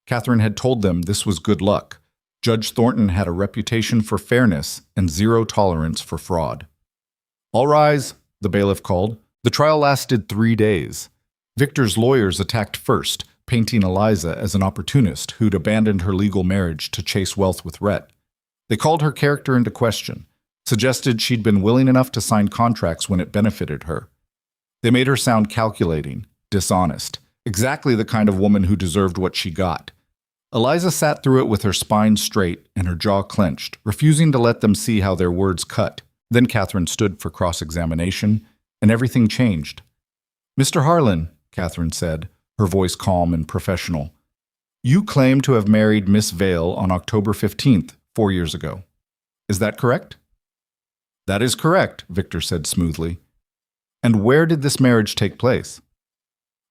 Speaker 1: Catherine had told them this was good luck. Judge Thornton had a reputation for fairness and zero tolerance for fraud. All rise, the bailiff called. The trial lasted 3 days. Victor's lawyers attacked first, painting Eliza as an opportunist who'd abandoned her legal marriage to chase wealth with Rhett. They called her character into question, suggested she'd been willing enough to sign contracts when it benefited her. They made her sound calculating, dishonest, exactly the kind of woman who deserved what she got. Eliza sat through it with her spine straight and her jaw clenched, refusing to let them see how their words cut. Then Catherine stood for cross-examination, and everything changed. "Mr. Harlan," Catherine said, her voice calm and professional, "you claim to have married Miss Vale on October 15th, 4 years ago. Is that correct?" "That is correct," Victor said smoothly. "And where did this marriage take place?"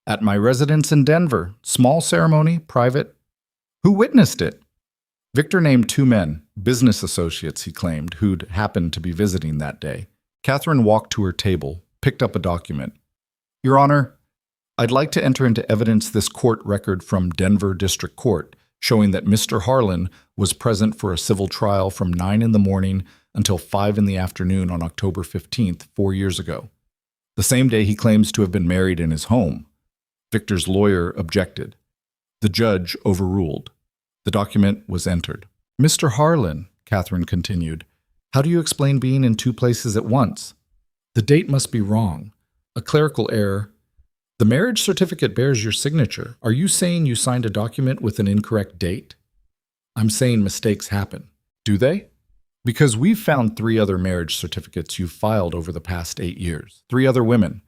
Speaker 1: "At my residence in Denver. Small ceremony, private." "Who witnessed it?" Victor named 2 men, business associates, he claimed, who'd happened to be visiting that day. Catherine walked to her table, picked up a document. "Your Honor, I'd like to enter into evidence this court record from Denver District Court, showing that Mr. Harlan was present for a civil trial from 9 in the morning until 5 in the afternoon on October 15th, 4 years ago. The same day he claims to have been married in his home." Victor's lawyer objected. The judge overruled. The document was entered. "Mr. Harlan," Catherine continued, "how do you explain being in 2 places at once? The date must be wrong. A clerical error. The marriage certificate bears your signature. Are you saying you signed a document with an incorrect date?" "I'm saying mistakes happen." "Do they?" "Because we've found 3 other marriage certificates you've filed over the past 8 years. 3 other women,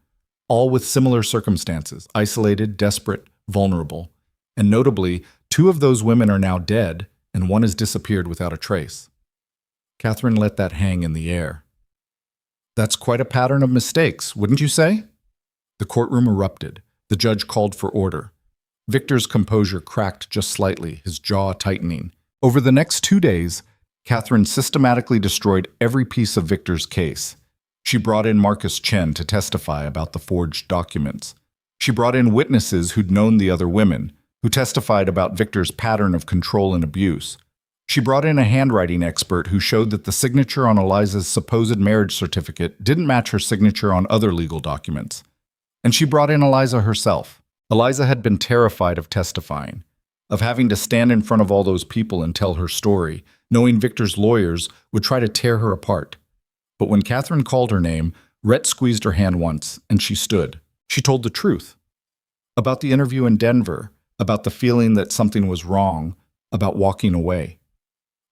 Speaker 1: all with similar circumstances, isolated, desperate, vulnerable. And notably, 2 of those women are now dead, and 1 has disappeared without a trace." Catherine let that hang in the air. "That's quite a pattern of mistakes, wouldn't you say?" The courtroom erupted. The judge called for order. Victor's composure cracked just slightly, his jaw tightening. Over the next 2 days, Catherine systematically destroyed every piece of Victor's case. She brought in Marcus Chen to testify about the forged documents. She brought in witnesses who'd known the other women, who testified about Victor's pattern of control and abuse. She brought in a handwriting expert who showed that the signature on Eliza's supposed marriage certificate didn't match her signature on other legal documents. And she brought in Eliza herself. Eliza had been terrified of testifying, of having to stand in front of all those people and tell her story, knowing Victor's lawyers would try to tear her apart. But when Catherine called her name, Rhett squeezed her hand once, and she stood. She told the truth. About the interview in Denver, about the feeling that something was wrong, about walking away.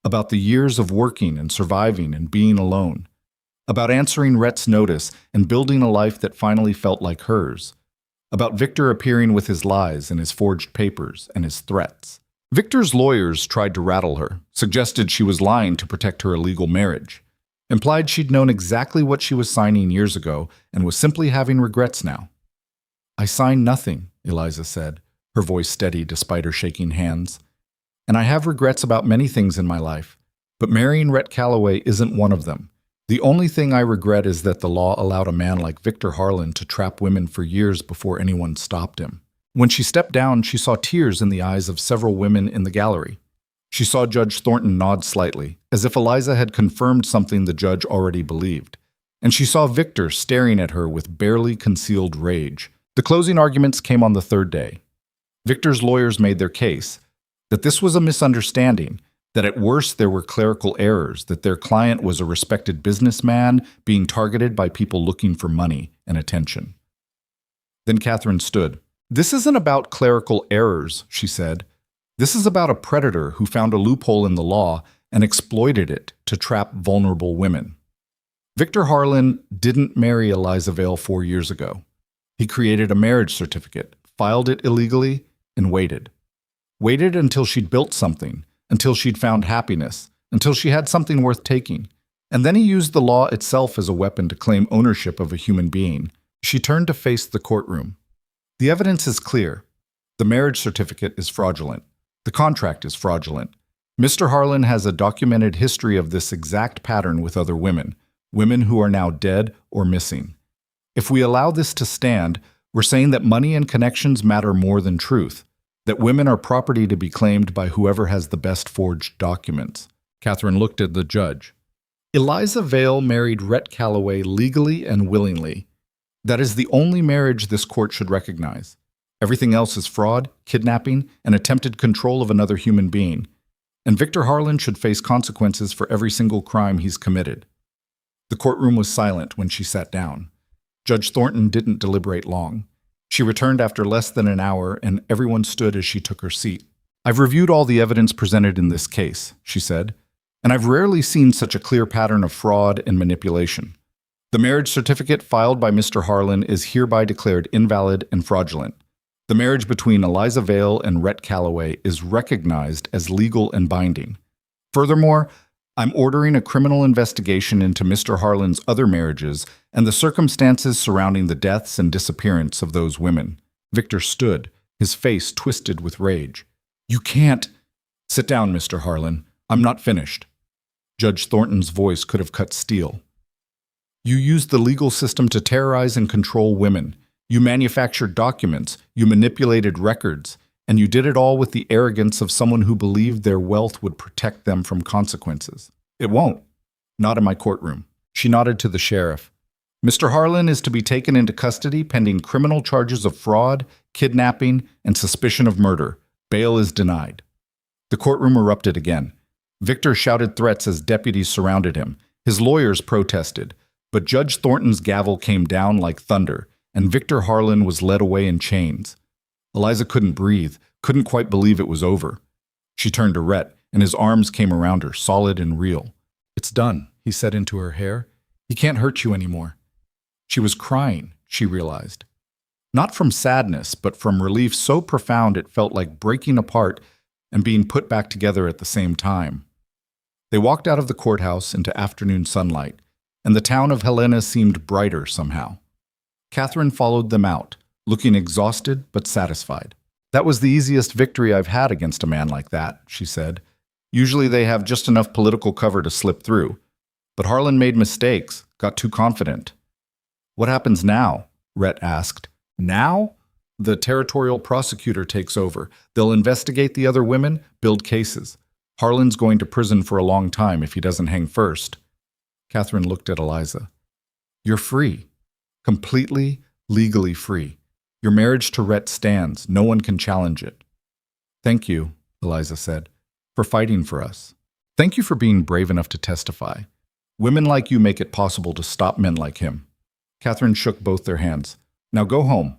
Speaker 1: About the years of working and surviving and being alone. About answering Rhett's notice and building a life that finally felt like hers. About Victor appearing with his lies and his forged papers and his threats. Victor's lawyers tried to rattle her, suggested she was lying to protect her illegal marriage, implied she'd known exactly what she was signing years ago and was simply having regrets now. "I signed nothing," Eliza said, her voice steady despite her shaking hands. "And I have regrets about many things in my life, but marrying Rhett Calloway isn't one of them. The only thing I regret is that the law allowed a man like Victor Harlan to trap women for years before anyone stopped him." When she stepped down, she saw tears in the eyes of several women in the gallery. She saw Judge Thornton nod slightly, as if Eliza had confirmed something the judge already believed. And she saw Victor staring at her with barely concealed rage. The closing arguments came on the 3rd day. Victor's lawyers made their case, that this was a misunderstanding, that at worst there were clerical errors, that their client was a respected businessman being targeted by people looking for money and attention. Then Catherine stood. "This isn't about clerical errors," she said. "This is about a predator who found a loophole in the law and exploited it to trap vulnerable women. Victor Harlan didn't marry Eliza Vale 4 years ago. He created a marriage certificate, filed it illegally, and waited. Waited until she'd built something, until she'd found happiness, until she had something worth taking. And then he used the law itself as a weapon to claim ownership of a human being." She turned to face the courtroom. "The evidence is clear. The marriage certificate is fraudulent. The contract is fraudulent. Mr. Harlan has a documented history of this exact pattern with other women, women who are now dead or missing. If we allow this to stand, we're saying that money and connections matter more than truth, that women are property to be claimed by whoever has the best forged documents." Catherine looked at the judge. Eliza Vale married Rhett Calloway legally and willingly. That is the only marriage this court should recognize. Everything else is fraud, kidnapping, and attempted control of another human being. And Victor Harlan should face consequences for every single crime he's committed. The courtroom was silent when she sat down. Judge Thornton didn't deliberate long. She returned after less than an hour, and everyone stood as she took her seat. "I've reviewed all the evidence presented in this case," she said, "and I've rarely seen such a clear pattern of fraud and manipulation. The marriage certificate filed by Mr. Harlan is hereby declared invalid and fraudulent. The marriage between Eliza Vale and Rhett Calloway is recognized as legal and binding. Furthermore, I'm ordering a criminal investigation into Mr. Harlan's other marriages and the circumstances surrounding the deaths and disappearance of those women." Victor stood, his face twisted with rage. "You can't—" "Sit down, Mr. Harlan. I'm not finished." Judge Thornton's voice could have cut steel. "You used the legal system to terrorize and control women. You manufactured documents, you manipulated records, and you did it all with the arrogance of someone who believed their wealth would protect them from consequences. It won't. Not in my courtroom." She nodded to the sheriff. "Mr. Harlan is to be taken into custody pending criminal charges of fraud, kidnapping, and suspicion of murder. Bail is denied." The courtroom erupted again. Victor shouted threats as deputies surrounded him. His lawyers protested, but Judge Thornton's gavel came down like thunder, and Victor Harlan was led away in chains. Eliza couldn't breathe, couldn't quite believe it was over. She turned to Rhett, and his arms came around her, solid and real. "It's done," he said into her hair. "He can't hurt you anymore." She was crying, she realized. Not from sadness, but from relief so profound it felt like breaking apart and being put back together at the same time. They walked out of the courthouse into afternoon sunlight, and the town of Helena seemed brighter somehow. Catherine followed them out, looking exhausted but satisfied. "That was the easiest victory I've had against a man like that," she said. "Usually they have just enough political cover to slip through. But Harlan made mistakes, got too confident." "What happens now?" Rhett asked. "Now? The territorial prosecutor takes over. They'll investigate the other women, build cases. Harlan's going to prison for a long time if he doesn't hang first." Catherine looked at Eliza. "You're free. Completely, legally free. Your marriage to Rhett stands. No one can challenge it." "Thank you," Eliza said, "for fighting for us. Thank you for being brave enough to testify. Women like you make it possible to stop men like him." Catherine shook both their hands. "Now go home.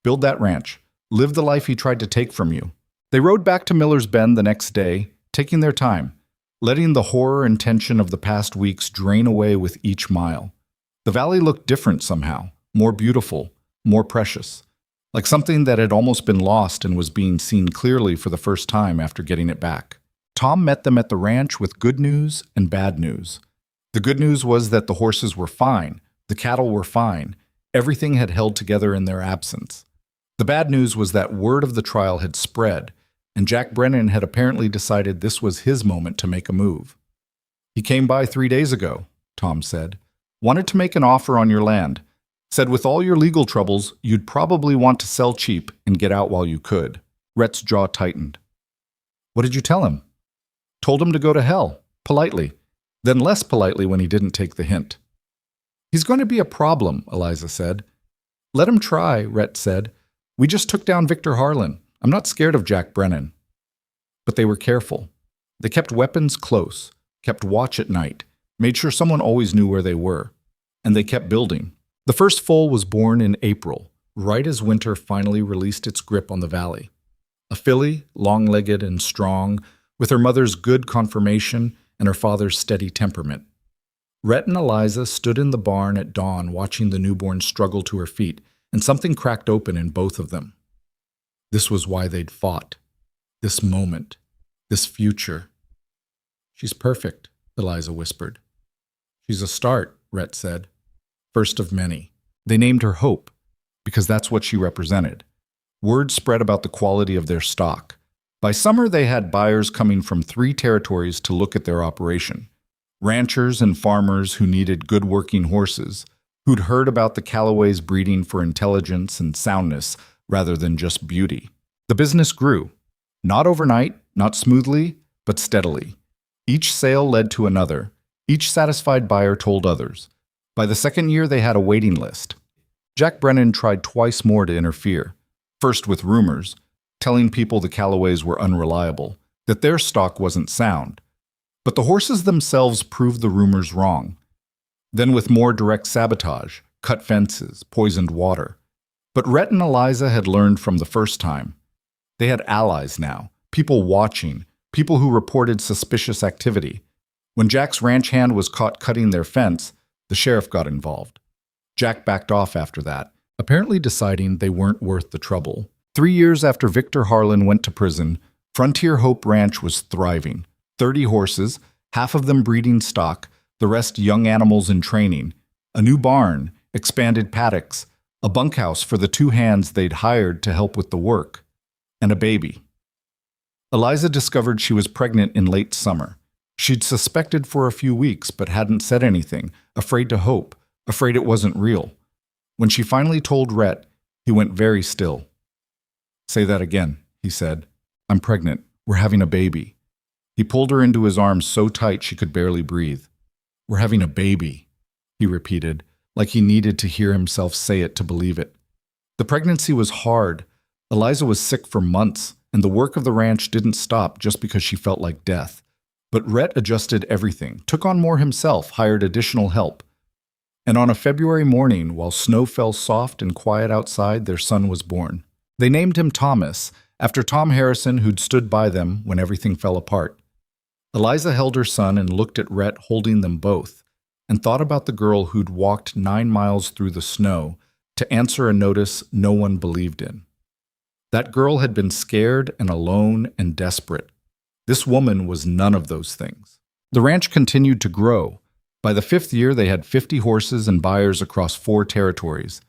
Speaker 1: Build that ranch. Live the life he tried to take from you." They rode back to Miller's Bend the next day, taking their time, letting the horror and tension of the past weeks drain away with each mile. The valley looked different somehow, more beautiful, more precious, like something that had almost been lost and was being seen clearly for the first time after getting it back. Tom met them at the ranch with good news and bad news. The good news was that the horses were fine, the cattle were fine, everything had held together in their absence. The bad news was that word of the trial had spread, and Jack Brennan had apparently decided this was his moment to make a move. "He came by 3 days ago," Tom said. "Wanted to make an offer on your land. Said with all your legal troubles, you'd probably want to sell cheap and get out while you could." Rhett's jaw tightened. "What did you tell him?" "Told him to go to hell, politely. Then less politely when he didn't take the hint." "He's going to be a problem," Eliza said. "Let him try," Rhett said. "We just took down Victor Harlan. I'm not scared of Jack Brennan." But they were careful. They kept weapons close, kept watch at night, made sure someone always knew where they were. And they kept building. The first foal was born in April, right as winter finally released its grip on the valley. A filly, long-legged and strong, with her mother's good conformation and her father's steady temperament. Rhett and Eliza stood in the barn at dawn watching the newborn struggle to her feet, and something cracked open in both of them. This was why they'd fought. This moment. This future. "She's perfect," Eliza whispered. "She's a start," Rhett said. "First of many." They named her Hope, because that's what she represented. Word spread about the quality of their stock. By summer, they had buyers coming from 3 territories to look at their operation. Ranchers and farmers who needed good working horses, who'd heard about the Calloways breeding for intelligence and soundness rather than just beauty. The business grew. Not overnight, not smoothly, but steadily. Each sale led to another, Each satisfied buyer told others. By the second year, they had a waiting list. Jack Brennan tried twice more to interfere. First with rumors, telling people the Callaways were unreliable, that their stock wasn't sound. But the horses themselves proved the rumors wrong. Then with more direct sabotage, cut fences, poisoned water. But Rhett and Eliza had learned from the first time. They had allies now, people watching, people who reported suspicious activity. When Jack's ranch hand was caught cutting their fence, the sheriff got involved. Jack backed off after that, apparently deciding they weren't worth the trouble. 3 years after Victor Harlan went to prison, Frontier Hope Ranch was thriving. 30 horses, half of them breeding stock, the rest young animals in training, a new barn, expanded paddocks, a bunkhouse for the 2 hands they'd hired to help with the work, and a baby. Eliza discovered she was pregnant in late summer. She'd suspected for a few weeks but hadn't said anything, afraid to hope, afraid it wasn't real. When she finally told Rhett, he went very still. "Say that again," he said. "I'm pregnant. We're having a baby." He pulled her into his arms so tight she could barely breathe. "We're having a baby," he repeated, like he needed to hear himself say it to believe it. The pregnancy was hard. Eliza was sick for months, and the work of the ranch didn't stop just because she felt like death. But Rhett adjusted everything, took on more himself, hired additional help. And on a February morning, while snow fell soft and quiet outside, their son was born. They named him Thomas, after Tom Harrison, who'd stood by them when everything fell apart. Eliza held her son and looked at Rhett holding them both, and thought about the girl who'd walked 9 miles through the snow to answer a notice no one believed in. That girl had been scared and alone and desperate. This woman was none of those things. The ranch continued to grow. By the 5th year, they had 50 horses and buyers across 4 territories.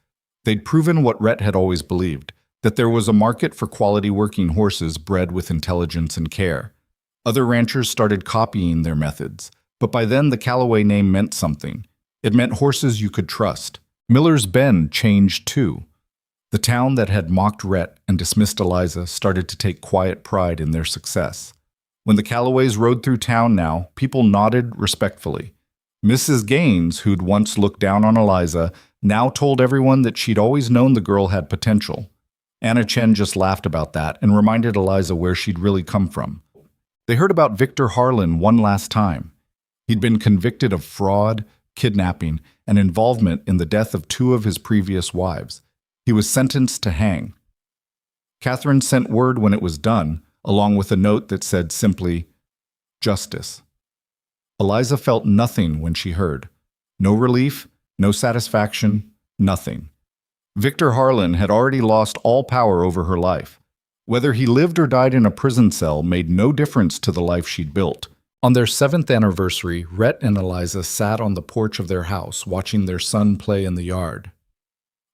Speaker 1: They'd proven what Rhett had always believed, that there was a market for quality working horses bred with intelligence and care. Other ranchers started copying their methods, but by then the Callaway name meant something. It meant horses you could trust. Miller's Bend changed too. The town that had mocked Rhett and dismissed Eliza started to take quiet pride in their success. When the Callaways rode through town now, people nodded respectfully. Mrs. Gaines, who'd once looked down on Eliza, now told everyone that she'd always known the girl had potential. Anna Chen just laughed about that and reminded Eliza where she'd really come from. They heard about Victor Harlan one last time. He'd been convicted of fraud, kidnapping, and involvement in the death of 2 of his previous wives. He was sentenced to hang. Catherine sent word when it was done, along with a note that said simply, "Justice." Eliza felt nothing when she heard. No relief, no satisfaction, nothing. Victor Harlan had already lost all power over her life. Whether he lived or died in a prison cell made no difference to the life she'd built. On their 7th anniversary, Rhett and Eliza sat on the porch of their house watching their son play in the yard.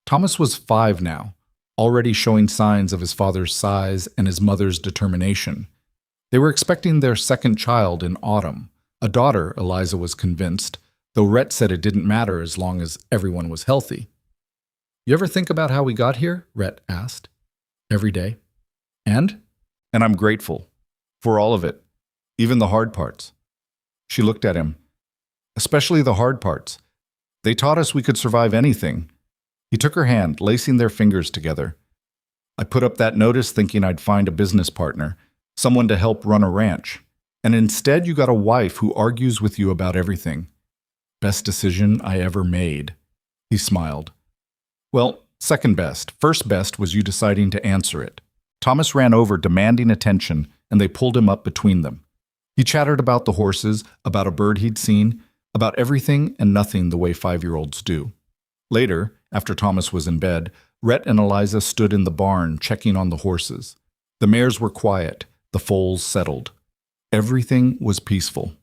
Speaker 1: Thomas was 5 now, already showing signs of his father's size and his mother's determination. They were expecting their 2nd child in autumn, a daughter, Eliza was convinced, though Rhett said it didn't matter as long as everyone was healthy. "You ever think about how we got here?" Rhett asked. "Every day." And I'm grateful. For all of it. Even the hard parts." She looked at him. "Especially the hard parts. They taught us we could survive anything." He took her hand, lacing their fingers together. "I put up that notice thinking I'd find a business partner, someone to help run a ranch. And instead you got a wife who argues with you about everything. Best decision I ever made." He smiled. "Well, second best. First best was you deciding to answer it." Thomas ran over, demanding attention, and they pulled him up between them. He chattered about the horses, about a bird he'd seen, about everything and nothing the way 5-year-olds do. Later, after Thomas was in bed, Rhett and Eliza stood in the barn checking on the horses. The mares were quiet, the foals settled. Everything was peaceful.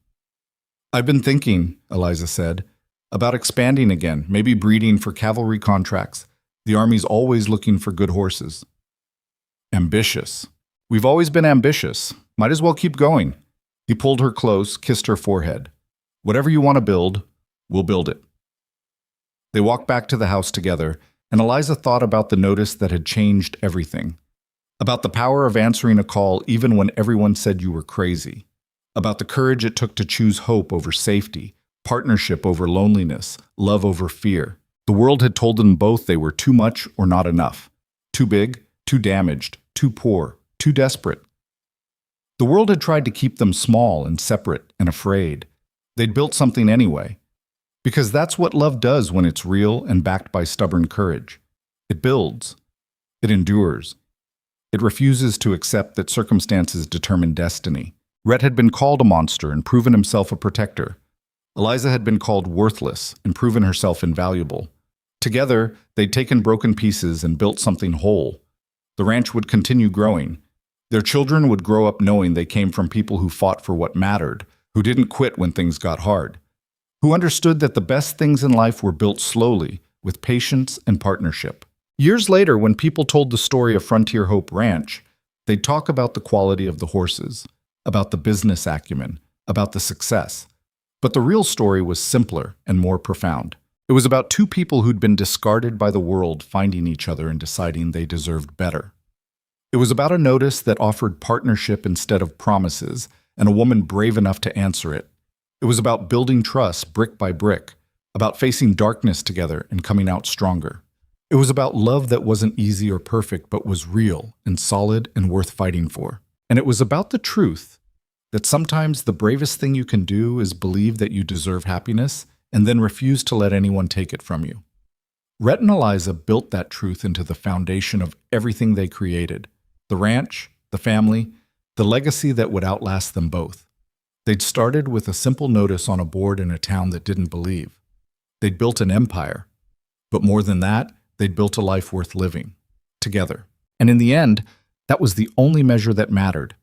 Speaker 1: "I've been thinking," Eliza said, "about expanding again, maybe breeding for cavalry contracts. The Army's always looking for good horses." "Ambitious." "We've always been ambitious. Might as well keep going." He pulled her close, kissed her forehead. "Whatever you want to build, we'll build it." They walked back to the house together, and Eliza thought about the notice that had changed everything. About the power of answering a call even when everyone said you were crazy. About the courage it took to choose hope over safety, Partnership over loneliness, love over fear. The world had told them both they were too much or not enough. Too big, too damaged, too poor, too desperate. The world had tried to keep them small and separate and afraid. They'd built something anyway. Because that's what love does when it's real and backed by stubborn courage. It builds. It endures. It refuses to accept that circumstances determine destiny. Rhett had been called a monster and proven himself a protector. Eliza had been called worthless and proven herself invaluable. Together, they'd taken broken pieces and built something whole. The ranch would continue growing. Their children would grow up knowing they came from people who fought for what mattered, who didn't quit when things got hard, who understood that the best things in life were built slowly, with patience and partnership. Years later, when people told the story of Frontier Hope Ranch, they'd talk about the quality of the horses, about the business acumen, about the success. But the real story was simpler and more profound. It was about two people who'd been discarded by the world finding each other and deciding they deserved better. It was about a notice that offered partnership instead of promises, and a woman brave enough to answer it. It was about building trust brick by brick, about facing darkness together and coming out stronger. It was about love that wasn't easy or perfect, but was real and solid and worth fighting for. And it was about the truth that sometimes the bravest thing you can do is believe that you deserve happiness and then refuse to let anyone take it from you. Rhett and Eliza built that truth into the foundation of everything they created. The ranch, the family, the legacy that would outlast them both. They'd started with a simple notice on a board in a town that didn't believe. They'd built an empire. But more than that, they'd built a life worth living. Together. And in the end, that was the only measure that mattered.